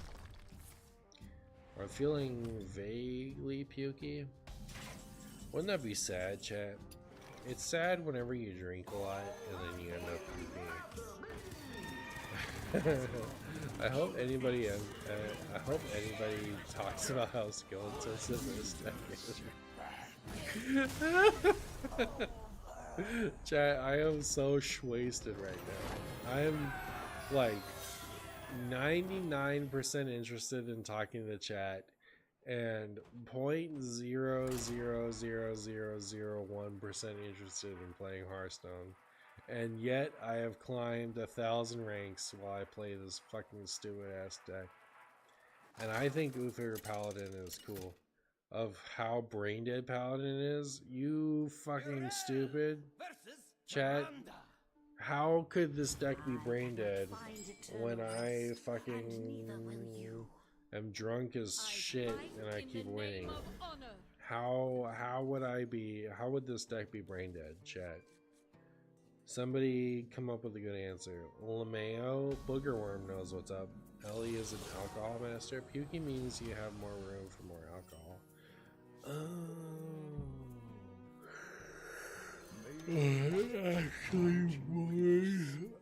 I'm feeling vaguely pukey. Wouldn't that be sad, chat? It's sad whenever you drink a lot and then you end up puking. I hope anybody talks about how skill intensive this deck is. Chat, I am so wasted right now. I am like 99% interested in talking to chat and 0.0000001% interested in playing Hearthstone. And yet I have climbed 1,000 ranks while I play this fucking stupid ass deck. And I think Uther Paladin is cool. Of how brain dead Paladin is, you fucking stupid. Chat, how could this deck be brain dead when I fucking am drunk as shit and I keep winning? How would this deck be brain dead, chat? Somebody come up with a good answer. LeMayo, Boogerworm knows what's up. Ellie is an alcohol master. Puking means you have more room for more alcohol.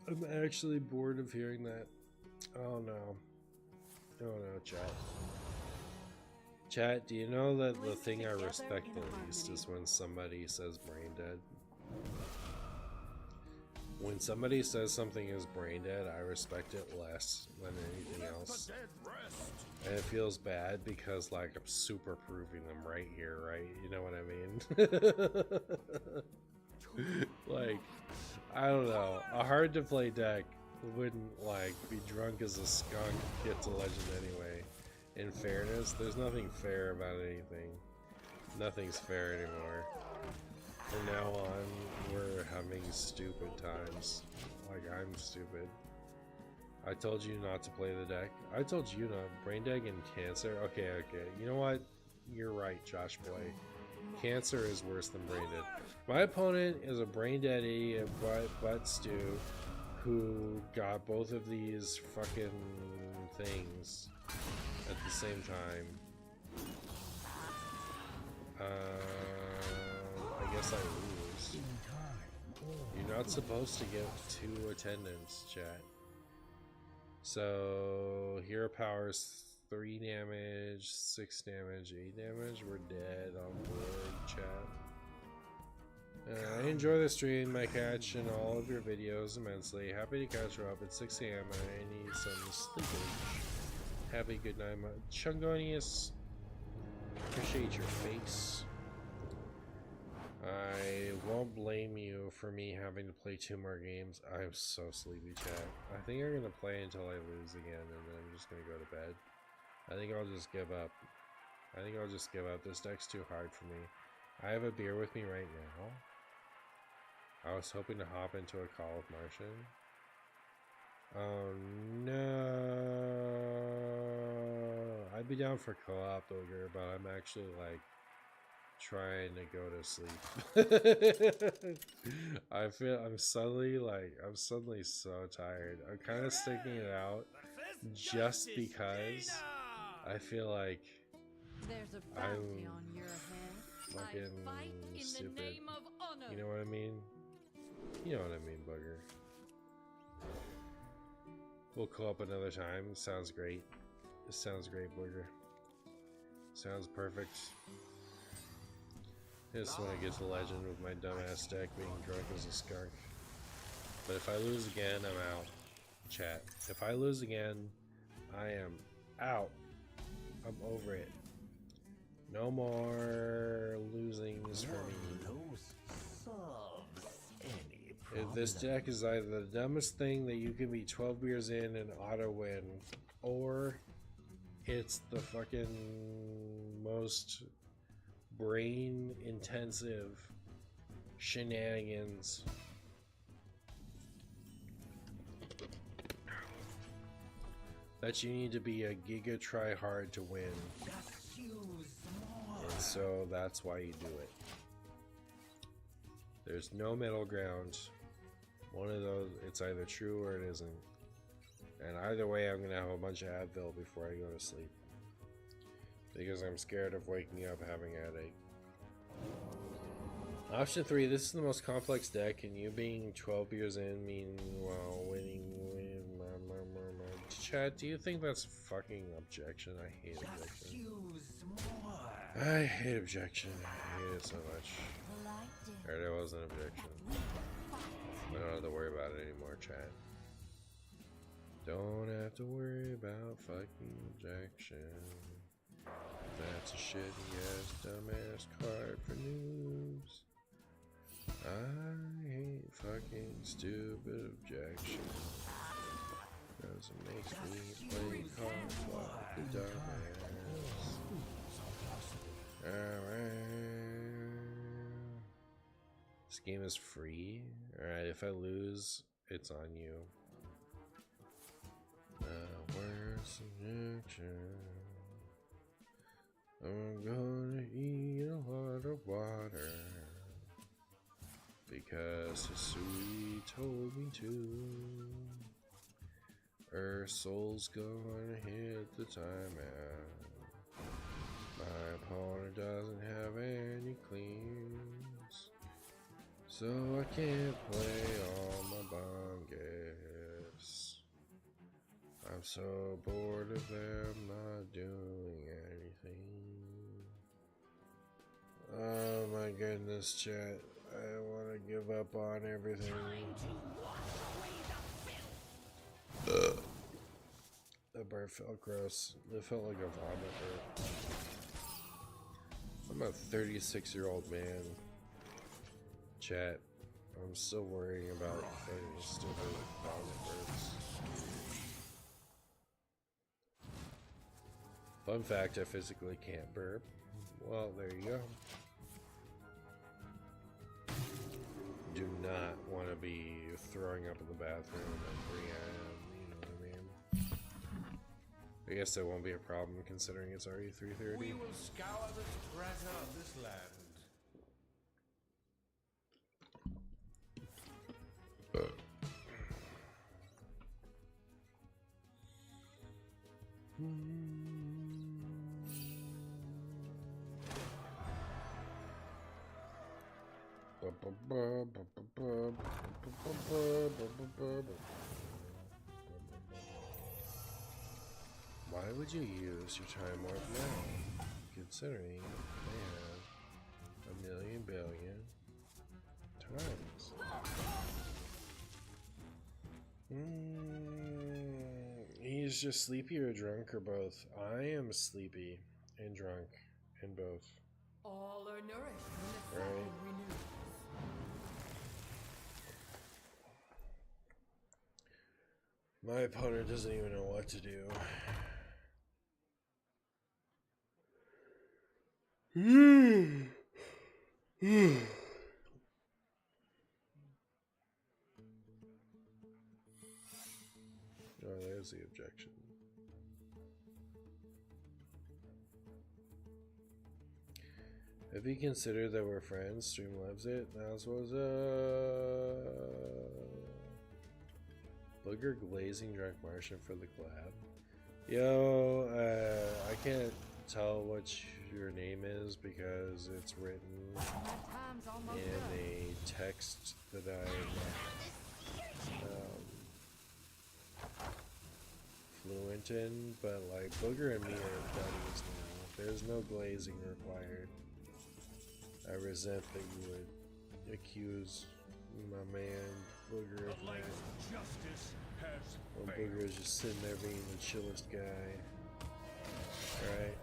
I'm actually bored of hearing that. Oh no. Oh no, chat. Chat, do you know that the thing I respect the least is when somebody says brain dead? When somebody says something is brain dead, I respect it less than anything else. And it feels bad because, like, I'm super proving them right here, right? You know what I mean? Like, I don't know. A hard to play deck wouldn't, like, be drunk as a skunk to get to legend anyway. In fairness, there's nothing fair about anything. Nothing's fair anymore. From now on, we're having stupid times like I'm stupid. I told you not to play the deck. I told you not. Brain deck and Cancer. Okay, okay. You know what? You're right, Josh Boy. Cancer is worse than Brain Dead. My opponent is a Brain Dead idiot butt stew who got both of these fucking things at the same time. I guess I lose. You're not supposed to get 2 attendance, chat. So hero powers 3 damage, 6 damage, 8 damage. We're dead on board, chat. I enjoy the stream, my catch, and all of your videos immensely. Happy to catch you up at 6 AM and I need some sleepage. Happy good night, my Chungonius. Appreciate your face. I won't blame you for me having to play 2 more games. I'm so sleepy, chat. I think I'm gonna play until I lose again, and then I'm just gonna go to bed. I think I'll just give up. I think I'll just give up. This deck's too hard for me. I have a beer with me right now. I was hoping to hop into a call with Martian. Oh no. I'd be down for co-op, Ogre, but I'm actually like trying to go to sleep. I'm suddenly so tired. I'm kind of sticking it out just because I feel like There's a bounty on your head. fucking I fight in stupid. the name of honor. You know what I mean? You know what I mean, Booger. We'll co-op another time. Sounds great. This sounds great, Booger. Sounds perfect. I just want to get to Legend with my dumbass deck being drunk as a skunk. But if I lose again, I'm out. Chat. If I lose again, I am out. I'm over it. No more losings for me. If this deck is either the dumbest thing that you can be 12 beers in and auto win, or it's the fucking most brain intensive shenanigans. That you need to be a giga try hard to win. And so that's why you do it. There's no middle ground. One of those, it's either true or it isn't. And either way, I'm gonna have a bunch of Advil before I go to sleep. Because I'm scared of waking up having a headache. Option 3, this is the most complex deck, and you being 12 beers in meanwhile winning. Chad, do you think that's fucking objection? I hate objection. I hate objection. I hate it so much. Alright, that was an objection. I don't have to worry about it anymore, Chad. Don't have to worry about fucking objection. That's a shitty ass dumbass card for noobs. I hate fucking stupid objection. Because it makes me play cards like a dumbass. Alright. This game is free. Alright, if I lose, it's on you. Where's objection? I'm gonna eat a lot of water because Hisui told me to. Her soul's gonna hit the timeout. My opponent doesn't have any cleans, so I can't play all my bongus. I'm so bored of them not doing anything. Oh my goodness, chat. I want to give up on everything. That bird felt gross. It felt like a vomit bird. I'm a 36-year-old man. Chat. I'm still worrying about fighting stupid vomit birds. Fun fact, I physically can't burp. Well, there you go. do not want to be throwing up in the bathroom at 3 a.m. You know what I mean? I guess that won't be a problem considering it's already 3:30. We will scour the strata of this land. Why would you use your time warp now, considering they have 1,000,000,000 billion times? He's just sleepy or drunk or both. I am sleepy and drunk and both. All are nourished when the Right. cycle renews. My opponent doesn't even know what to do. Oh, there's the objection. If you consider that we're friends, stream loves it. That's what's Booger glazing drunk Martian for the collab. Yo, I can't tell what your name is because it's written My time's almost in up. a text that I'm fluent in, but like Booger and me are buddies now. There's no glazing required. I resent that you would accuse my man Booger of that. Justice has Well, failed. Booger is just sitting there being the chillest guy. Right?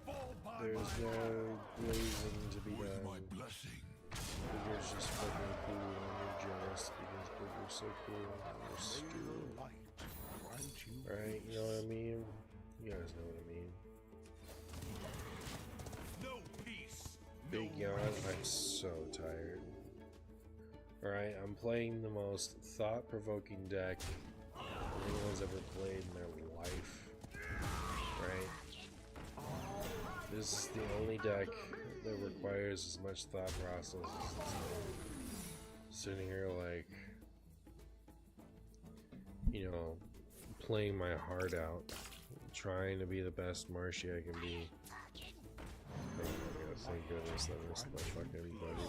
Fall by There's my no glazing to be With done. my blessing. Booger's just fucking cool and you're jealous because Booger's so cool and you're stupid. Right? You know what I mean? You guys know what I mean. No peace. Big yawn. I'm so tired. Alright, I'm playing the most thought-provoking deck anyone's ever played in their life. Right? This is the only deck that requires as much thought process as this one. Sitting here like, you know, playing my heart out, trying to be the best Marshy I can be. Oh my god, thank goodness that was the fucking Buddy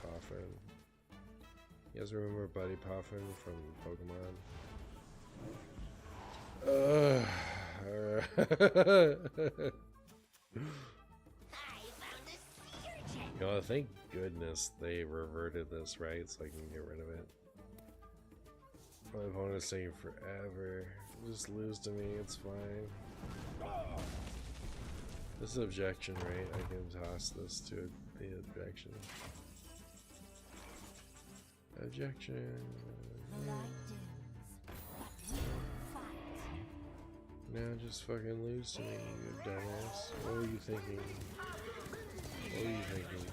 Poffin. You guys remember Buddy Poffin from Pokemon? You know, thank goodness they reverted this, right? So I can get rid of it. My opponent's taking forever. Just lose to me, it's fine. This is objection, right? I can toss this to the objection. Objection. Now just fucking lose to me, you dumbass. What were you thinking? What were you thinking?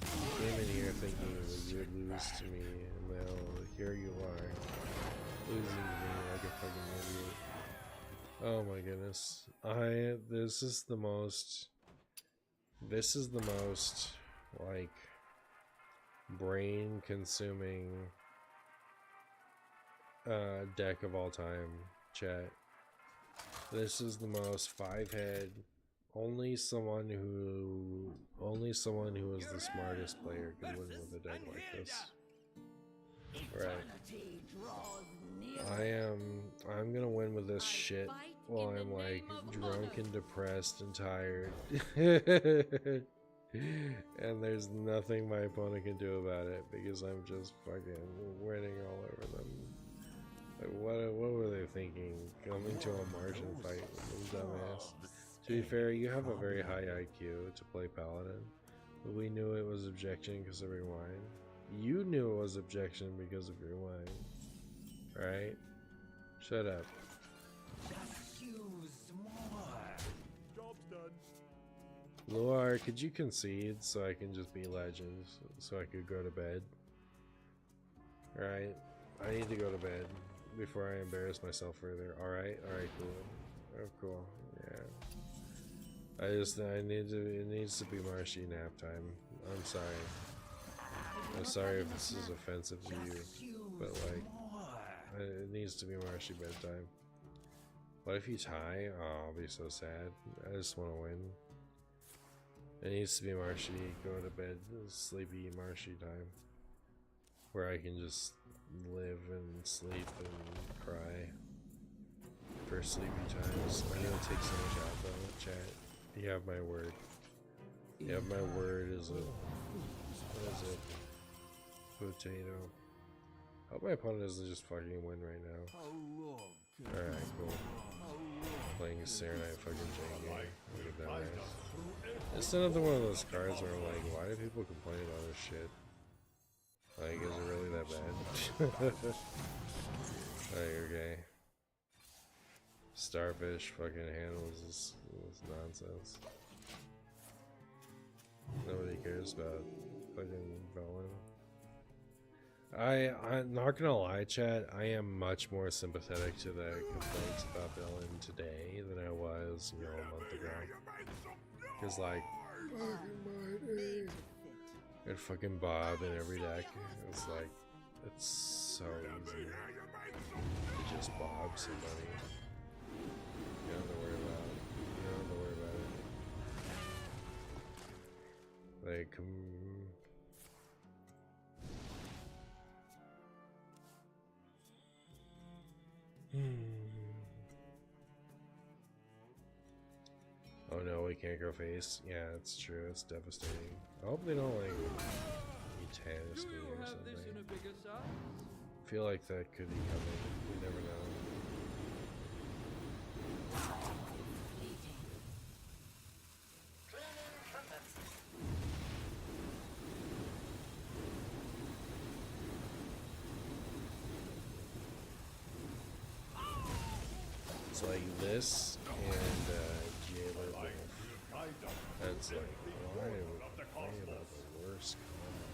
You came in here thinking that you would lose to me, and now here you are, losing to me like a fucking idiot. Oh my goodness. This is the most, like, brain-consuming deck of all time, chat. This is the most 5-head. Only someone who is the smartest player could win with a deck like this. Right. I'm gonna win with this shit while I'm like drunk and depressed and tired. And there's nothing my opponent can do about it because I'm just fucking winning all over them. Like, what were they thinking? Coming to a Martian fight with this dumbass. To be fair, you have a very high IQ to play Paladin. But we knew it was objection because of your wine. You knew it was objection because of your wine. Right? Shut up. Just use more. Job's done. Loar, could you concede so I can just be legends so I could go to bed? Alright, I need to go to bed before I embarrass myself further. Alright, cool. Oh, cool. Yeah. It needs to be Marshy nap time. I'm sorry. I'm sorry if this is offensive to you, but like, it needs to be Marshy bedtime. What if you tie? Oh, I'll be so sad. I just want to win. It needs to be Marshy, go to bed, sleepy Marshy time. Where I can just live and sleep and cry for sleepy times. I know it takes so much out though, chat. You have my word. You have my word as a potato. I hope my opponent doesn't just fucking win right now. Alright, cool. Playing a Serenite fucking Jenga. Look at that ass. It's another one of those cards where I'm like, why do people complain about this shit? Like, is it really that bad? Like, okay. Starfish fucking handles this nonsense. Nobody cares about fucking Velen. I'm not gonna lie, chat, I am much more sympathetic to the complaints about Velen today than I was, you know, a month ago. Cause like, and fucking Bob in every deck. It's like, it's so easy to just Bob somebody. You don't have to worry about it. You don't have to worry about it. Like, Oh no, we can't go face. Yeah, it's true. It's devastating. I hope they don't like Tannis me or something. I feel like that could be coming. We never know. It's like this and Jailer Wolf. That's like, why are we playing about the worst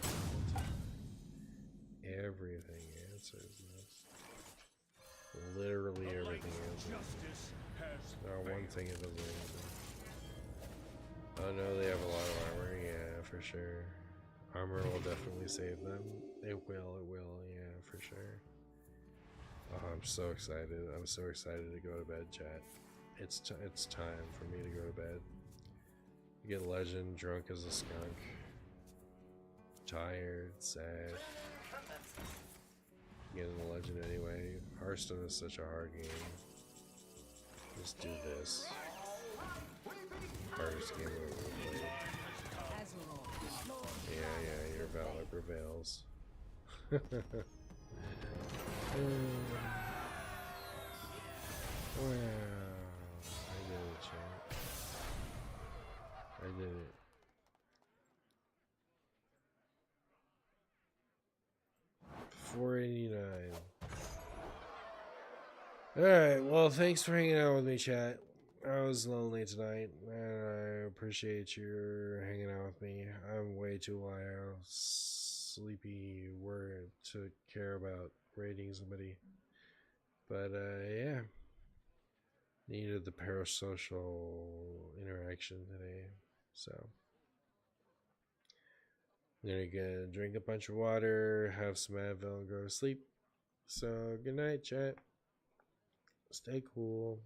combo? Everything answers this. Literally everything answers. Not one thing it doesn't answer. Oh no, they have a lot of armor. Yeah, for sure. Armor will definitely save them. It will, yeah, for sure. Oh, I'm so excited. I'm so excited to go to bed, chat. It's time for me to go to bed. Get legend, drunk as a skunk. Tired, sad. Getting the legend anyway. Hearthstone is such a hard game. Just do this. Hardest game I've ever played. Yeah, your valor prevails. Wow, I did it, chat. I did it. $4.89. Alright, well, thanks for hanging out with me, chat. I was lonely tonight, and I appreciate you hanging out with me. I'm way too wild, sleepy, word to care about rating somebody. But, yeah. Needed the parasocial interaction today, so. I'm gonna drink a bunch of water, have some Advil, and go to sleep. So, good night, chat. Stay cool.